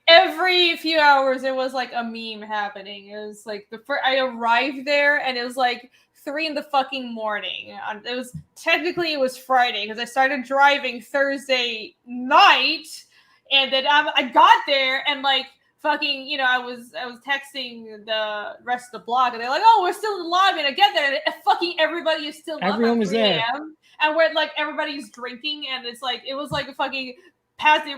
every few hours there was like a meme happening. It was like I arrived there and it was like 3 in the fucking morning. It was Friday because I started driving Thursday night, and then I got there and like fucking, I was texting the rest of the blog, and they're like, "Oh, we're still in the lobby." And I get there, and fucking everybody is still up at 3 a.m. And we're like everybody's drinking, and it was like a fucking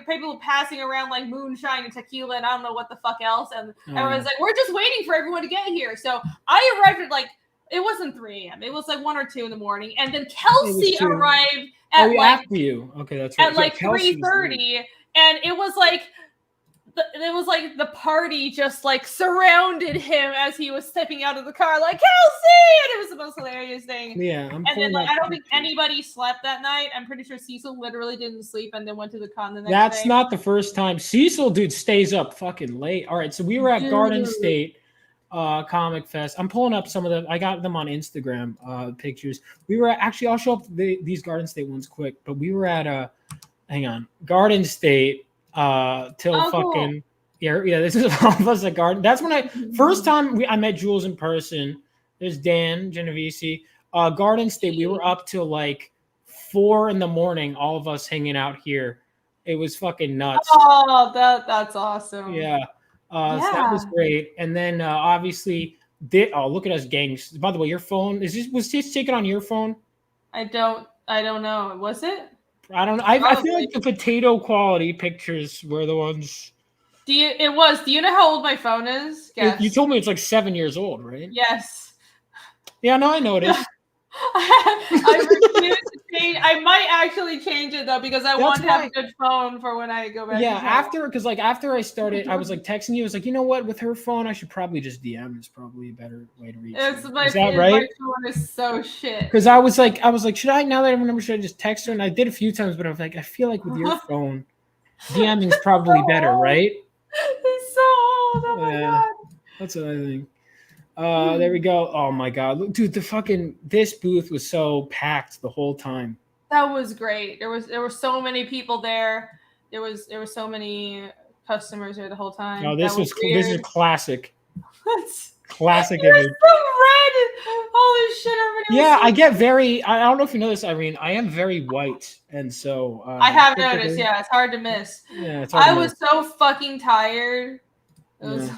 people passing around like moonshine and tequila, and I don't know what the fuck else. And everyone's like, "We're just waiting for everyone to get here." So I arrived at like. It wasn't 3 a.m. It was like 1 or 2 in the morning, and then Kelsey arrived at after you. Okay, that's right. At like 3:30, and it was like the party just like surrounded him as he was stepping out of the car, like Kelsey, and it was the most hilarious thing. Yeah, and then like I don't think anybody slept that night. I'm pretty sure Cecil literally didn't sleep and then went to the con the next day. That's not the first time. Cecil, dude, stays up fucking late. All right, so we were at Garden State. Comic Fest. I'm pulling up some of them. I got them on Instagram pictures. We were actually, I'll show up these Garden State ones quick, but we were at Garden State till fucking cool. yeah. This is all of us at Garden. That's when first time I met Jules in person. There's Dan Genovese. Garden State. We were up till like 4 a.m, all of us hanging out here. It was fucking nuts. Oh, that's awesome. Yeah. So that was great. And then obviously, look at us, gangs. By the way, your phone was this taken on your phone? I don't know. Was it? I don't know. I feel like the potato quality pictures were the ones. Do you know how old my phone is? Guess. You told me it's like 7 years old, right? Yes. Yeah, no, I noticed. I refuse to change. I might actually change it though because I want to have a good phone for when I go back. Yeah, after I started, I was like texting you. I was like, you know what? With her phone, I should probably just DM. It's probably a better way to reach. Is that right? My phone is so shit. Because I was like, should I? Now that I remember, should I just text her? And I did a few times, but I was like, I feel like with your phone, DMing is probably better, right? It's so old. Oh my god. That's what I think. There we go. Oh my god, dude, this booth was so packed the whole time. That was great. There were so many people there. There were so many customers there the whole time. Oh, this is classic. Classic image. So red. Holy shit! Yeah, I get very. I don't know if you know this, Irene. I am very white, and so I have noticed. Yeah, it's hard to miss. Yeah, it's hard I was so fucking tired. It was.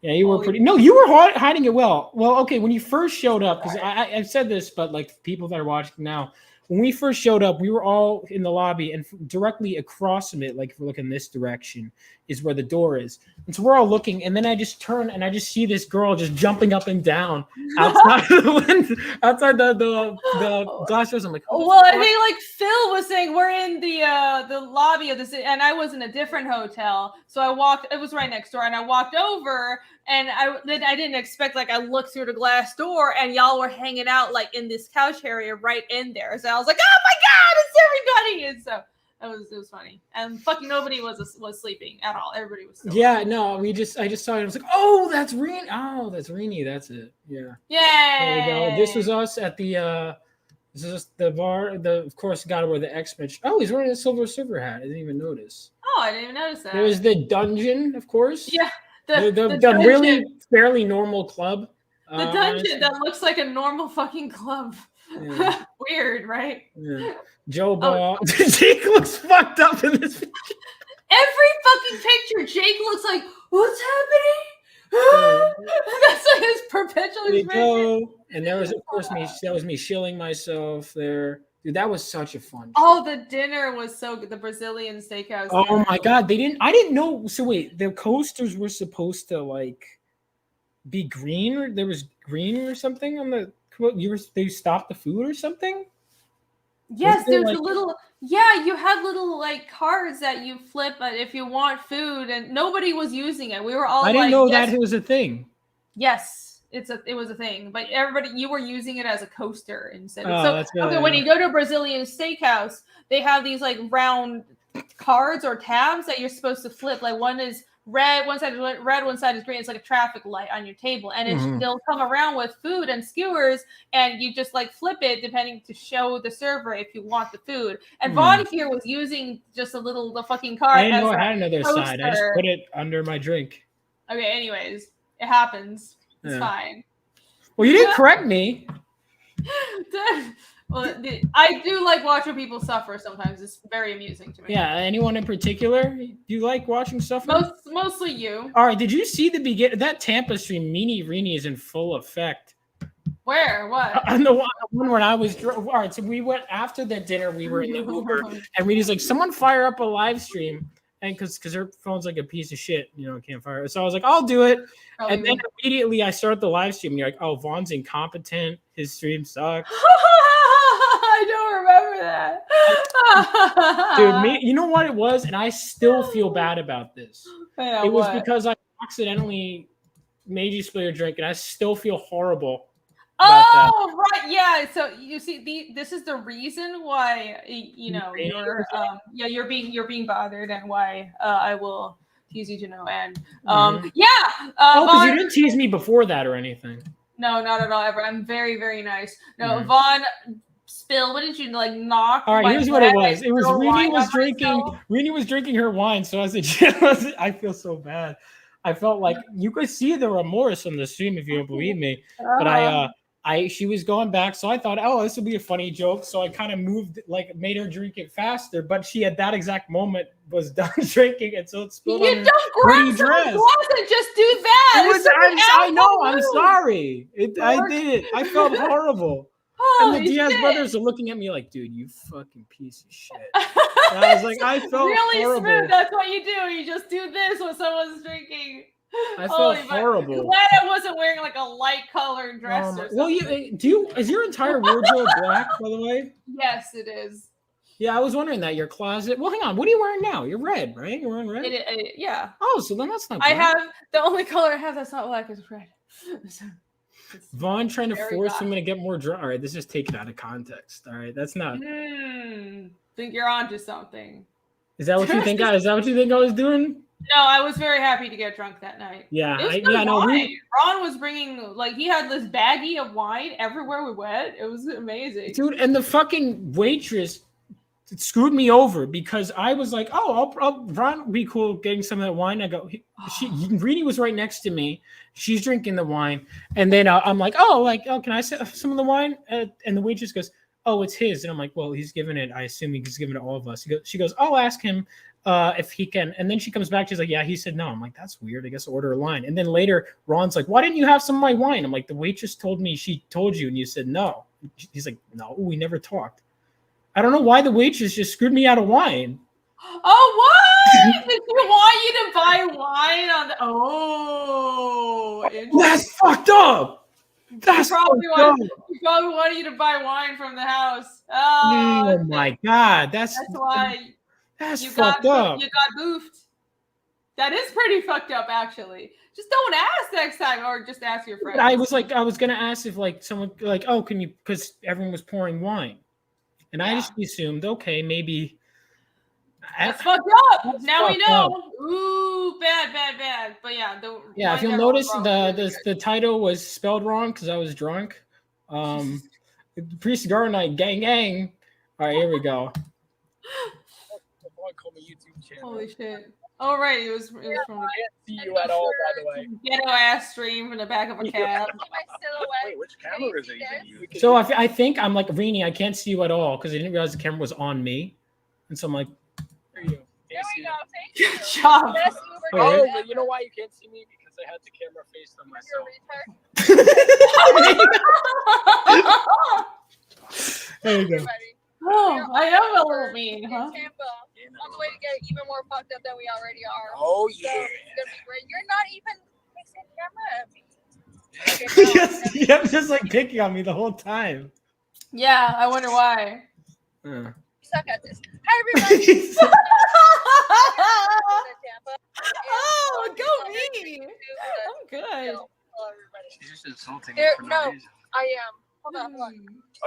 Yeah, you were pretty. No, you were hiding it well. Well, okay, when you first showed up, because I've said this, but like people that are watching now, when we first showed up, we were all in the lobby, and directly across from it, like if we're looking this direction, is where the door is. And so we're all looking, and then I just turn and I just see this girl just jumping up and down outside the window, outside the glass doors. I'm like, well, I think like Phil was saying, we're in the lobby of this, and I was in a different hotel, so I walked. It was right next door, and I walked over, and I didn't expect. Like I looked through the glass door, and y'all were hanging out like in this couch area right in there. So I was like, oh my god, it's everybody! And so. It was funny, and fucking nobody was sleeping at all. Everybody was still no, I just saw it. I was like, oh, that's Renie. Oh, that's Renie. That's it. Yeah. Yeah. There we go. This was us at the This is the bar. Of course, got to wear the X-Men. Oh, he's wearing a Silver Surfer hat. I didn't even notice. Oh, I didn't even notice that. There's the dungeon, of course. Yeah, the really fairly normal club. The dungeon that looks like a normal fucking club. Yeah. Weird, right? Yeah. Joe Ball. Jake looks fucked up in this picture. Every fucking picture, Jake looks like, what's happening? That's like his perpetual expression. And there was, of course, me shilling myself there. Dude, that was such a fun trip. Oh, the dinner was so good. The Brazilian steakhouse. Oh my God. I didn't know. So wait, the coasters were supposed to like be green, or there was green or something on the, they stopped the food or something? Yes, there's like, a little, yeah, you had little like cards that you flip if you want food, and nobody was using it. We were all I didn't know that it was a thing. Yes, it was a thing, but you were using it as a coaster instead. When you go to a Brazilian steakhouse, they have these like round cards or tabs that you're supposed to flip. Like one is red, one side is red, one side is green. It's like a traffic light on your table, and they'll come around with food and skewers, and you just like flip it depending to show the server if you want the food. And Vaughn here was using just the fucking card. I didn't know I had another side. I just put it under my drink. Okay, anyways, it happens. It's fine. Well, you didn't correct me. Well, I do like watching people suffer sometimes. It's very amusing to me. Yeah, anyone in particular you like watching suffer? Mostly you. All right, did you see the beginning? That Tampa stream, Renie is in full effect. Where? What? On the one when I was... All right, so we went after the dinner, we were in the Uber, and Renie's like, someone fire up a live stream. And because her phone's like a piece of shit, can't fire it. So I was like, I'll do it. And then immediately I start the live stream. And you're like, oh, Vaughn's incompetent. His stream sucks. I don't remember that. Dude, you know what it was? And I still feel bad about this. Yeah, it was because I accidentally made you spill your drink, and I still feel horrible. Oh, right. Yeah. So you see, this is the reason why, you're being bothered, and why I will tease you to no end. Because you didn't tease me before that or anything. No, not at all. Ever. I'm very, very nice. No, Vaughn spilled. What did you like? Knock. All right. Here's what it was. It was Renie was drinking her wine. So as a jealous, I feel so bad. I felt like you could see the remorse on the stream if you don't believe me. But she was going back, so I thought, oh, this would be a funny joke. So I kind of made her drink it faster. But she at that exact moment was done drinking it, so it spilled on her pretty dress. And just do that. I know. I'm sorry. I did it. I felt horrible. And the Diaz brothers are looking at me like, dude, you fucking piece of shit. And I was like, I felt really horrible. Smooth. That's what you do. You just do this when someone's drinking. I felt horrible. Glad I wasn't wearing like a light colored dress or something. Well, is your entire wardrobe black, by the way? Yes, it is. Yeah, I was wondering that. Your closet. Well, hang on. What are you wearing now? You're red, right? You're wearing red? Yeah. Oh, so then that's not black. I have the only color I have that's not black is red. Vaughn trying to force someone to get more drunk. All right, this is taken out of context. All right, that's not. Think you're onto something. Is that what you think? Is that what you think I was doing? No, I was very happy to get drunk that night. Yeah, Ron was bringing he had this baggie of wine everywhere we went. It was amazing, dude. And the fucking waitress screwed me over because I was like, oh, Ron would be cool getting some of that wine. I go, Renie was right next to me. She's drinking the wine, and then I'm like, can I have some of the wine? And the waitress goes, oh, it's his. And I'm like, well, he's giving it. I assume he's giving it to all of us. She goes, I'll ask him if he can. And then she comes back. She's like, yeah, he said no. I'm like, that's weird. I guess I'll order a line. And then later, Ron's like, why didn't you have some of my wine? I'm like, the waitress told me she told you, and you said no. He's like, no, we never talked. I don't know why the waitress just screwed me out of wine. Oh, what? Did you want you to buy wine on the... Oh, that's fucked up. That's probably wanted you to buy wine from the house. Oh my God. That's why that's fucked up. You got boofed. That is pretty fucked up, actually. Just don't ask next time, or just ask your friends. I was gonna ask if someone can you, because everyone was pouring wine. And I just assumed, okay, maybe. That's fucked up. Now we know. Up. Ooh, bad. But yeah. If you'll notice, the title was spelled wrong because I was drunk. Pre-cigar night, gang. All right, here we go. Holy shit! Oh right, it was from the See you at all, by the way. ghetto ass stream from the back of a cab. Wait, which camera is it using? So I think I'm like Renie. I can't see you at all because I didn't realize the camera was on me, and so I'm like, There you go. There we go. Thank you. Good job. Best Uber Oh, driver but you know why you can't see me? Because I had the camera faced on You're a myself. retard. there you go. Everybody. Oh, I am a little mean, In huh? Tampa, on the way to get even more fucked up than we already are. Oh, So yeah. it's gonna be great. You're not even fixing camera at me. You're just like picking on me the whole time. Yeah, I wonder why. You suck at this. Hi everybody. Tampa. Oh, go me. I'm good. Hello everybody. She's just insulting There- me for no. no reason. I am. Hold on. So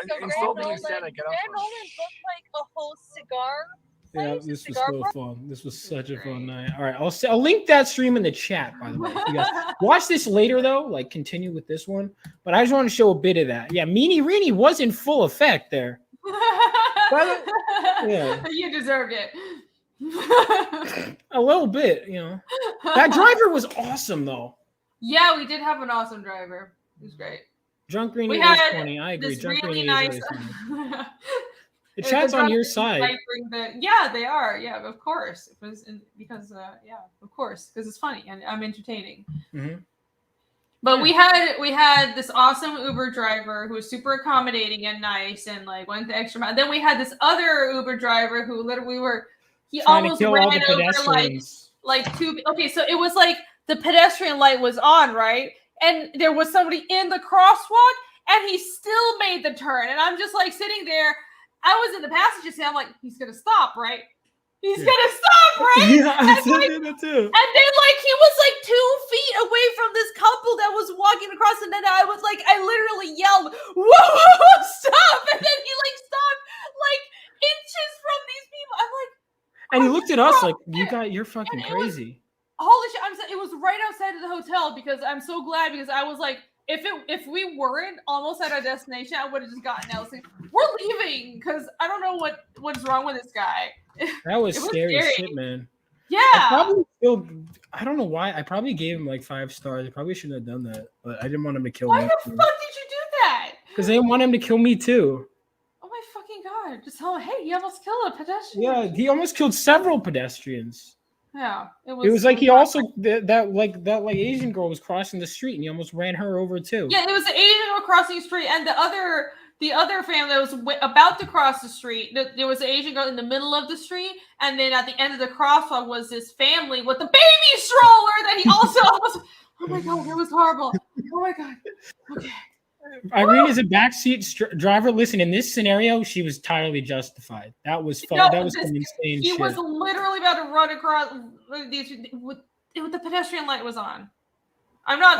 Grand Insulting Nolan, instead, I get off Grand on. Nolan booked like a whole cigar. Yeah, place, a this was cigar so bar. fun. This was such a fun night. All right, I'll link that stream in the chat, by the way. If you guys watch this later, though, like continue with this one. But I just want to show a bit of that. Yeah, Renie was in full effect there. Yeah. You deserved it. A little bit, you know. That driver was awesome, though. Yeah, we did have an awesome driver. It was great. Drunk Renie We was had funny. I agree. This Drunk really Renie nice. is always funny. The The chat's on your drunk side. might bring yeah, they are. Yeah, of course. Because yeah, of course, because it's funny and I'm entertaining. Mhm. But we had this awesome Uber driver who was super accommodating and nice and like went the extra mile. Then we had this other Uber driver who literally he Trying to almost kill ran all the over pedestrians. like two. Okay, so it was like the pedestrian light was on, right? And there was somebody in the crosswalk, and he still made the turn. And I'm just like sitting there. I was in the passenger seat. I'm like, he's gonna stop, right? He's gonna stop, right? Yeah, I And, like, did that too. And then like he was like 2 feet away from this couple that was walking across, and then I was like, I literally yelled, "Whoa, stop!" And then he like stopped like inches from these people. I'm like, And he looked at us like, "Bro, you're fucking And it was- crazy. holy shit! It was right outside of the hotel because I'm so glad because I was like, if we weren't almost at our destination, I would have just gotten out. Like, we're leaving because I don't know what's wrong with this guy. That was It was scary as scary. shit, man. Yeah. I don't know why. I probably gave him like 5 stars. I probably shouldn't have done that, but I didn't want him to kill Why me. the fuck did you do that? Because I didn't want him to kill me too. Oh my fucking god! Just tell him, hey, you almost killed a pedestrian. Yeah, he almost killed several pedestrians. Yeah. It was like he also that Asian girl was crossing the street and he almost ran her over too. Yeah, it was the Asian girl crossing the street, and the other family that was about to cross the street. There was an Asian girl in the middle of the street, and then at the end of the crosswalk was this family with a baby stroller that he also almost. Oh my god, it was horrible. Oh my god. Okay. Irene is a backseat driver. Listen, in this scenario, she was entirely justified. That was fun. No, that was some insane He shit. was literally about to run across these with the pedestrian light was on. I'm not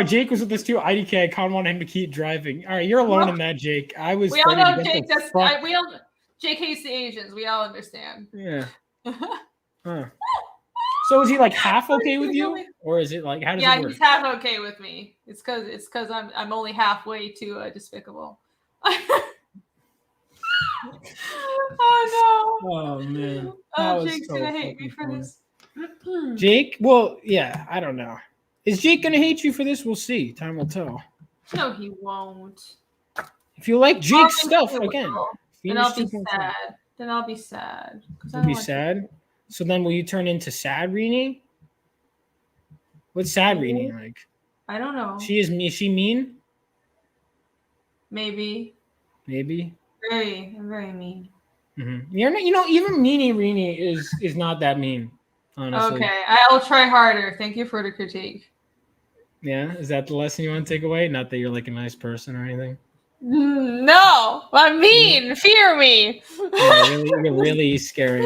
Jake was with us too. IDK, I kind of want him to keep driving. All right, you're alone in that, Jake. I was. We all ready to know get Jake. the fuck- Jake hates the Asians. We all understand. Yeah. Huh. So is he like half okay with you, or is it like how does it work? He's half okay with me. It's because I'm only halfway to despicable. Oh no! Oh man. That Oh, was Jake's so gonna hate me fucking for fun. this. Jake? Well, yeah, I don't know. Is Jake gonna hate you for this? We'll see. Time will tell. No, he won't. If you like Jake's He stuff, will. again. Then I'll Fiendish be 2.5. sad. Then I'll be sad. 'Cause I You'll don't be like sad. So then will you turn into sad Renie? What's sad Renie like? I don't know. Is she mean? Maybe. Maybe. I'm very mean. Mm-hmm. You're not, even meanie Renie is not that mean, honestly. Okay, I'll try harder. Thank you for the critique. Yeah, is that the lesson you want to take away? Not that you're like a nice person or anything. No, I'm mean. Fear me. Yeah, you're really scary.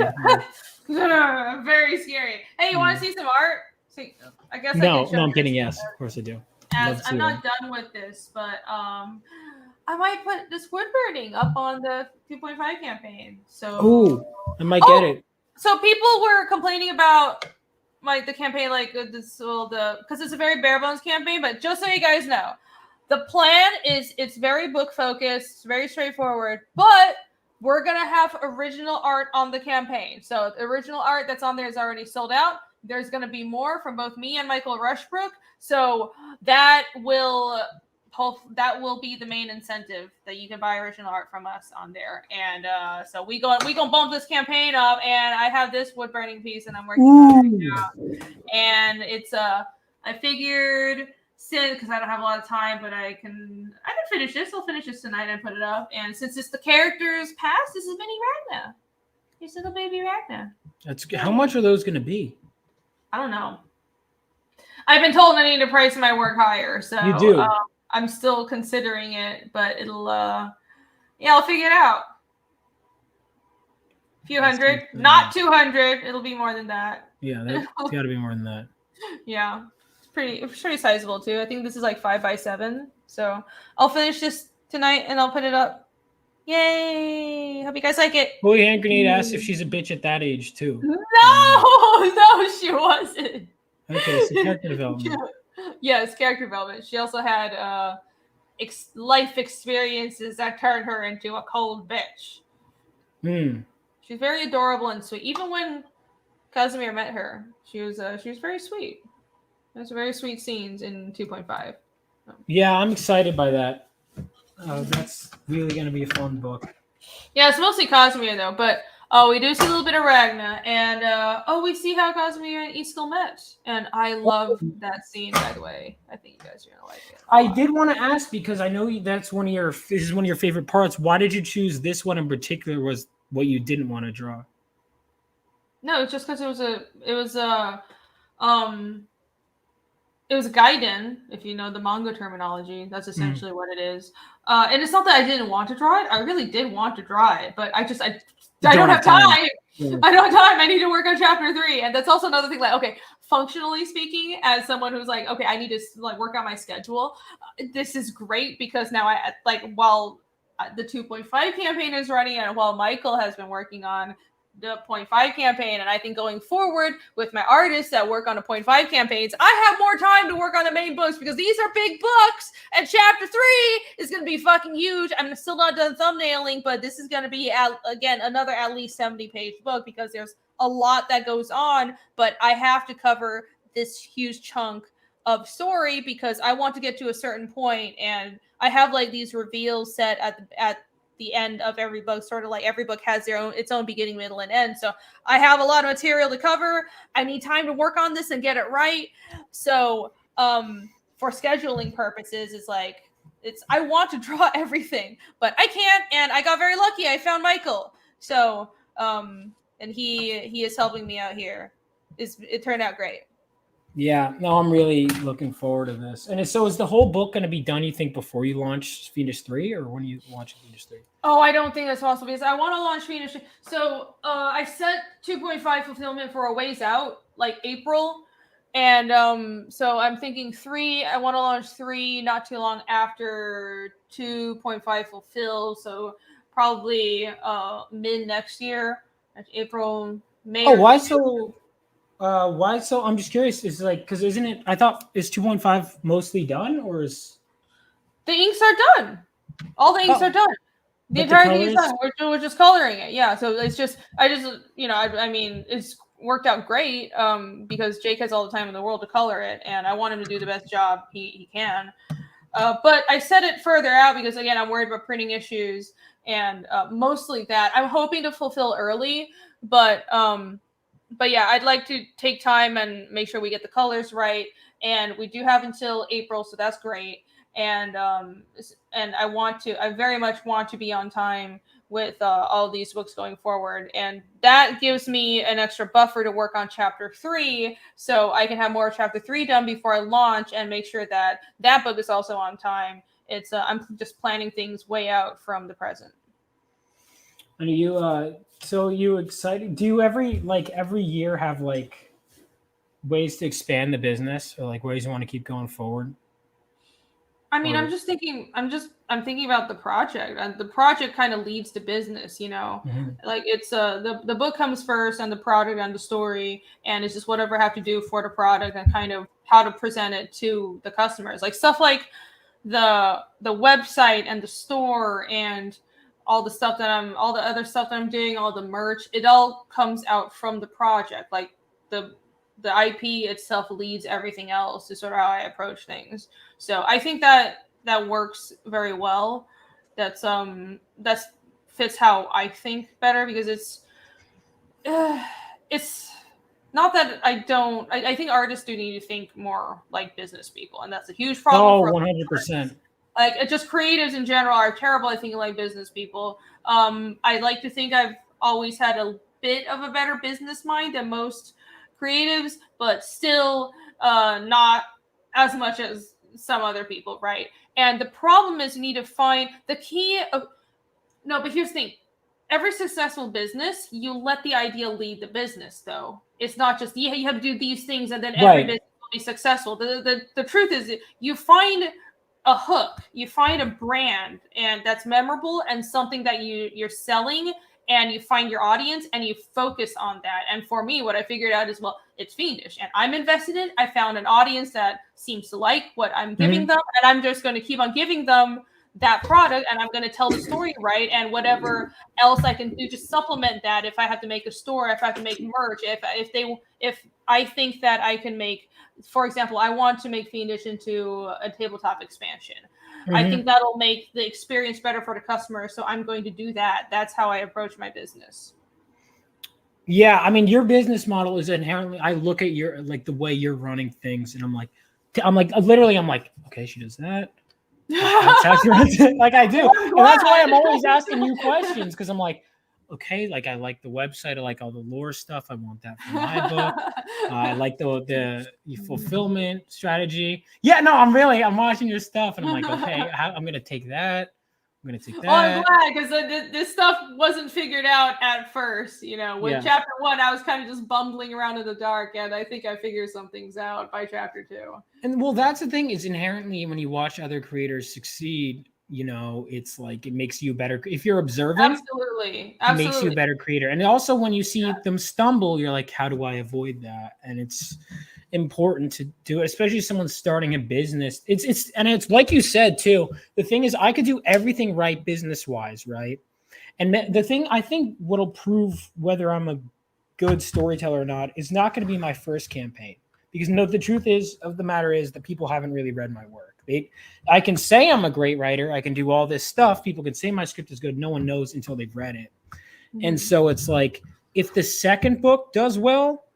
Yeah. Very scary. Hey, you want to see some art? See, I guess No, I can show I'm you kidding. this. Yes, of course I do. Love As to I'm see not done with this, but I might put this wood burning up on the 2.5 campaign. So Ooh, I might get it. So people were complaining about like the campaign, like because it's a very bare bones campaign. But just so you guys know, The plan is it's very book focused, very straightforward, but we're going to have original art on the campaign. So the original art that's on there is already sold out. There's going to be more from both me and Michael Rushbrook. So that will be the main incentive that you can buy original art from us on there. And so we gonna bump this campaign up. And I have this wood burning piece, and I'm working on it right now. And it's I figured, because I don't have a lot of time, but I can finish this. I'll finish this tonight and put it up. And since it's the character's past, this is Mini Ragna. Here's little baby Ragna. That's good. How much are those going to be? I don't know. I've been told I need to price my work higher, so you do. I'm still considering it, but it'll I'll figure it out. A few hundred, not 200. It'll be more than that. Yeah, it's got to be more than that. Yeah. It's pretty sizable too. I think this is like 5x7. So I'll finish this tonight and I'll put it up. Yay! Hope you guys like it. Holy Hand Grenade asked if she's a bitch at that age too. No, she wasn't. Okay, so character development. Yes, character development. She also had life experiences that turned her into a cold bitch. She's very adorable and sweet. Even when Casimir met her, she was very sweet. There's very sweet scenes in 2.5. Yeah, I'm excited by that. That's really going to be a fun book. Yeah, it's mostly Casimir, though. But we do see a little bit of Ragna. And we see how Casimir and Iskil met. And I love that scene, by the way. I think you guys are going to like it. I did want to ask, because I know this is one of your favorite parts. Why did you choose this one in particular? Was what you didn't want to draw? No, it's just because it was a Gaiden, if you know the manga terminology. That's essentially what it is. And it's not that I didn't want to draw it. I really did want to draw it, but I don't have time. Yeah. I don't have time. I need to work on chapter 3. And that's also another thing. Like, okay, functionally speaking, as someone who's like, okay, I need to like work on my schedule. This is great because now while the 2.5 campaign is running and while Michael has been working on the 0.5 campaign, and I think going forward with my artists that work on the 0.5 campaigns, I have more time to work on the main books because these are big books, and chapter 3 is going to be fucking huge. I'm still not done thumbnailing, but this is going to be again another at least 70-page book because there's a lot that goes on, but I have to cover this huge chunk of story because I want to get to a certain point, and I have like these reveals set at the end of every book, sort of like every book has its own beginning, middle, and end. So I have a lot of material to cover. I need time to work on this and get it right. So for scheduling purposes, I want to draw everything, but I can't. And I got very lucky. I found Michael. So and he is helping me out here. It turned out great. Yeah, no, I'm really looking forward to this. And so is the whole book going to be done, you think, before you launch Fiendish 3, or when you launch Fiendish 3? Oh, I don't think that's possible because I want to launch Fiendish. So I set 2.5 fulfillment for a ways out, like April. And so I'm thinking 3. I want to launch 3 not too long after 2.5 fulfills. So probably mid next year, April, May. Oh, why so? Why so? I'm just curious. It's like, because isn't it? I thought is 2.5 mostly done, or is the inks are done? All the inks are done. The entire thing is done. We're just coloring it. Yeah. So it's just, I mean, it's worked out great because Jake has all the time in the world to color it, and I want him to do the best job he can. But I set it further out because again, I'm worried about printing issues and mostly that. I'm hoping to fulfill early, but yeah, I'd like to take time and make sure we get the colors right. And we do have until April, so that's great. And I very much want to be on time with all these books going forward. And that gives me an extra buffer to work on chapter 3, so I can have more of chapter 3 done before I launch and make sure that that book is also on time. It's I'm just planning things way out from the present. And you excited? Do you every year have like ways to expand the business or like ways you want to keep going forward? I mean, I'm thinking about the project, and the project kind of leads to business, you know. Mm-hmm. Like it's the book comes first, and the product and the story, and it's just whatever I have to do for the product and kind of how to present it to the customers. Like stuff like the website and the store and all the other stuff that I'm doing, all the merch, it all comes out from the project. Like the IP itself leads everything else is sort of how I approach things. So I think that works very well. That's fits how I think better, because it's not that I think artists do need to think more like business people, and that's a huge problem. 100%. Like, just creatives in general are terrible at thinking like business people. I like to think I've always had a bit of a better business mind than most creatives, but still not as much as some other people, right? And the problem is you need to find the key of no, but here's the thing. Every successful business, you let the idea lead the business, though. It's not just, you have to do these things and then every business will be successful. The truth is you find a hook, you find a brand, and that's memorable and something that you're selling, and you find your audience and you focus on that. And for me, what I figured out is, well, it's Fiendish and I'm invested in. I found an audience that seems to like what I'm giving them, and I'm just going to keep on giving them that product, and I'm going to tell the story right, and whatever else I can do to supplement that. If I have to make a store, if I have to make merch, if I think that I can make, for example, I want to make Fiendish into a tabletop expansion. I think that'll make the experience better for the customer, so I'm going to do that. That's how I approach my business. Yeah, I mean, your business model is inherently, I look at your, like, the way you're running things, and I'm like, okay, she does that. That's how she runs it. Like, I do. And that's why I'm always asking you questions, because I'm like, okay, like, I like the website, I like all the lore stuff, I want that for my book. I like the fulfillment strategy. Yeah, no, I'm watching your stuff, and I'm like, okay, I'm gonna take that. I'm gonna take that. Well, I'm glad, because this stuff wasn't figured out at first. With chapter 1, I was kind of just bumbling around in the dark, and I think I figured some things out by chapter 2. And well, that's the thing, is inherently when you watch other creators succeed, it's like, it makes you better. If you're observant, absolutely, it makes you a better creator. And also when you see them stumble, you're like, how do I avoid that? And it's important to do it, especially someone starting a business. It's like you said too, the thing is, I could do everything right business wise, right? And the thing, I think what'll prove whether I'm a good storyteller or not is not going to be my first campaign. Because the truth of the matter is that people haven't really read my work. I can say I'm a great writer. I can do all this stuff. People can say my script is good. No one knows until they've read it. And so it's like, if the second book does well,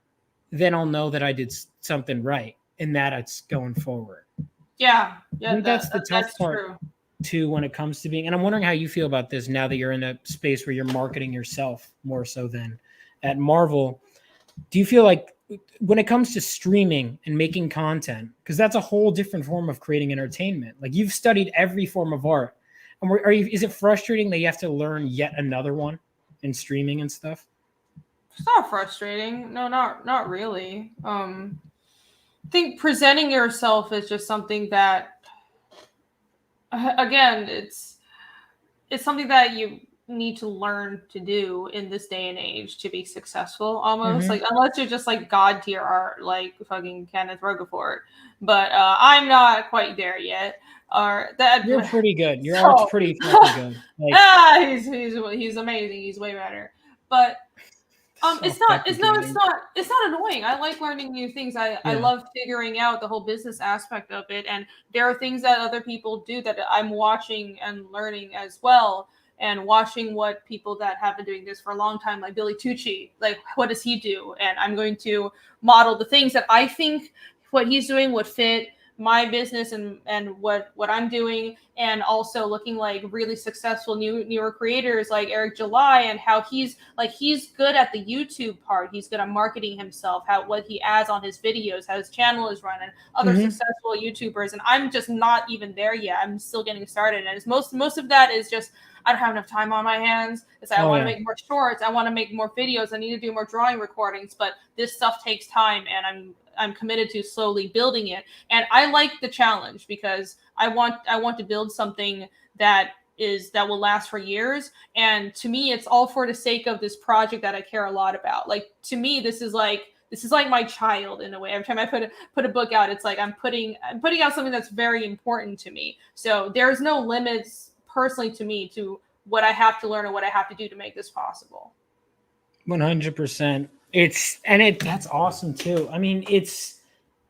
then I'll know that I did something right and that it's going forward. Yeah. I think that's the tough part too when it comes to being. And I'm wondering how you feel about this now that you're in a space where you're marketing yourself more so than at Marvel. Do you feel like, when it comes to streaming and making content, because that's a whole different form of creating entertainment, like, you've studied every form of art, and is it frustrating that you have to learn yet another one in streaming and stuff? It's not frustrating. No, not really. I think presenting yourself is just something that, again, it's something that you need to learn to do in this day and age to be successful, almost. Like, unless you're just like god tier art, like fucking Kenneth Rogafort, but I'm not quite there yet. You're pretty good. Your art's pretty fucking good. Like, he's amazing. He's way better. But it's not annoying. I like learning new things. I love figuring out the whole business aspect of it, and there are things that other people do that I'm watching and learning as well. And watching what people that have been doing this for a long time, like Billy Tucci, like, what does he do? And I'm going to model the things that I think what he's doing would fit my business and what I'm doing, and also looking like really successful newer creators like Eric July, and how he's good at the YouTube part. He's good at marketing himself, what he adds on his videos, how his channel is run, and other successful YouTubers. And I'm just not even there yet. I'm still getting started, and it's most of that is just, I don't have enough time on my hands. It's like, I want to make more shorts. I want to make more videos. I need to do more drawing recordings, but this stuff takes time, and I'm committed to slowly building it. And I like the challenge, because I want to build something that will last for years. And to me, it's all for the sake of this project that I care a lot about. Like, to me, this is this is like my child in a way. Every time I put a book out, it's like I'm putting out something that's very important to me. So there's no limits personally to me to what I have to learn or what I have to do to make this possible. 100%. That's awesome too. I mean, it's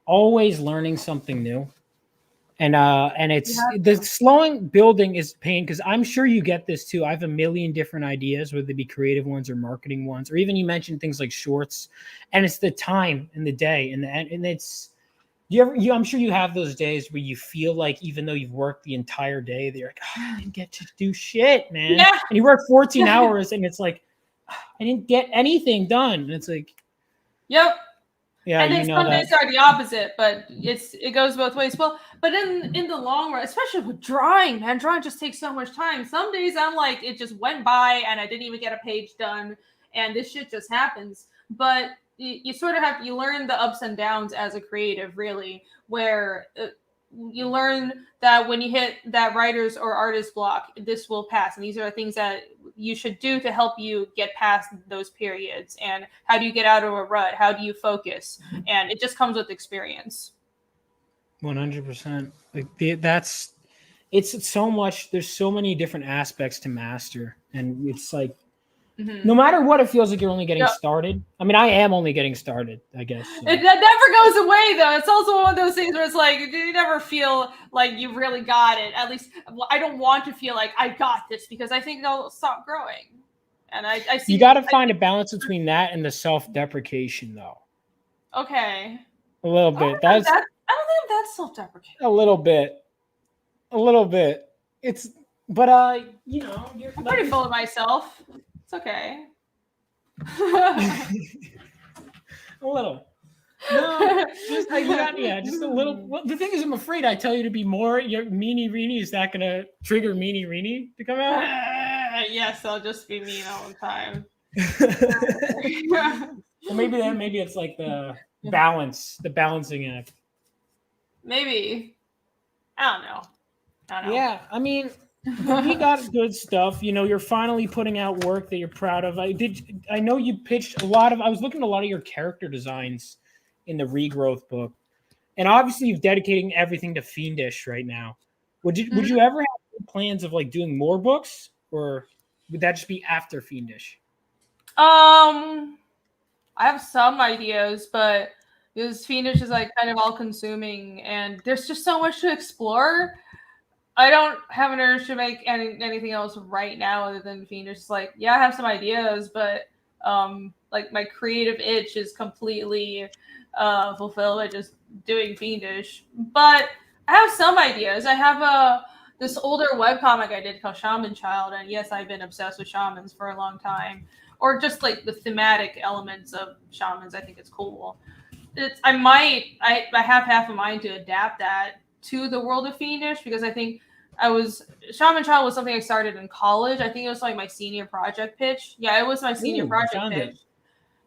always learning something new. And it's the slowing building is pain because I'm sure you get this too. I have a million different ideas, whether they be creative ones or marketing ones, or even you mentioned things like shorts, and it's the time and the day and it's I'm sure you have those days where you feel like even though you've worked the entire day, they're like, I didn't get to do shit, man. Yeah. And you work 14 hours and it's like, I didn't get anything done. And it's like, yep. Yeah, and then some days are the opposite, but it goes both ways. Well, but in the long run, especially with drawing, man, drawing just takes so much time. Some days I'm like, it just went by and I didn't even get a page done, and this shit just happens. But you sort of you learn the ups and downs as a creative, really, where you learn that when you hit that writer's or artist block, this will pass, and these are the things that you should do to help you get past those periods. And how do you get out of a rut? How do you focus? And it just comes with experience. 100%. Like it's so much. There's so many different aspects to master, and it's like no matter what, it feels like you're only getting started. I mean, I am only getting started, I guess. So. It never goes away, though. It's also one of those things where it's like you never feel like you really got it. At least I don't want to feel like I got this, because I think they'll stop growing. And I see you got to find a balance between that and the self-deprecation, though. Okay. A little bit. I don't think that's self-deprecating. A little bit. It's, but you know, I'm pretty full of myself. It's okay. A little. No, just like just a little. Well, the thing is, I'm afraid I tell you to be more. Your meanie Renie, is that gonna trigger meanie Renie to come out? Yes, I'll just be mean all the time. Well, maybe it's like the balancing act. Maybe. I don't know. Yeah, I mean, you got good stuff. You know, you're finally putting out work that you're proud of. I know you pitched I was looking at a lot of your character designs in the Regrowth book. And obviously you're dedicating everything to Fiendish right now. Would you ever have plans of like doing more books, or would that just be after Fiendish? I have some ideas, but because Fiendish is like kind of all consuming and there's just so much to explore. I don't have an urge to make anything else right now other than Fiendish. It's like, yeah, I have some ideas, but like my creative itch is completely fulfilled by just doing Fiendish. But I have some ideas. I have this older webcomic I did called Shaman Child, and yes, I've been obsessed with shamans for a long time, or just like the thematic elements of shamans. I think it's cool. I have half a mind to adapt that to the world of Fiendish, because I think Shaman Child was something I started in college. I think it was like my senior project pitch. Yeah, it was my senior project pitch.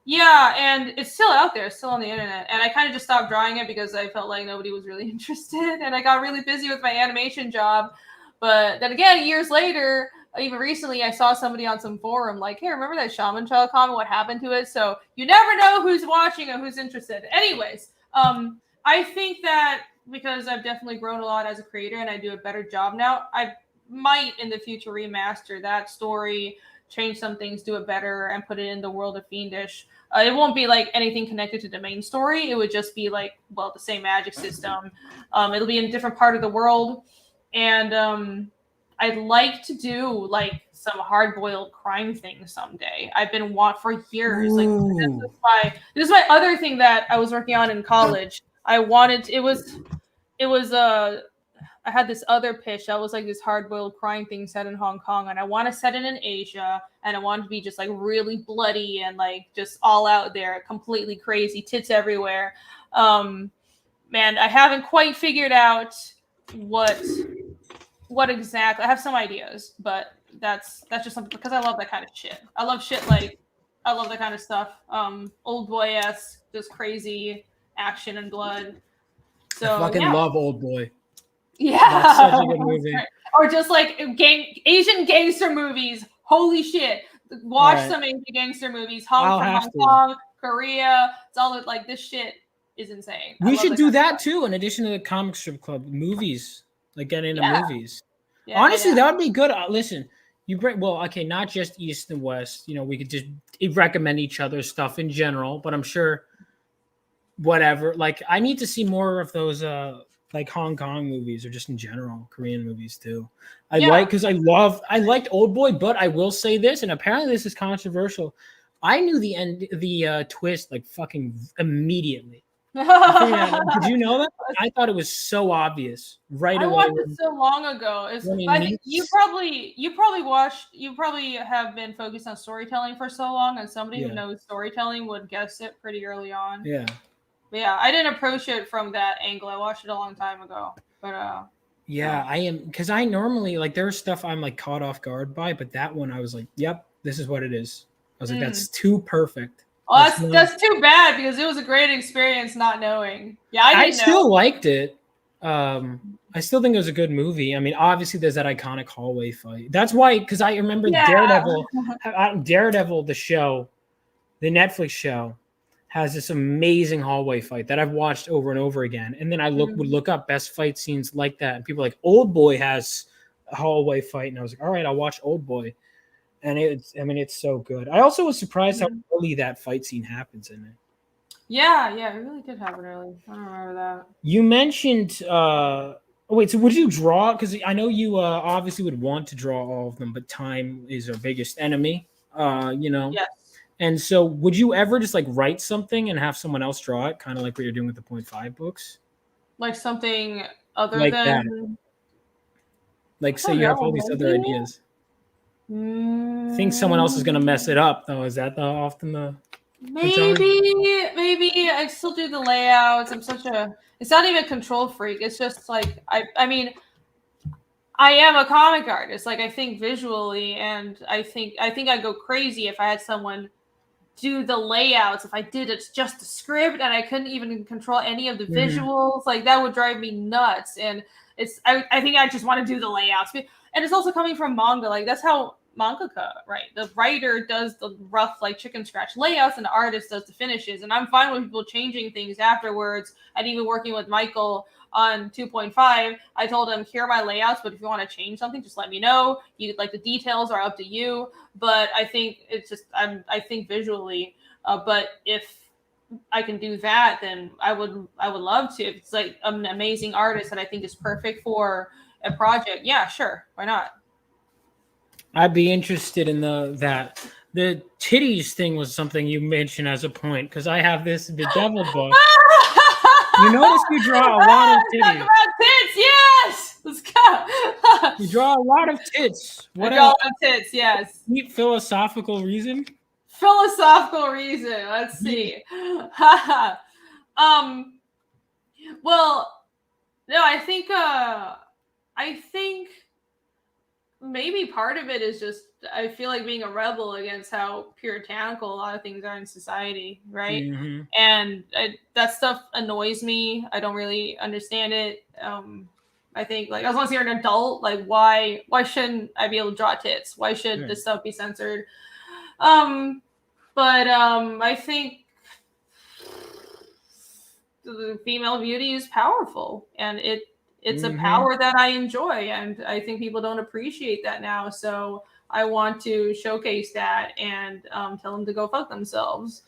Yeah, and it's still out there, it's still on the internet. And I kind of just stopped drawing it because I felt like nobody was really interested, and I got really busy with my animation job. But then again, years later, even recently, I saw somebody on some forum like, hey, remember that Shaman Child comic? What happened to it? So you never know who's watching or who's interested. Anyways, I think that because I've definitely grown a lot as a creator and I do a better job now, I might in the future remaster that story, change some things, do it better, and put it in the world of Fiendish. It won't be like anything connected to the main story. It would just be like, well, the same magic system. It'll be in a different part of the world. And I'd like to do like some hard-boiled crime thing someday. I've been for years. Like this is my other thing that I was working on in college. I had this other pitch that was like this hard-boiled crime thing set in Hong Kong, and I want to set it in Asia, and I want it to be just like really bloody and like just all out there, completely crazy, tits everywhere. Man, I haven't quite figured out what exactly. I have some ideas, but that's just something, because I love that kind of shit. I love that kind of stuff. Old Boy-esque, just crazy action and blood. So I fucking love Old Boy. Yeah, that's such a good movie. Or just like Asian gangster movies. Holy shit! Watch some Asian gangster movies. Hong Kong, Korea. It's all like this shit is insane. We should do that too, in addition to the comic strip club. Movies, like get into movies. Yeah, honestly, that would be good. Listen, you bring not just East and West. We could just recommend each other's stuff in general, but I'm sure whatever. Like, I need to see more of those like Hong Kong movies or just in general Korean movies too. I liked Old Boy, but I will say this, and apparently this is controversial. I knew the twist like fucking immediatly. Did you know that? I thought it was so obvious right away. I watched it so long ago. I think you probably have been focused on storytelling for so long, and somebody who knows storytelling would guess it pretty early on. Yeah. But yeah, I didn't approach it from that angle. I watched it a long time ago. But I am, because I normally like there's stuff I'm like caught off guard by, but that one I was like, yep, this is what it is. I was like, that's too perfect. Well, that's too bad because it was a great experience not knowing. Yeah, I still liked it. I still think it was a good movie. I mean, obviously there's that iconic hallway fight. That's why, because I remember Daredevil, the show, the Netflix show, has this amazing hallway fight that I've watched over and over again. And then I would look up best fight scenes like that, and people are like, Old Boy has a hallway fight, and I was like, all right, I'll watch Old Boy. And it's so good. I also was surprised how early that fight scene happens in it. Yeah, it really did happen early. I don't remember that. You mentioned, so would you draw? Because I know you obviously would want to draw all of them, but time is our biggest enemy, Yes. And so would you ever just like write something and have someone else draw it? Kind of like what you're doing with the 0.5 books? Like something other like than... that. Like say you have all these other ideas. I think someone else is going to mess it up, though. Is that often the... Maybe I still do the layouts. It's not even a control freak. It's just like, I mean, I am a comic artist. Like, I think visually, and I think I'd go crazy if I had someone do the layouts. If I did it just a script and I couldn't even control any of the visuals, like that would drive me nuts. And I think I just want to do the layouts. And it's also coming from manga. Like, that's how mangaka, right? The writer does the rough, like, chicken scratch layouts, and the artist does the finishes. And I'm fine with people changing things afterwards. And even working with Michael on 2.5, I told him, here are my layouts, but if you want to change something, just let me know. The details are up to you. But I think it's just, I think visually. But if I can do that, then I would love to. If it's like an amazing artist that I think is perfect for a project, yeah, sure, why not? I'd be interested in that. The titties thing was something you mentioned as a point, because I have this bedeviled book. You notice you draw a lot of titties. Talk about tits, yes. Let's go. You draw a lot of tits. What I draw a lot of tits, yes. Deep philosophical reason. Let's see. Well, no, I think maybe part of it is just, I feel like being a rebel against how puritanical a lot of things are in society, right? Mm-hmm. And that stuff annoys me. I don't really understand it. I think, like, as long as you're an adult, like, why shouldn't I be able to draw tits? Why should this stuff be censored? But I think the female beauty is powerful, and it's a power that I enjoy, and I think people don't appreciate that now. So I want to showcase that and tell them to go fuck themselves.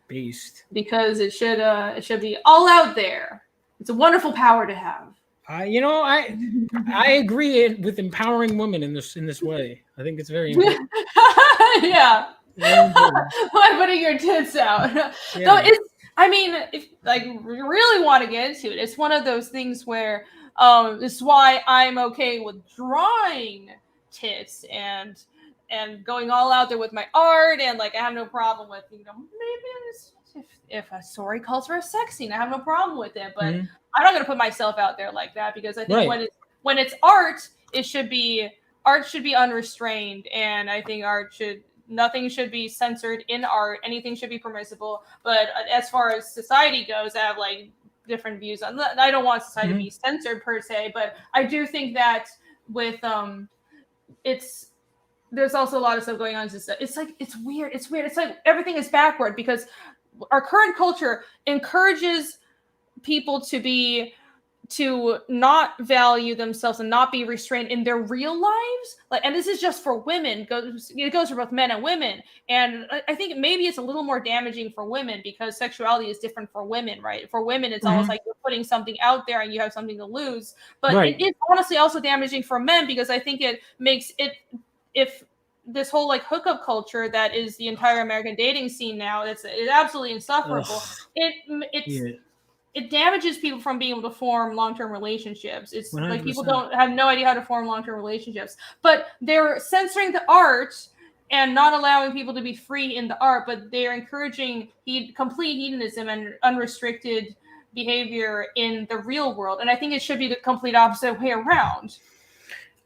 Beast. Because it should be all out there. It's a wonderful power to have. I agree with empowering women in this way. I think it's very important. Yeah. By putting your tits out. Yeah. So if like you really want to get into it, it's one of those things where this is why I'm okay with drawing tits and going all out there with my art, and like I have no problem with, maybe if a story calls for a sex scene, I have no problem with it, but I'm not gonna put myself out there like that, because I think when it's art, art should be unrestrained, and I think nothing should be censored in art. Anything should be permissible. But as far as society goes, I have like different views on that. I don't want society to be censored per se, but I do think that with there's also a lot of stuff going on. It's weird. It's like everything is backward, because our current culture encourages people to not value themselves and not be restrained in their real lives. Like, and this is just for women. It goes for both men and women. And I think maybe it's a little more damaging for women because sexuality is different for women, right? For women, it's almost like you're putting something out there and you have something to lose. But it is honestly also damaging for men because I think it makes it, if this whole like hookup culture that is the entire American dating scene now, it's absolutely insufferable. It damages people from being able to form long-term relationships. It's 100%. Like people don't have no idea how to form long-term relationships, but they're censoring the art and not allowing people to be free in the art, but they're encouraging complete hedonism and unrestricted behavior in the real world. And I think it should be the complete opposite way around.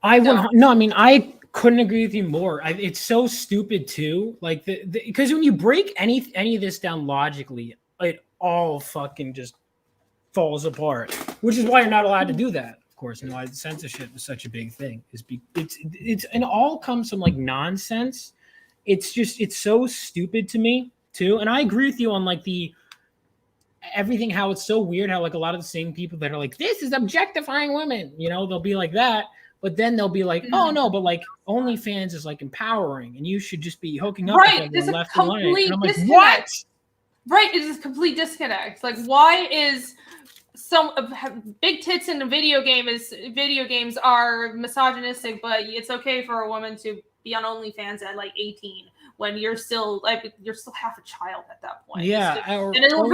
I couldn't agree with you more. It's so stupid too. Like because when you break any of this down logically, it all fucking just falls apart, which is why you're not allowed to do that. Of course, why censorship is such a big thing. It's and it all comes from like nonsense. It's so stupid to me too. And I agree with you on like everything, how it's so weird how like a lot of the same people that are like, this is objectifying women, they'll be like that, but then they'll be like, oh no, but like OnlyFans is like empowering and you should just be hooking up with everyone left and right. And I'm like, what? Right, it's a complete disconnect. Like, why is some big tits in a video games are misogynistic, but it's okay for a woman to be on OnlyFans at like 18 when you're still half a child at that point. Yeah, and it will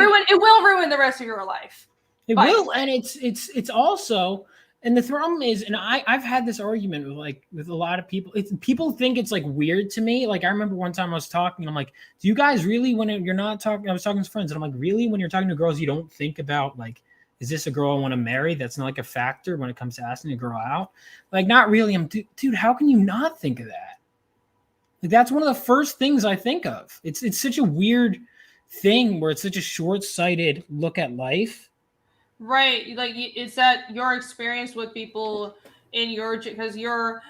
ruin the rest of your life. It will, and it's also. And the problem is, and I've had this argument with a lot of people. People think it's like weird to me. Like I remember one time I was talking, I'm like, do you guys really, when you're not talking, I was talking to friends, and I'm like, really, when you're talking to girls, you don't think about like, is this a girl I want to marry? That's not like a factor when it comes to asking a girl out. Like, not really. Dude, how can you not think of that? Like that's one of the first things I think of. It's such a weird thing where it's such a short-sighted look at life. Right. Like, is that your experience with people in your, because you're,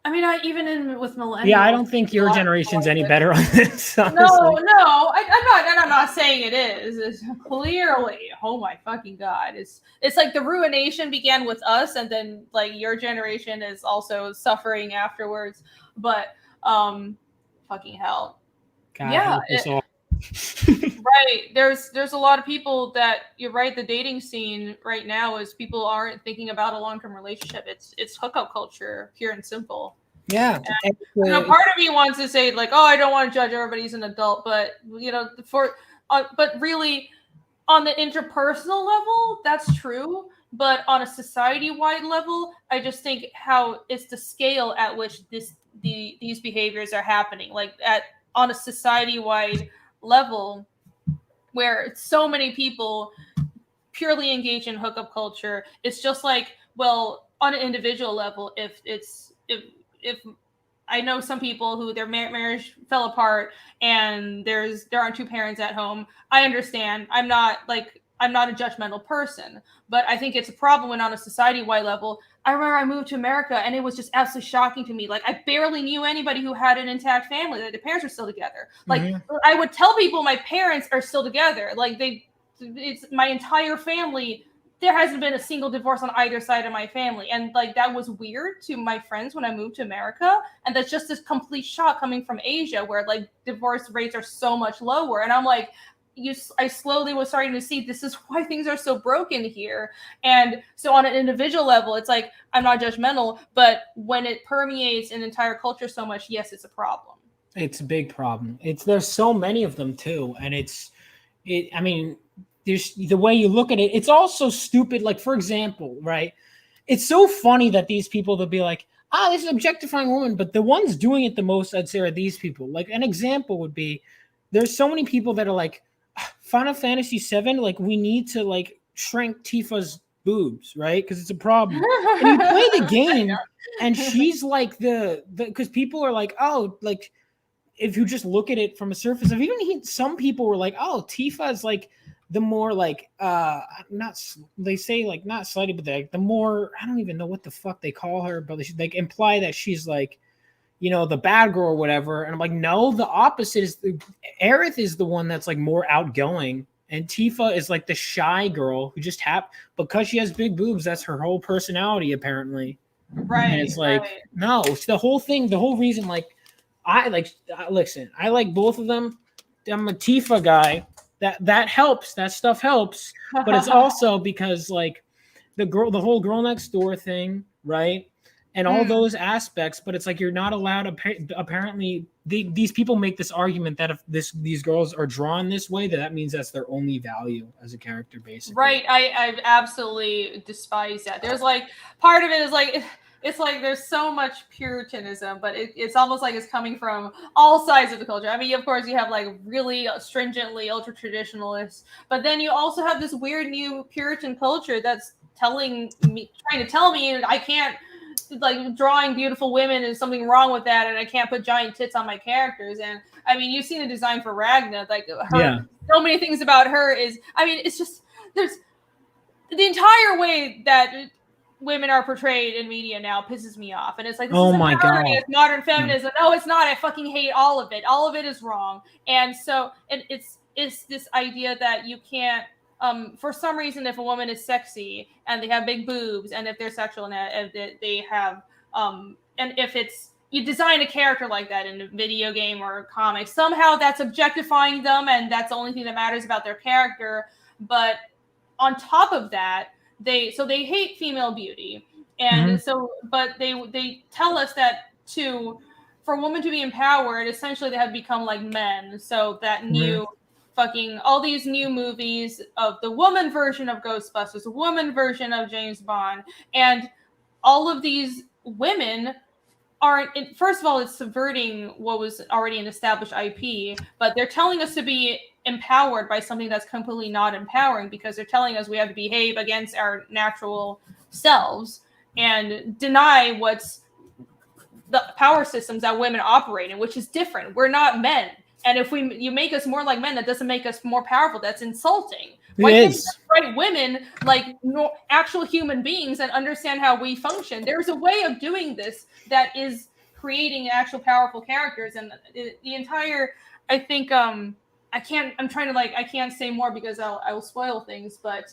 even with millennials. Yeah, I don't think your generation's any better on this. Honestly. No, I'm not saying it is. It's clearly, oh my fucking God. It's like the ruination began with us and then like your generation is also suffering afterwards. But, fucking hell. God, yeah. Right. There's a lot of people that, you're right, the dating scene right now is people aren't thinking about a long-term relationship. It's hookup culture, pure and simple. Yeah. And, part of me wants to say like, oh, I don't want to judge, everybody's an adult, but but really on the interpersonal level, that's true. But on a society-wide level, I just think how it's the scale at which these behaviors are happening. Like on a society-wide level where so many people purely engage in hookup culture, it's just like, well, on an individual level, if I know some people who their marriage fell apart and there aren't two parents at home, I understand. I'm not a judgmental person, but I think it's a problem when on a society-wide level. I remember I moved to America and it was just absolutely shocking to me. Like I barely knew anybody who had an intact family. Like the parents were still together. Like I would tell people my parents are still together. Like it's my entire family. There hasn't been a single divorce on either side of my family. And like, that was weird to my friends when I moved to America. And that's just this complete shock coming from Asia where like divorce rates are so much lower. And I'm like, I slowly was starting to see this is why things are so broken here. And so on an individual level, it's like, I'm not judgmental, but when it permeates an entire culture so much, yes, it's a problem. It's a big problem. There's so many of them too. And there's the way you look at it. It's also stupid. Like, for example, right. It's so funny that these people, they'll be like, this is objectifying women. But the ones doing it the most, I'd say, are these people. Like an example would be, there's so many people that are like, Final Fantasy VII, like we need to like shrink Tifa's boobs, right? Because it's a problem. And you play the game, and she's like because people are like, oh, like if you just look at it from a surface of some people were like, oh, Tifa is like the more like they say like not slutty, but like the more, I don't even know what the fuck they call her, but they like imply that she's like, the bad girl or whatever. And I'm like, no, the opposite is Aerith is the one that's like more outgoing. And Tifa is like the shy girl who just because she has big boobs, that's her whole personality apparently. Right. And it's like, no, it's the whole reason, like, I like both of them. I'm a Tifa guy. That helps. That stuff helps. But it's also because like the whole girl next door thing, right? And all those aspects, but it's like you're not allowed to apparently these people make this argument that if these girls are drawn this way, that means that's their only value as a character, basically. Right. I absolutely despise that. There's like part of it is like it's like there's so much puritanism, but it's almost like it's coming from all sides of the culture. I mean, of course, you have like really stringently ultra traditionalists, but then you also have this weird new Puritan culture that's trying to tell me I can't, like, drawing beautiful women is something wrong with that, and I can't put giant tits on my characters. And I mean, you've seen the design for Ragna, like so many things about her is, I mean, it's just there's the entire way that women are portrayed in media now pisses me off, and it's like, this is empowering, it's modern feminism. No, it's not. I fucking hate all of it. All of it is wrong. And so, and it's this idea that you can't. For some reason, if a woman is sexy and they have big boobs, and if they're sexual and they have, and if you design a character like that in a video game or a comic, somehow that's objectifying them, and that's the only thing that matters about their character. But on top of that, they hate female beauty, and but they tell us that for a woman to be empowered, essentially they have become like men. So that new. Fucking all these new movies of the woman version of Ghostbusters, the woman version of James Bond, and all of these women aren't. First of all, it's subverting what was already an established IP, but they're telling us to be empowered by something that's completely not empowering, because they're telling us we have to behave against our natural selves and deny what's the power systems that women operate in, which is different. We're not men. And if you make us more like men, that doesn't make us more powerful. That's insulting. Why can't you write women like actual human beings and understand how we function? There's a way of doing this that is creating actual powerful characters. And the entire, I think, I can't say more because I will spoil things. But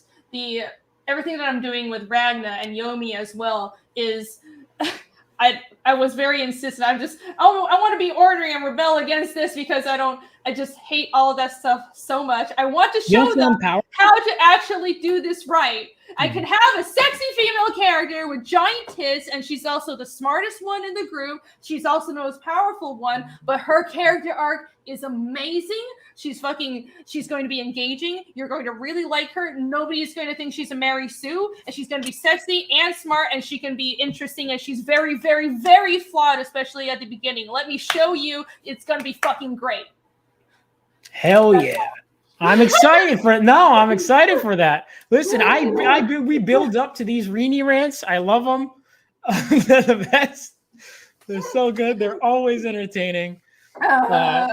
everything that I'm doing with Ragna and Yomi as well is. I was very insistent. I want to be ornery and rebel against this because I just hate all of that stuff so much. I want to show them how to actually do this right. I can have a sexy female character with giant tits, and she's also the smartest one in the group. She's also the most powerful one, but her character arc is amazing. She's going to be engaging. You're going to really like her. Nobody's going to think she's a Mary Sue, and she's going to be sexy and smart, and she can be interesting, and she's very, very, very flawed, especially at the beginning. Let me show you. It's going to be fucking great. Hell yeah. I'm excited for it. No, I'm excited for that. Listen, we build up to these Renie rants. I love them. They're the best. They're so good. They're always entertaining. I'm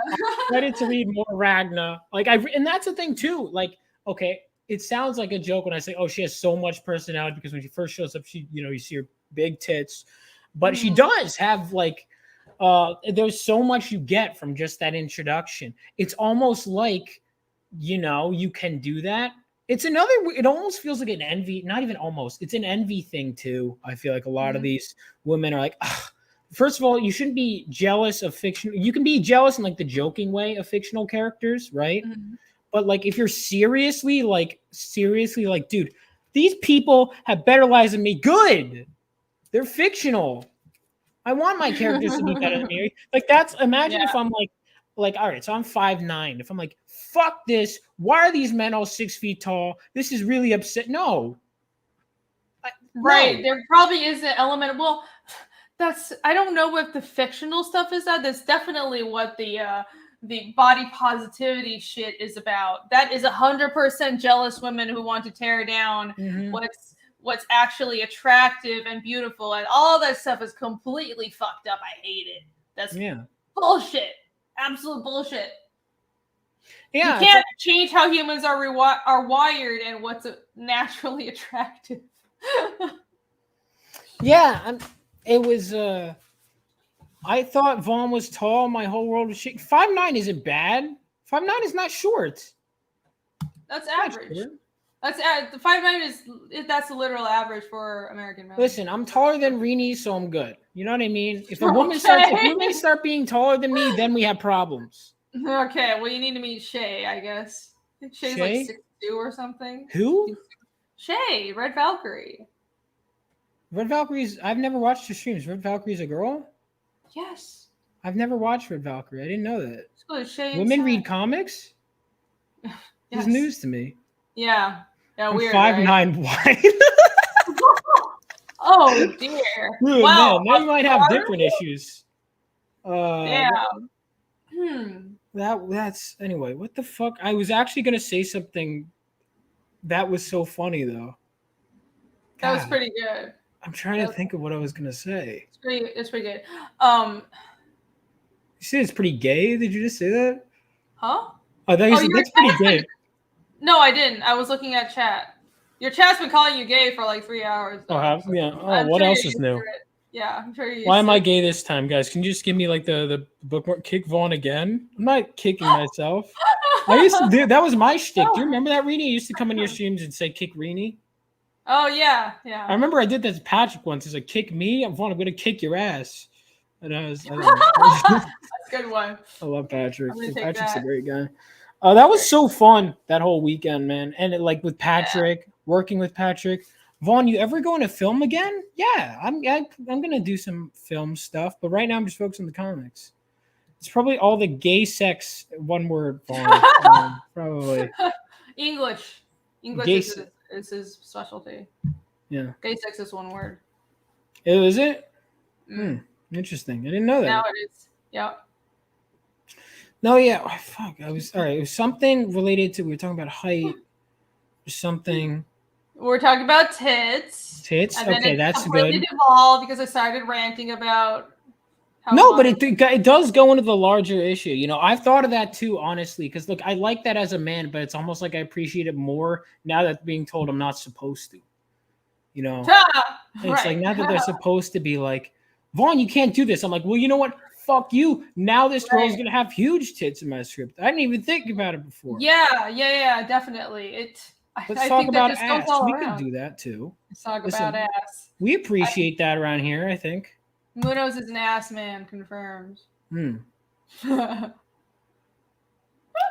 excited to read more Ragna. And that's the thing too. Like, okay, it sounds like a joke when I say, "Oh, she has so much personality," because when she first shows up, you see her big tits, but she does have like. There's so much you get from just that introduction. It's almost like. You can do that. It almost feels like an envy, not even almost, it's an envy thing too. I feel like a lot of these women are like, first of all, you shouldn't be jealous of fiction. You can be jealous in like the joking way of fictional characters, right? But like, if you're seriously like, dude, these people have better lives than me. Good. They're fictional. I want my characters to be better than me. Like imagine if I'm like, all right, so I'm 5'9". If I'm like, fuck this, why are these men all 6 feet tall? This is really upset. No. Right. There probably is an element of, well, I don't know what the fictional stuff is that. That's definitely what the body positivity shit is about. That is 100% jealous women who want to tear down what's actually attractive and beautiful. And all that stuff is completely fucked up. I hate it. That's bullshit. Absolute bullshit. Yeah, you can't change how humans are wired and what's naturally attractive. Yeah, it was I thought Vaughn was tall. My whole world was shit. 5'9" isn't bad. 5'9" is not short. That's Not average. short. That's the 5'9" is that's the literal average for American men. Listen, I'm taller than Renie, so I'm good. You know what I mean? If women start being taller than me, then we have problems. Okay, well, you need to meet Shay, I guess. Shay's Shay? like 6'2" or something. Who? Shay, Red Valkyrie. Red Valkyrie's. I've never watched her streams. Red Valkyrie's a girl? Yes. I've never watched Red Valkyrie. I didn't know that. So Shay Women inside. read comics? Yes. This is news to me. Yeah. Yeah, I'm weird. 5'9" right? white. Oh dear. Dude, Wow. man, now you might have different issues. Yeah. That's anyway. What the fuck? I was actually gonna say something that was so funny though. That was God, pretty good. I'm trying to think of what I was gonna say. It's pretty good. You said it's pretty gay. Did you just say that? Huh? Oh, that that's pretty gay. No, I didn't. I was looking at chat. Your chat's been calling you gay for like 3 hours. Oh, yeah. Oh, I'm what sure else you're is used new? to it. Yeah, I'm sure you. Why am I gay this time, guys? Can you just give me like the bookmark? Kick Vaughn again? I'm not kicking myself. I used to do that. Was my shtick. Do you remember that, Renie? I used to come in your streams and say "kick Renie." Oh yeah. I remember I did that to Patrick once. He's like, "Kick me, Vaughn. I'm gonna kick your ass." And I That's a good one. I love Patrick. I'm gonna take Patrick's that. a great guy. That was so fun that whole weekend, man. And like with Patrick, working with Patrick. Vaughn, you ever going to film again? Yeah, I'm gonna do some film stuff, but right now I'm just focused on the comics. It's probably all the gay sex, one word, Vaughn. Probably. English Gay is his specialty. Yeah. Gay sex is one word. Is it? Interesting. I didn't know that. Now it is. Yeah. No, yeah. Oh, fuck. I was all right. It was something related to we were talking about height or something. We're talking about tits. Tits. And then okay, it that's completely good. devolved because I started ranting about. No, but it does go into the larger issue. You know, I've thought of that too, honestly. Because look, I like that as a man, but it's almost like I appreciate it more now that being told I'm not supposed to. You know, it's like now that they're supposed to be like, Vaughn, you can't do this. I'm like, well, you know what? Fuck you. Now this girl's gonna have huge tits in my script. I didn't even think about it before. Yeah, definitely. Let's talk about ass. We could do that too. Let's talk about ass. We appreciate that around here, I think. Munoz is an ass man, confirmed.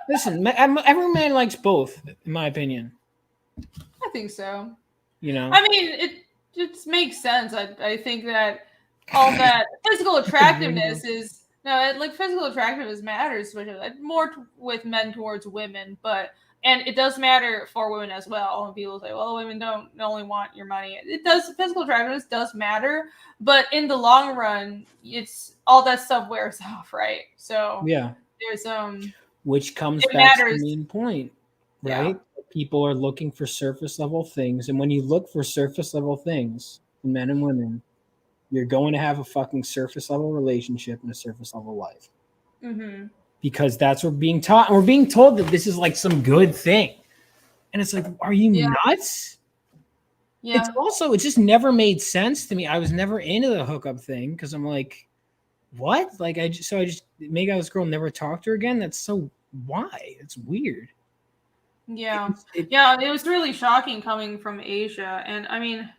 Listen, every man likes both, in my opinion. I think so. You know, I mean, it just makes sense. I think that all that physical attractiveness is physical attractiveness matters, especially more with men towards women, and it does matter for women as well. And people say, well, women don't only want your money. It does. Physical attractiveness does matter, but in the long run, it's all that stuff wears off, right? So yeah, there's which comes back to the main point, right? Yeah. People are looking for surface level things, and when you look for surface level things, men and women, you're going to have a fucking surface level relationship and a surface level life. Mm-hmm. Because that's what we're being taught. And we're being told that this is like some good thing. And it's like, are you nuts? Yeah. It's also, it just never made sense to me. I was never into the hookup thing because I'm like, what? Like, I just make out this girl, never talk to her again. That's so, why? It's weird. Yeah. It was really shocking coming from Asia. And I mean,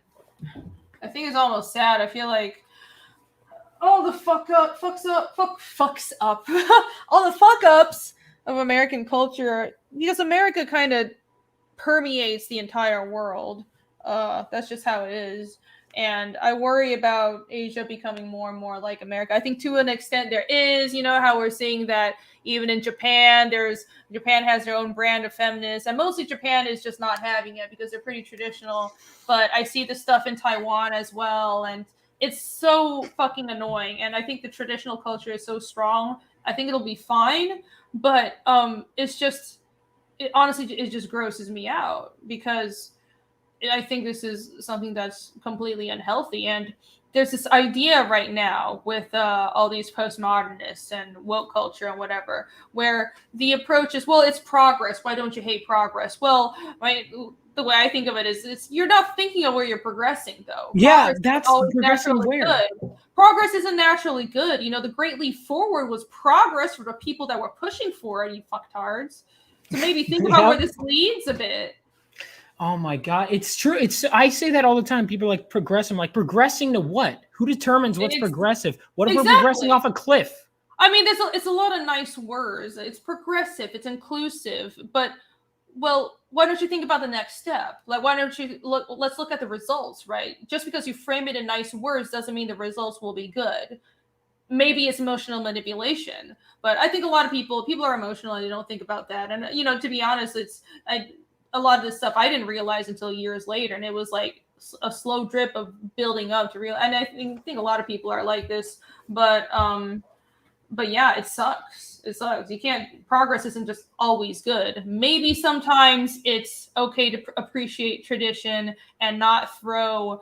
I think it's almost sad. I feel like all the fucks up all the fuck ups of American culture, because America kind of permeates the entire world. That's just how it is. And I worry about Asia becoming more and more like America. I think to an extent there is, you know, how we're seeing that even in Japan, Japan has their own brand of feminists, and mostly Japan is just not having it because they're pretty traditional. But I see the stuff in Taiwan as well, and it's so fucking annoying. And I think the traditional culture is so strong. I think it'll be fine, but it honestly just grosses me out because I think this is something that's completely unhealthy. And there's this idea right now with all these postmodernists and woke culture and whatever, where the approach is, well, it's progress. Why don't you hate progress? Well, right, the way I think of it is you're not thinking of where you're progressing though. Yeah, Progress that's is progressing naturally where? good. Progress isn't naturally good. You know, the Great Leap Forward was progress for the people that were pushing for it, you fucktards. So maybe think about where this leads a bit. Oh my God, it's true. I say that all the time. People are like progress. I'm like, progressing to what? Who determines what's progressive? What if we're progressing off a cliff? I mean, it's a lot of nice words. It's progressive. It's inclusive. But well, why don't you think about the next step? Like, why don't you let's look at the results, right? Just because you frame it in nice words doesn't mean the results will be good. Maybe it's emotional manipulation, but I think a lot of people are emotional and they don't think about that. And you know, to be honest, a lot of this stuff I didn't realize until years later, and it was like a slow drip of building up to real. And I think a lot of people are like this, but yeah, it sucks. It sucks. You can't. Progress isn't just always good. Maybe sometimes it's okay to appreciate tradition and not throw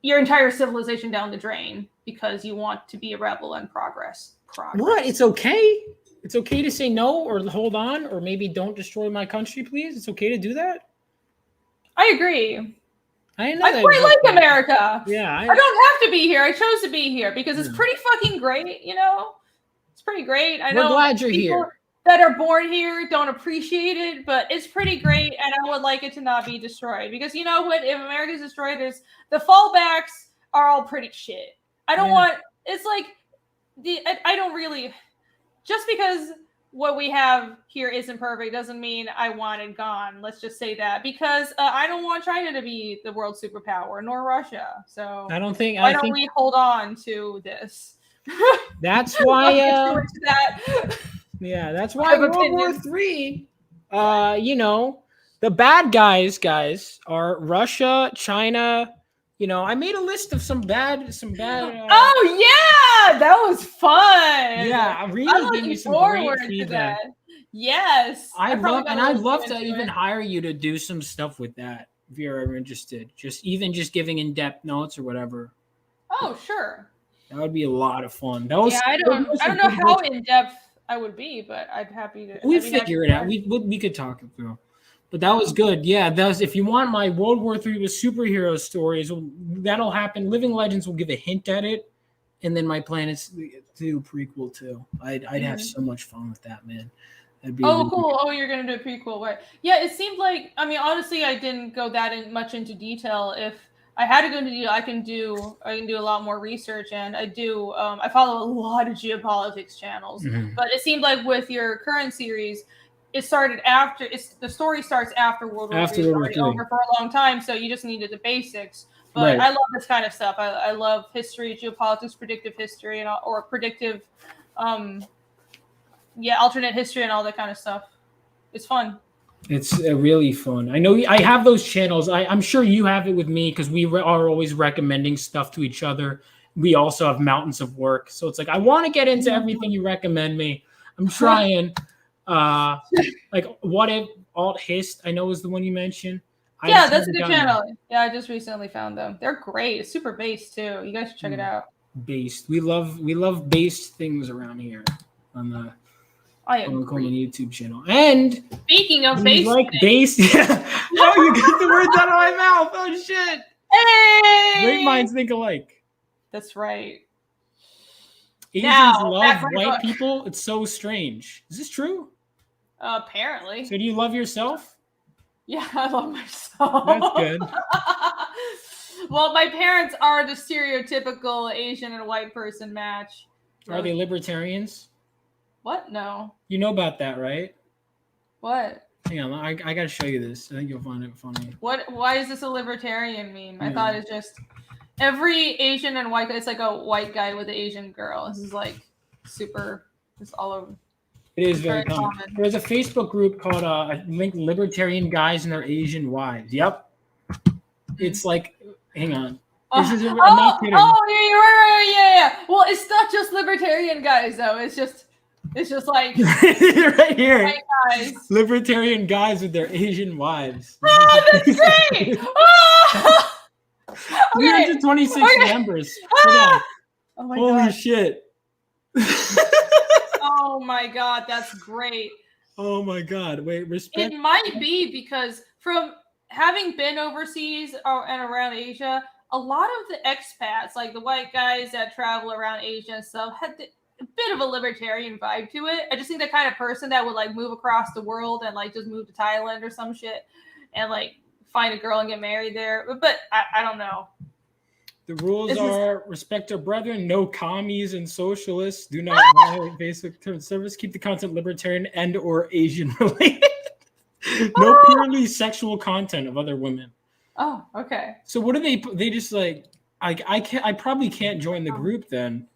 your entire civilization down the drain because you want to be a rebel and progress. What? It's okay? It's okay to say no or hold on or maybe don't destroy my country, please? It's okay to do that? I agree. I know. I quite like America. Yeah. I don't have to be here. I chose to be here because it's pretty fucking great, you know? It's pretty great. I know. We're glad you're here. That are born here don't appreciate it, but it's pretty great, and I would like it to not be destroyed because you know what? If America's destroyed, there's the fallbacks are all pretty shit. I don't want. It's like I don't really. Just because what we have here isn't perfect doesn't mean I want it gone. Let's just say that because I don't want China to be the world superpower, nor Russia. So I don't think. Why don't we hold on to this? That's why. That. Yeah, that's why World War III, you know, the bad guys are Russia, China. You know, I made a list of some bad. Oh yeah, that was fun. Yeah, I'm really gave me some great feedback. Yes, I'd love to even hire you to do some stuff with that if you're ever interested. Just giving in-depth notes or whatever. Oh sure. That would be a lot of fun. That was. Yeah, I don't know how in depth I would be, but I'd happy to. We'd figure it out. We could talk it through. But that was good. Yeah, that was. If you want my World War III with superhero stories, that'll happen. Living Legends will give a hint at it, and then my plan is to do prequel too. I'd have so much fun with that, man. That'd be cool. Oh, you're gonna do a prequel, right? Yeah, it seemed like. I mean, honestly, I didn't go that much into detail. If I had to go into detail, I can do a lot more research, and I follow a lot of geopolitics channels. Mm-hmm. But it seemed like with your current series, it started after. The story starts after World War III. It's over for a long time, so you just needed the basics. But I love this kind of stuff. I love history, geopolitics, predictive history, or predictive, alternate history and all that kind of stuff. It's fun. It's really fun. I know I have those channels. I'm sure you have it with me because we are always recommending stuff to each other. We also have mountains of work. So it's like, I want to get into everything you recommend me. I'm trying. Like What If, Alt Hist, I know is the one you mentioned. Yeah, that's a good channel. Yeah, I just recently found them. They're great. It's super based too. You guys should check it out. Based. We love based things around here on the Vaughn Coleman YouTube channel. And speaking of based, like based, yeah. Oh, you got the words out of my mouth. Oh shit. Hey! Great minds think alike. That's right. Asians love white people. It's so strange. Is this true? Apparently. So do you love yourself? Yeah, I love myself. That's good. Well, my parents are the stereotypical Asian and white person match. So. Are they libertarians? What? No. You know about that, right? What? Hang on, I gotta show you this. I think you'll find it funny. What? Why is this a libertarian meme? I thought it's just every Asian and white guy. It's like a white guy with an Asian girl. This is like super. It's all over. It is very common. There's a Facebook group called I think Libertarian Guys and Their Asian Wives. Yep. It's like, hang on. This is I'm not kidding. Yeah. Well, it's not just libertarian guys though. It's just like right here. White guys. Libertarian guys with their Asian wives. Oh, that's great! 326 members. Oh my Holy God. shit. Oh my God, that's great. Oh my God. Wait, respect. It might be because from having been overseas and around Asia, a lot of the expats, like the white guys that travel around Asia and stuff, had a bit of a libertarian vibe to it. I just think the kind of person that would like move across the world and like just move to Thailand or some shit and like find a girl and get married there. But I don't know. The rules are respect our brethren, no commies and socialists, do not violate basic terms of service, keep the content libertarian and or Asian related. No purely sexual content of other women. Oh, okay. So what do they just like I probably can't join the group then.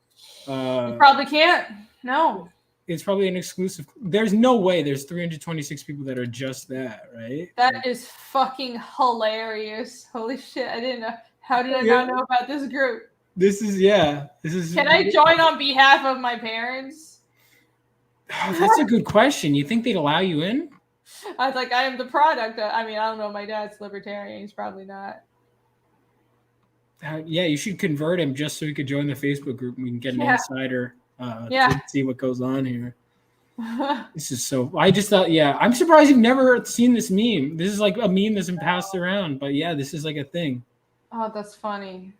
You probably can't. No. It's probably an exclusive. There's no way there's 326 people that are just that, right? That is fucking hilarious. Holy shit, I didn't know. How did I not know about this group? This is. Can I join on behalf of my parents? Oh, that's a good question. You think they'd allow you in? I was like, I am the product. I don't know. My dad's libertarian. He's probably not. Yeah, you should convert him just so he could join the Facebook group and we can get an insider to see what goes on here. This is so. I just thought, I'm surprised you've never seen this meme. This is like a meme that's been passed around, but yeah, this is like a thing. Oh, that's funny.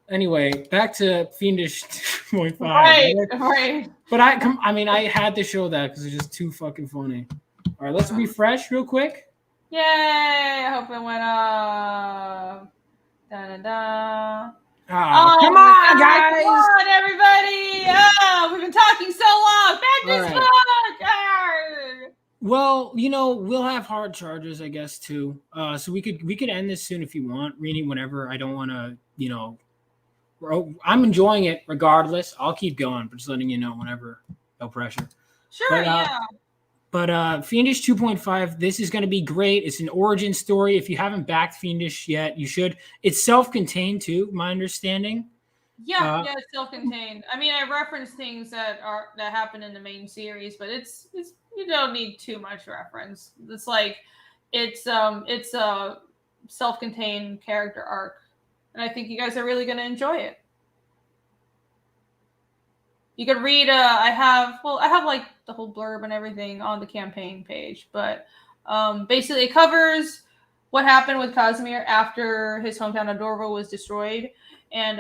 Anyway, back to Fiendish 2.5. Right. But I had to show that because it's just too fucking funny. All right, let's refresh real quick. Yay! I hope it went up. Da-da-da. Come on, guys! Come on, everybody! Oh, we've been talking so long. Back this book. Well, we'll have hard charges, I guess, too. So we could end this soon if you want, Renie. Whenever. I don't want to, I'm enjoying it regardless. I'll keep going, but just letting you know whenever. No pressure. Sure. But Fiendish 2.5, this is going to be great. It's an origin story. If you haven't backed Fiendish yet, you should. It's self-contained too, my understanding. Yeah, it's self-contained. I mean, I reference things that happen in the main series, but it's you don't need too much reference. It's like it's a self-contained character arc, and I think you guys are really going to enjoy it. You could read. I have like the whole blurb and everything on the campaign page, but basically it covers what happened with Casimir after his hometown of Dorvo was destroyed, and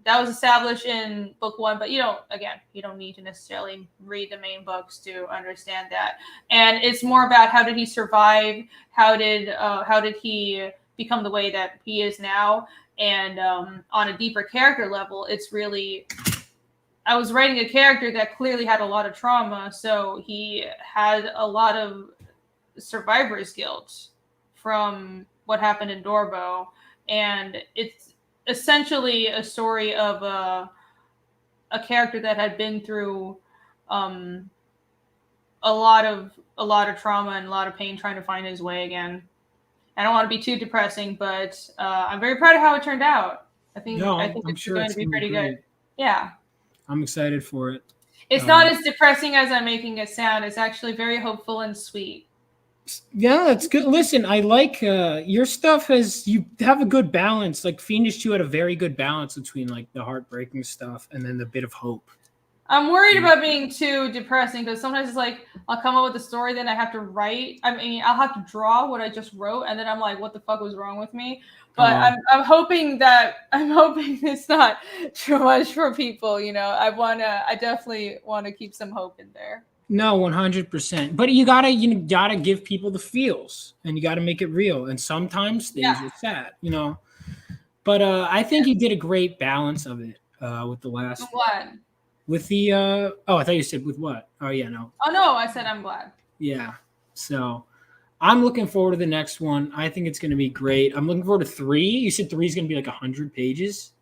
that was established in book 1. But you don't need to necessarily read the main books to understand that. And it's more about how did he survive, how did he become the way that he is now, and on a deeper character level, it's really. I was writing a character that clearly had a lot of trauma, so he had a lot of survivor's guilt from what happened in Dorvo, and it's essentially a story of a character that had been through a lot of trauma and a lot of pain trying to find his way again. I don't want to be too depressing, but I'm very proud of how it turned out. I think it's going to be pretty good. Yeah. I'm excited for it. It's not as depressing as I'm making it sound. It's actually very hopeful and sweet. Yeah, that's good. Listen, I like your stuff. You have a good balance. Like Fiendish 2 had a very good balance between like the heartbreaking stuff and then the bit of hope. I'm worried about being too depressing because sometimes it's like I'll come up with a story, then I have to write. I mean, I'll have to draw what I just wrote, and then I'm like, what the fuck was wrong with me? But I'm hoping it's not too much for people. I definitely want to keep some hope in there. No, 100%. But you gotta give people the feels, and you gotta make it real. And sometimes things are sad, But I think you did a great balance of it with the last one. With the I thought you said with what? Oh yeah, no. Oh no, I said I'm glad. Yeah. So I'm looking forward to the next one. I think it's going to be great. I'm looking forward to 3. You said 3 is going to be like 100 pages.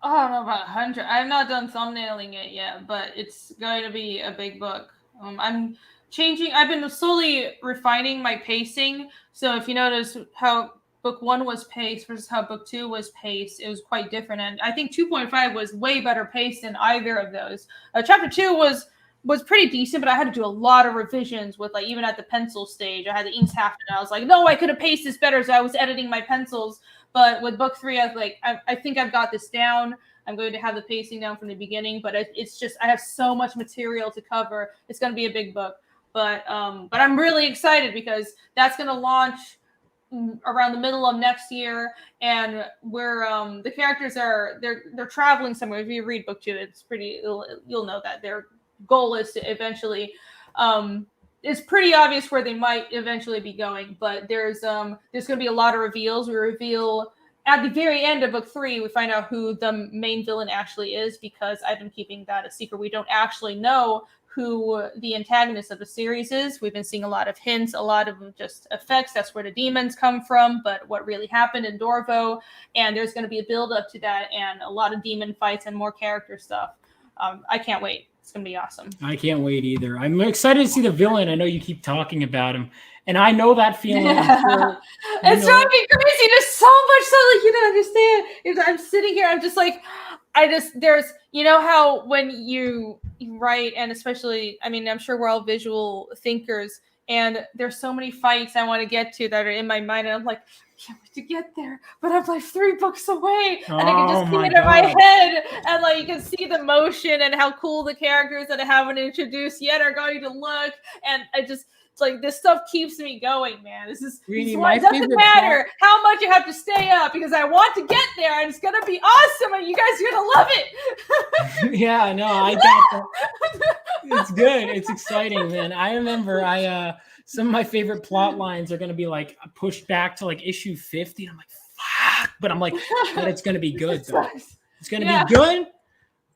Oh, I don't know about 100. I've not done thumbnailing it yet, but it's going to be a big book. I'm changing. I've been slowly refining my pacing. So if you notice how book 1 was paced versus how book 2 was paced, it was quite different. And I think 2.5 was way better paced than either of those. Chapter 2 was pretty decent, but I had to do a lot of revisions with like even at the pencil stage. I had the inks half and I was like, no, I could have paced this better. So I was editing my pencils. But with book 3, I was like, I think I've got this down. I'm going to have the pacing down from the beginning, but it's just I have so much material to cover. It's going to be a big book. But I'm really excited because that's going to launch around the middle of next year, and we're the characters are they're traveling somewhere. If you read book 2, it's pretty you'll know that their goal is to eventually it's pretty obvious where they might eventually be going, but there's going to be a lot of reveals. We reveal at the very end of book 3, we find out who the main villain actually is, because I've been keeping that a secret. We don't actually know who the antagonist of the series is. We've been seeing a lot of hints, a lot of just effects. That's where the demons come from, but what really happened in Dorvo, and there's going to be a build up to that and a lot of demon fights and more character stuff. I can't wait. It's going to be awesome. I can't wait either. I'm excited to see the villain. I know you keep talking about him, and I know that feeling. Yeah. It's driving me crazy. There's so much so like you don't understand. If I'm sitting here, I'm just like, there's, you know how when you write, and especially, I mean, I'm sure we're all visual thinkers, and there's so many fights I want to get to that are in my mind, and I'm like, I can't wait to get there, but I'm like 3 books away, and I can just see it in my head, and like you can see the motion and how cool the characters that I haven't introduced yet are going to look, and it's like this stuff keeps me going, man. This is Really, it doesn't matter how much you have to stay up, because I want to get there, and it's gonna be awesome, and you guys are gonna love it. Yeah, no, I got that. It's good. It's exciting, man. I remember some of my favorite plot lines are gonna be like pushed back to like issue 50. And I'm like, fuck, but I'm like, but it's gonna be good though. It's gonna be good.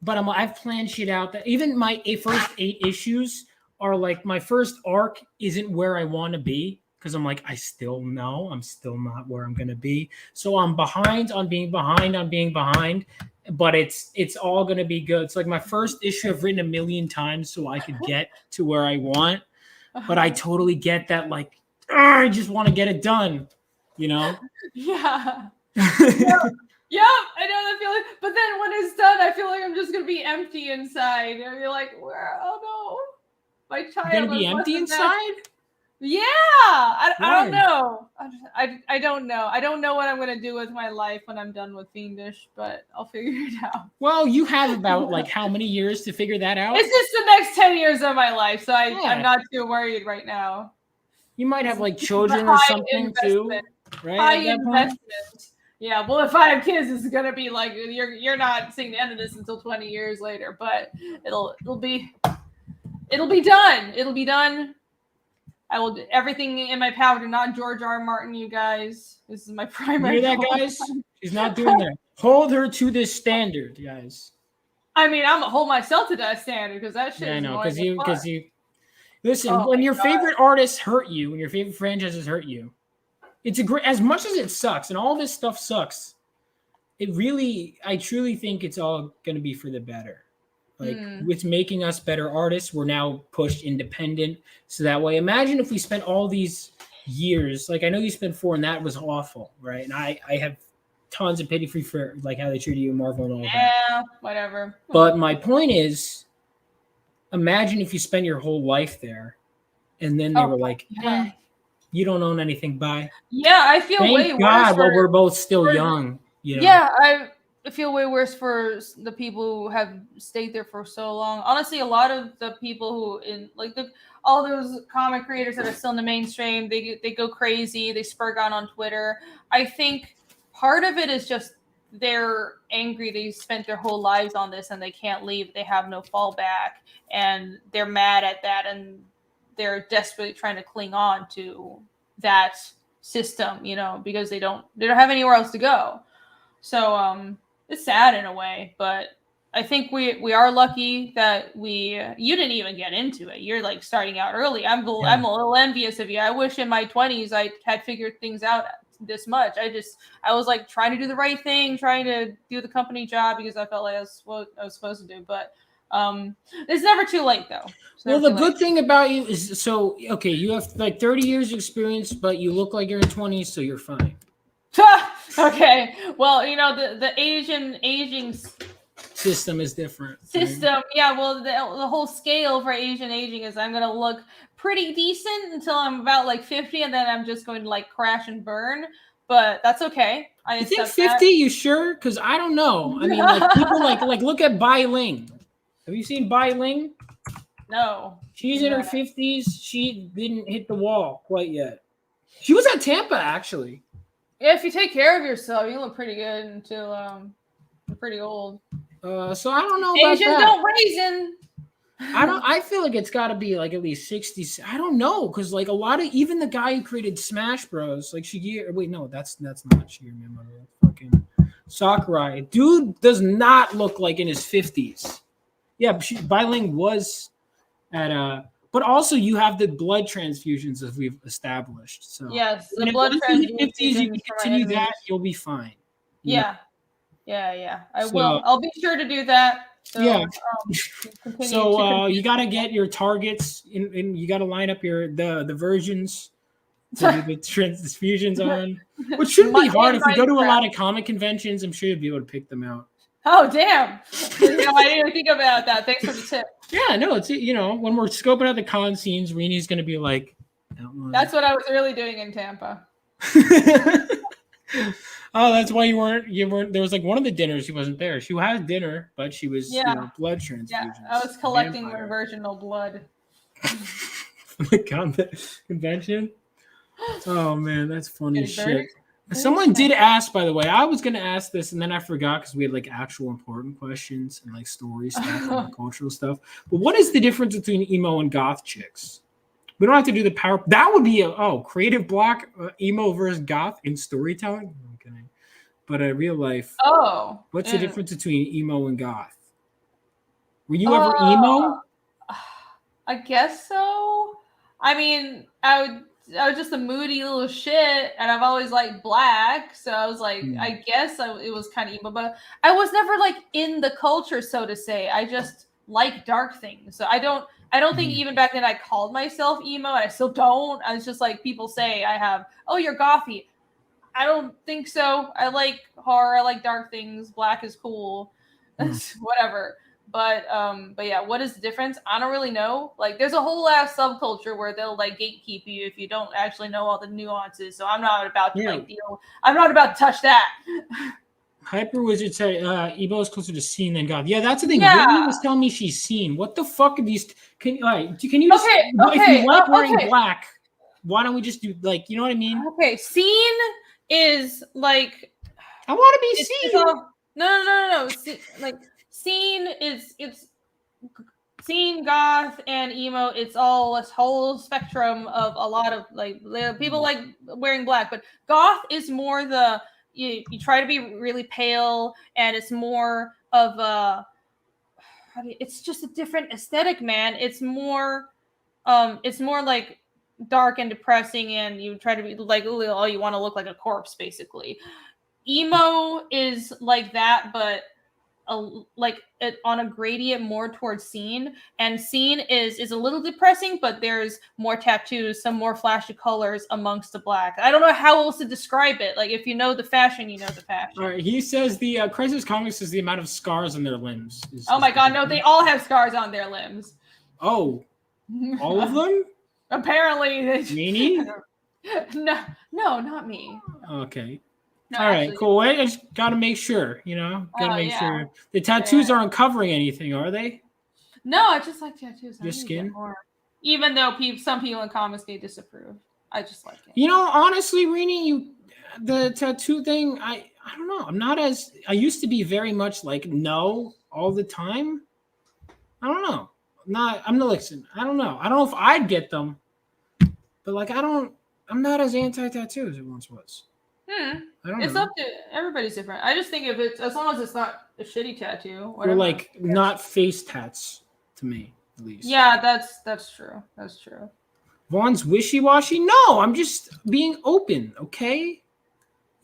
But I've planned shit out that even my first 8 issues are like, my first arc isn't where I want to be, because I'm like, I still know I'm still not where I'm going to be. So I'm behind on being behind, but it's all going to be good. It's like my first issue I've written 1,000,000 times so I could get to where I want. But I totally get that, like, I just want to get it done, you know? Yeah. Yep, I know that feeling. But then when it's done, I feel like I'm just going to be empty inside. And you're like, where? Oh no. My child You're gonna be empty inside? Yeah, I don't know. I don't know. I don't know what I'm gonna do with my life when I'm done with Fiendish, but I'll figure it out. Well, you have about like how many years to figure that out? It's just the next 10 years of my life, so I'm not too worried right now. You might have like children or something too, right? High investment. Yeah, well, if I have kids, it's gonna be like you're not seeing the end of this until 20 years later, but it'll be done. It'll be done. I will do everything in my power to not George R. Martin, you guys. This is my primary. You hear that, guys? She's not doing that. Hold her to this standard, guys. I mean, I'm gonna hold myself to that standard, because that shit. Yeah, I know, because you listen. Oh when your favorite artists hurt you, when your favorite franchises hurt you, it's a great. As much as it sucks, and all this stuff sucks, I truly think it's all going to be for the better. Like, it's making us better artists. We're now pushed independent. So that way, imagine if we spent all these years, like I know you spent 4 and that was awful, right? And I have tons of pity for like how they treated you in Marvel and all that. Yeah, whatever. But my point is, imagine if you spent your whole life there and then they were like, you don't own anything, bye. Yeah, I feel way worse. God, but we're both still young. You know? Yeah, I feel way worse for the people who have stayed there for so long. Honestly, a lot of the people who all those comic creators that are still in the mainstream, they go crazy, they spurg on Twitter. I think part of it is just they're angry. They spent their whole lives on this and they can't leave. They have no fallback, and they're mad at that, and they're desperately trying to cling on to that system, because they don't have anywhere else to go. So it's sad in a way, but I think we are lucky that you didn't even get into it. You're like starting out early. I'm a little envious of you. I wish in my 20s I had figured things out this much. I was like trying to do the right thing, trying to do the company job because I felt like that's what I was supposed to do. But it's never too late though. Well, the good thing about you is, you have like 30 years experience, but you look like you're in 20s, so you're fine. Okay. Well, the aging system is different. System, right? Yeah. Well, the whole scale for Asian aging is I'm gonna look pretty decent until I'm about like 50, and then I'm just going to like crash and burn. But that's okay. I think 50. You sure? Because I don't know. I mean, like people like look at Bai Ling. Have you seen Bai Ling? No. She's in her 50s. She didn't hit the wall quite yet. She was at Tampa, actually. Yeah, if you take care of yourself, you look pretty good until you're pretty old. So I don't know about Asians that. don't raisin. I feel like it's got to be like at least 60. I don't know, because like a lot of even the guy who created Smash Bros. Like Shigeru. Wait, no, that's not Shigeru Miyamoto. Fucking Sakurai. Dude does not look like in his 50s. Yeah, Bailing was at but also you have the blood transfusions as we've established. So Yes, the and blood once you hit 50s, you transfusions can for my continue that, enemies. you'll be fine. Yeah. I will. I'll be sure to do that. So, Yeah. continue So you got to get your targets and you got to line up the versions to do the transfusions on, which shouldn't be hard. If you go to a lot of comic conventions, I'm sure you'll be able to pick them out. Oh, damn. I didn't even think about that. Thanks for the tip. Yeah, no, it's, when we're scoping out the con scenes, Renie's going to be like, that's what I was really doing in Tampa. Oh, that's why you weren't. There was like one of the dinners she wasn't there. She had dinner, but she was blood transfusions. Yeah, I was collecting my virginal blood. The convention. Oh man, that's funny shit. Someone did ask, by the way. I was gonna ask this, and then I forgot because we had like actual important questions and like story stuff and like, cultural stuff. But what is the difference between emo and goth chicks? We don't have to do the power. That would be creative block, emo versus goth in storytelling. I'm kidding. But real life. Oh. What's the difference between emo and goth? Were you ever emo? I guess so. I mean, I was just a moody little shit, and I've always liked black, so I was like, I guess it was kind of emo, but I was never like in the culture, so to say. I just like dark things, so I don't think even back then I called myself emo, and I still don't. I was just like, people say I have, oh, you're gothy. I don't think so. I like horror. I like dark things. Black is cool. Whatever. But yeah, what is the difference? I don't really know. Like, there's a whole ass subculture where they'll like gatekeep you if you don't actually know all the nuances. So I'm not about to deal. I'm not about to touch that. Hyper Wizard said emo is closer to scene than goth. Yeah, that's the thing. Yeah. Renie was telling me she's seen. What the fuck are these? Can you just if you like wearing black, why don't we just do like, you know what I mean? Okay, scene is like, I want to be seen. No. Scene is scene, goth, and emo. It's all a whole spectrum of a lot of like people like wearing black, but goth is more the you try to be really pale, and it's more of a it's just a different aesthetic, man. It's more like dark and depressing, and you try to be like, oh, you want to look like a corpse, basically. Emo is like that, but on a gradient more towards scene, and scene is a little depressing, but there's more tattoos, some more flashy colors amongst the black. I don't know how else to describe it. Like, if you know the fashion, you know the fashion. All right, he says the Crisis Comics is the amount of scars on their limbs. Oh my god, no, they all have scars on their limbs. Oh, all of them? Apparently. Renie? No, not me. Okay. No, all right, cool. I just got to make sure, Got to make sure. The tattoos aren't covering anything, are they? No, I just like tattoos. Your skin? Even though some people in comics may disapprove. I just like it. Honestly, Renie, the tattoo thing, I don't know. I'm not as... I used to be very much like, no, all the time. I don't know. I'm not listen. I don't know. I don't know if I'd get them. But, like, I'm not as anti-tattoo as it once was. It's up to everybody's different. I just think if it's as long as it's not a shitty tattoo, whatever. Or like not face tats to me, at least. Yeah, that's true. That's true. Vaughn's wishy-washy. No, I'm just being open. Okay.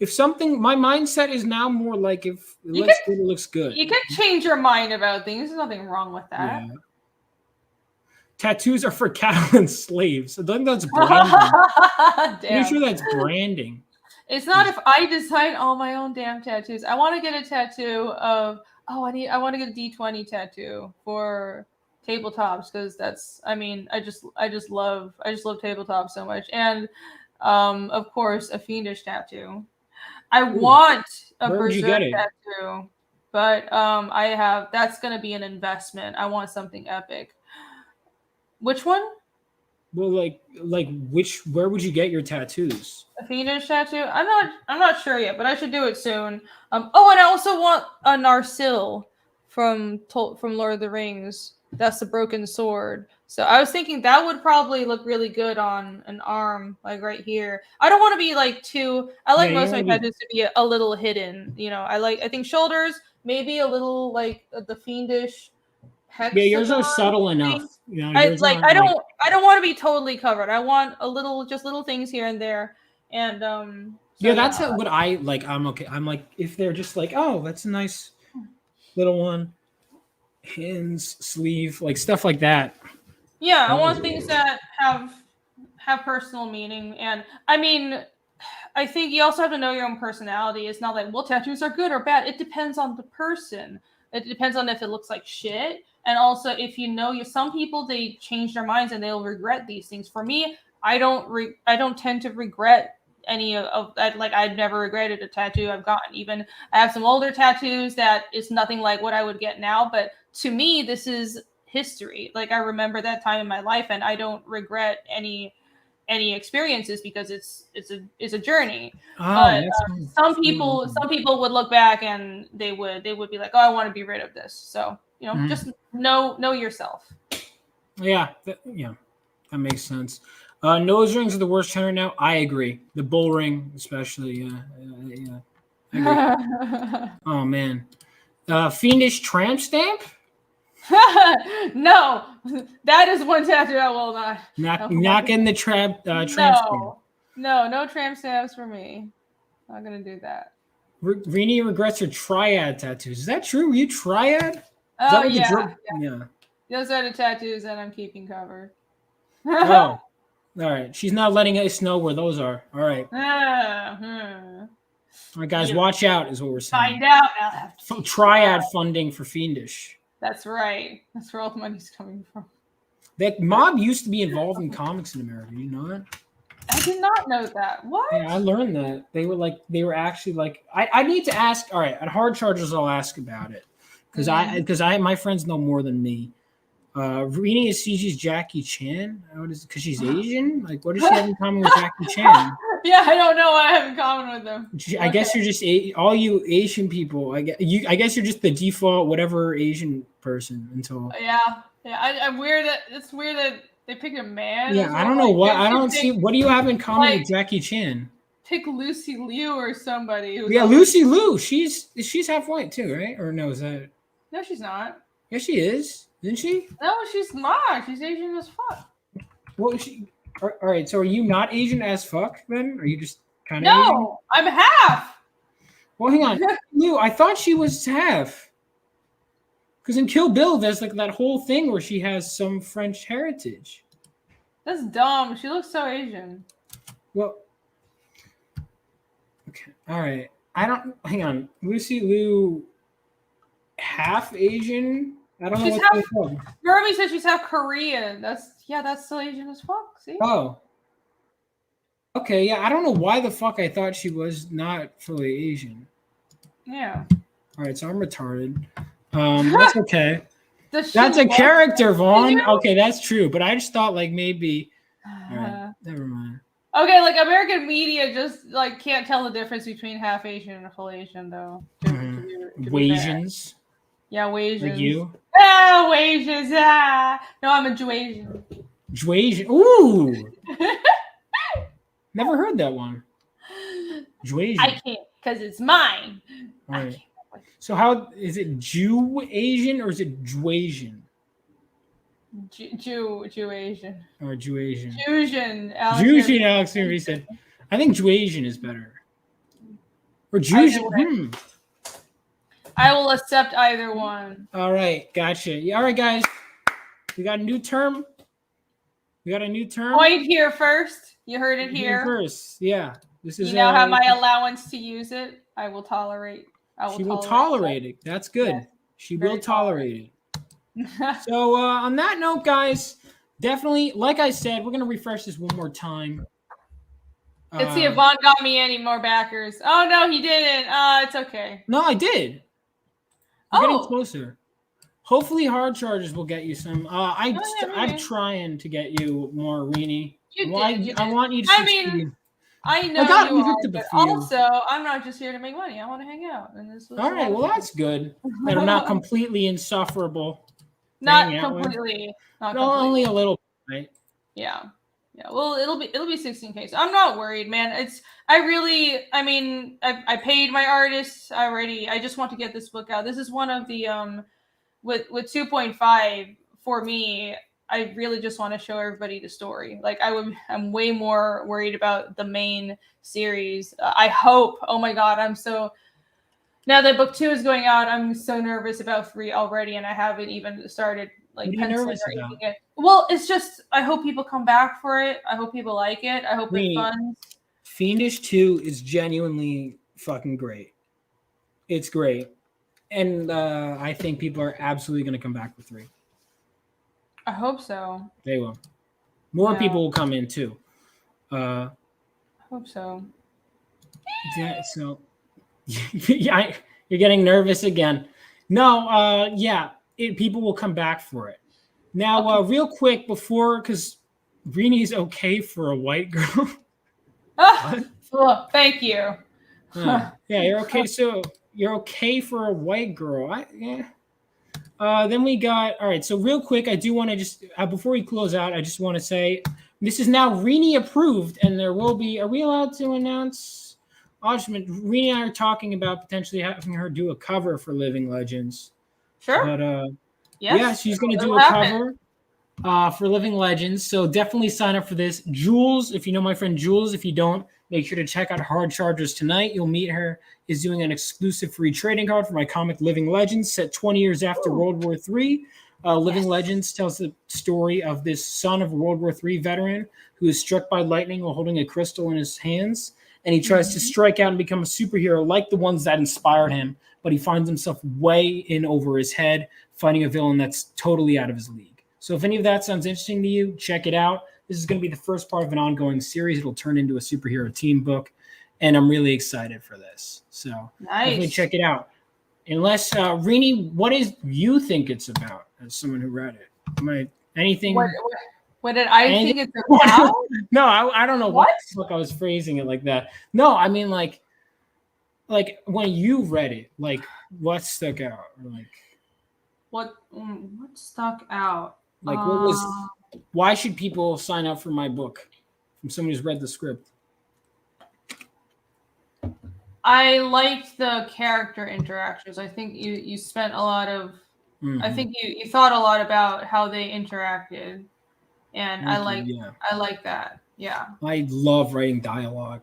If something, my mindset is now more like if it looks good, it looks good. You can change your mind about things. There's nothing wrong with that. Yeah. Tattoos are for cattle and slaves. I think that's branding. I'm sure that's branding. It's not if I design all my own damn tattoos. I want to get a tattoo of I want to get a D20 tattoo for tabletops, because I just love tabletops so much. And of course a Fiendish tattoo. I want a Berserk tattoo, but that's gonna be an investment. I want something epic. Which one? Well, where would you get your tattoos? A Fiendish tattoo? I'm not sure yet, but I should do it soon. Oh, and I also want a Narsil from Lord of the Rings. That's the broken sword. So I was thinking that would probably look really good on an arm, like right here. I don't want to be like too. I like most of my tattoos to be a little hidden. You know, I think shoulders, maybe a little like the Fiendish. Hexagon yours are subtle enough. You know, I don't want to be totally covered. I want just little things here and there. And that's what I like. I'm okay. I'm like, if they're just like, oh, that's a nice little one, hands, sleeve, like stuff like that. Yeah, I want things that have personal meaning. And I mean, I think you also have to know your own personality. It's not like, well, tattoos are good or bad. It depends on the person. It depends on if it looks like shit. And also, if you know, some people, they change their minds and they'll regret these things. For me, I don't tend to regret any of that. Like, I've never regretted a tattoo I've gotten. Even I have some older tattoos that is nothing like what I would get now. But to me, this is history. Like, I remember that time in my life, and I don't regret any experiences because it's a journey. But some people would look back and they would be like, oh, I want to be rid of this. So just know yourself. Yeah, that makes sense. Nose rings are the worst trend right now. I agree. The bull ring, especially. Yeah. I agree. Oh man, Fiendish tramp stamp. No, that is one tattoo I will not. Not getting the tramp stamp. No tramp stamps for me. Not gonna do that. Renie regrets her triad tattoos. Is that true? Were you triad? Oh yeah. Those are the tattoos that I'm keeping covered. Oh, all right. She's not letting us know where those are. All right. All right, guys, watch out is what we're saying. Find out. Triad funding for Fiendish. That's right. That's where all the money's coming from. That mob used to be involved in comics in America. You know that? I did not know that. What? Yeah, I learned that. They were actually like, I need to ask. All right, at Hard Charges, I'll ask about it. Because my friends know more than me. Renie is CG's Jackie Chan. What is it? Because she's Asian? Like, what does she have in common with Jackie Chan? Yeah, I don't know what I have in common with them. I guess you're just all you Asian people. I guess you're just the default whatever Asian person until. Yeah. I'm weird that it's weird that they picked a man. Yeah, I don't know what I don't see. What do you have in common with Jackie Chan? Pick Lucy Liu or somebody. Lucy Liu. She's half white too, right? Or no? Is that? No, she's not. Yeah, she is. Isn't she? No, she's not. She's Asian as fuck. Well, all right. So, are you not Asian as fuck then? Are you just kind of? No, Asian? I'm half. Well, hang on. Liu, I thought she was half. Because in Kill Bill, there's like that whole thing where she has some French heritage. That's dumb. She looks so Asian. Well, okay. All right. Hang on. Lucy Liu, half Asian? I don't know what's going on. Murphy said she's half Korean. That's still Asian as fuck. See? Oh. Okay, yeah. I don't know why the fuck I thought she was not fully Asian. Yeah. All right, so I'm retarded. That's okay. That's a character, that? Vaughn. Okay, that's true. But I just thought like maybe. All right, never mind. Okay, like American media just like can't tell the difference between half Asian and full Asian though. Wasians. Yeah, Wasians. Like you? Ah, Wasians. Ah. No, I'm a Jwasian. Jwasian. Ooh. Never heard that one. Jwasian. I can't because it's mine. All right. So how is it Jew-Asian or is it Jwasian? Jew-Asian. Or Jew-Asian. Jewasian. Alex Murphy said. I think Jwasian is better. Or Jewasian. I will accept either one. All right, gotcha. Yeah, all right, guys. We got a new term. Point here first. You heard it here. First, yeah. This is. You now have my allowance to use it. I will tolerate. She will tolerate it. That's good. Yes. She will tolerate it. So on that note, guys, definitely, like I said, we're gonna refresh this one more time. Let's see if Vaughn got me any more backers. Oh no, he didn't. It's okay. No, I did. We're getting closer. Hopefully, hard charges will get you some. I'm maybe. trying to get you more Renie. You Well, did. You I did. want you to I succeed. mean, I know I got you are, hooked up but a few. also I'm not just here to make money. I want to hang out, and this was All right, well that's good. That I'm not completely insufferable. not completely. Not No, completely. only a little, right? Yeah. Yeah. Well, it'll be 16K. So I'm not worried, man. I paid my artists already. I just want to get this book out. This is one of the with 2.5 for me. I really just want to show everybody the story. Like I'm way more worried about the main series. I hope. Oh my god, I'm so. Now that book 2 is going out, I'm so nervous about 3 already, and I haven't even started like What are you penciling nervous or about? inking it. Well, it's just I hope people come back for it. I hope people like it. I hope it Renie, funds. Fiendish 2 is genuinely fucking great. It's great. And I think people are absolutely going to come back for 3. I hope so. They will. More Yeah. people will come in too. I hope so. Yeah, so yeah, you're getting nervous again. No, people will come back for it. Now, Okay. real quick before, because Renie's okay for a white girl. Well, thank you. Yeah, you're okay. So you're okay for a white girl. Then we got, all right. So real quick, I do want to just, before we close out, I just want to say this is now Renie approved, and there will be, are we allowed to announce? Renie and I are talking about potentially having her do a cover for Living Legends. Sure. But yes. yeah, she's going to do It'll a happen. cover for Living Legends. So definitely sign up for this. Jules, if you know my friend Jules, if you don't, make sure to check out Hard Chargers tonight. You'll meet her. Is doing an exclusive free trading card for my comic Living Legends, set 20 years after World War III. Living Legends tells the story of this son of a World War III veteran who is struck by lightning while holding a crystal in his hands. And he tries to strike out and become a superhero like the ones that inspired him, but he finds himself way in over his head, fighting a villain that's totally out of his league. So if any of that sounds interesting to you, check it out. This is going to be the first part of an ongoing series. It'll turn into a superhero team book, and I'm really excited for this. So definitely check it out. Unless, Renie, what is you think it's about as someone who read it? Anything? What did I think it's about? No, I don't know what the fuck I was phrasing it like that. No, I mean like when you read it, like what stuck out? Or like what stuck out? Like what was? Why should people sign up for my book from someone who's read the script? I liked the character interactions. I think you spent a lot of. Mm-hmm. I think you thought a lot about how they interacted. And I like that. Yeah. I love writing dialogue.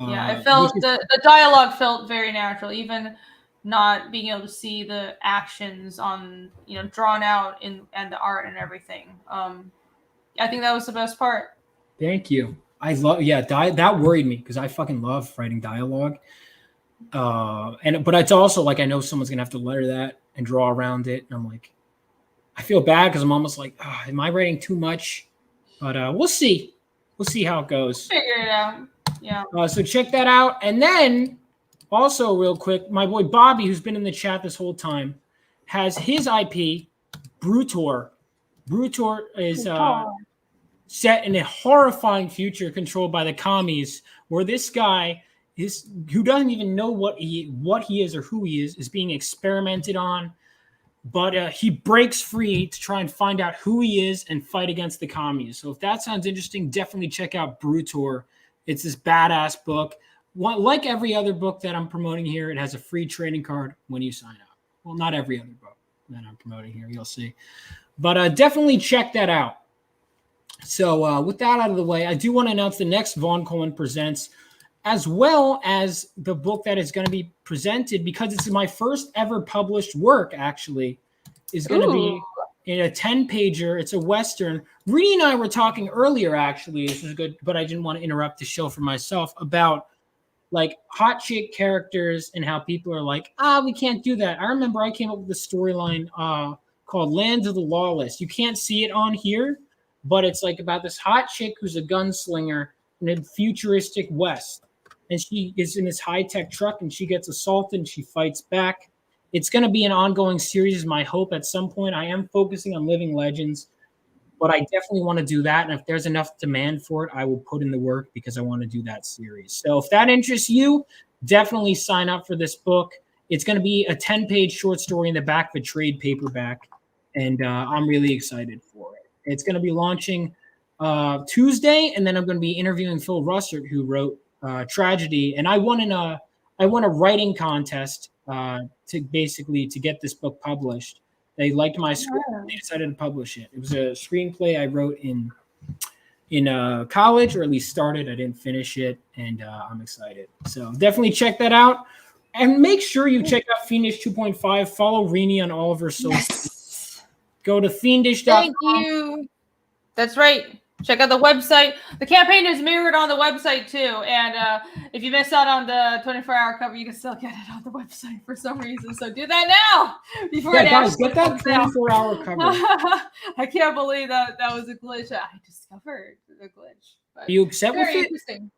Yeah, I felt the dialogue felt very natural, even not being able to see the actions on, drawn out and the art and everything. I think that was the best part. Thank you. I love, that worried me because I fucking love writing dialogue. But it's also like I know someone's gonna have to letter that and draw around it, and I'm like, I feel bad because I'm almost like, am I writing too much? But we'll see. We'll see how it goes. Figure it out. Yeah. So check that out. And then also real quick, my boy Bobby, who's been in the chat this whole time, has his IP, Brutor. Brutor is set in a horrifying future controlled by the commies, where this guy who doesn't even know what he is or who he is being experimented on. But he breaks free to try and find out who he is and fight against the commies. So if that sounds interesting, definitely check out Brutor. It's this badass book. Like every other book that I'm promoting here, it has a free trading card when you sign up. Well, not every other book that I'm promoting here. You'll see. But definitely check that out. So with that out of the way, I do want to announce the next Vaughn Coleman Presents, as well as the book that is going to be presented, because it's my first ever published work, actually, is going to be in a 10-pager. It's a Western. Renie and I were talking earlier, actually. This is good, but I didn't want to interrupt the show for myself, about like hot chick characters and how people are like, we can't do that. I remember I came up with a storyline called Lands of the Lawless. You can't see it on here, but it's like about this hot chick who's a gunslinger in a futuristic West. And she is in this high-tech truck, and she gets assaulted, and she fights back. It's going to be an ongoing series, is my hope. At some point, I am focusing on living legends, but I definitely want to do that. And if there's enough demand for it, I will put in the work because I want to do that series. So if that interests you, definitely sign up for this book. It's going to be a 10-page short story in the back of a trade paperback, and I'm really excited for it. It's going to be launching Tuesday, and then I'm going to be interviewing Phil Russert, who wrote Tragedy, and I won a writing contest to get this book published. They liked my script. They decided to publish it. It was a screenplay I wrote in college, or at least started. I didn't finish it, and I'm excited. So definitely check that out. And make sure you check out Fiendish 2.5. Follow Renie on all of her socials. Yes. Go to fiendish.com. Thank you. That's right. Check out the website. The campaign is mirrored on the website too. And if you missed out on the 24-hour cover, you can still get it on the website for some reason. So do that now before it guys, get that 24-hour cover. I can't believe that was a glitch. I discovered the glitch. Are you upset with it? Very interesting.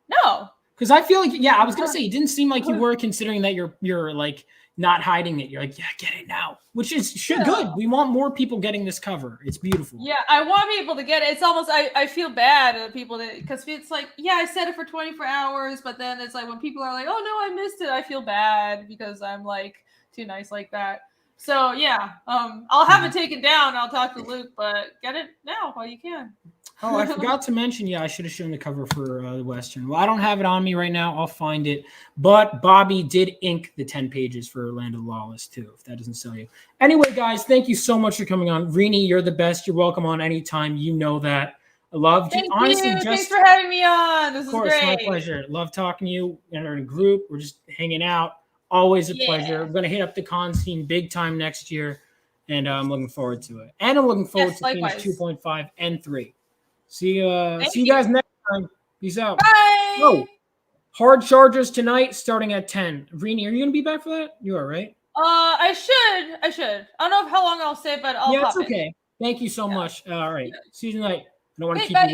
No. Because I feel like, I was gonna say, it didn't seem like you were, considering that you're like not hiding it. You're like, yeah, get it now, which is good. We want more people getting this cover. It's beautiful. Yeah, I want people to get it. It's almost I feel bad at people that, because it's like, yeah, I said it for 24 hours, but then it's like when people are like, oh no, I missed it, I feel bad because I'm like too nice like that. So yeah, I'll have it taken down. I'll talk to Luke, but get it now while you can. Oh, I forgot to mention, I should have shown the cover for the Western. Well, I don't have it on me right now. I'll find it. But Bobby did ink the 10 pages for Land of the Lawless, too, if that doesn't sell you. Anyway, guys, thank you so much for coming on. Renie, you're the best. You're welcome on anytime. You know that. I love Thank honestly, you. just, Thanks for having me on. This is great. My pleasure. Love talking to you. We're in a group. We're just hanging out. Always a pleasure. I'm going to hit up the con scene big time next year, and I'm looking forward to it. And I'm looking forward to Fiendish 2.5 and 3. See you guys next time. Peace out. Bye. Oh, hard chargers tonight starting at 10. Renie, are you going to be back for that? You are, right? I should. I don't know how long I'll stay, but I'll Yeah, pop it's okay. in. Thank you so much. All right. See you tonight. I don't want to keep you waiting.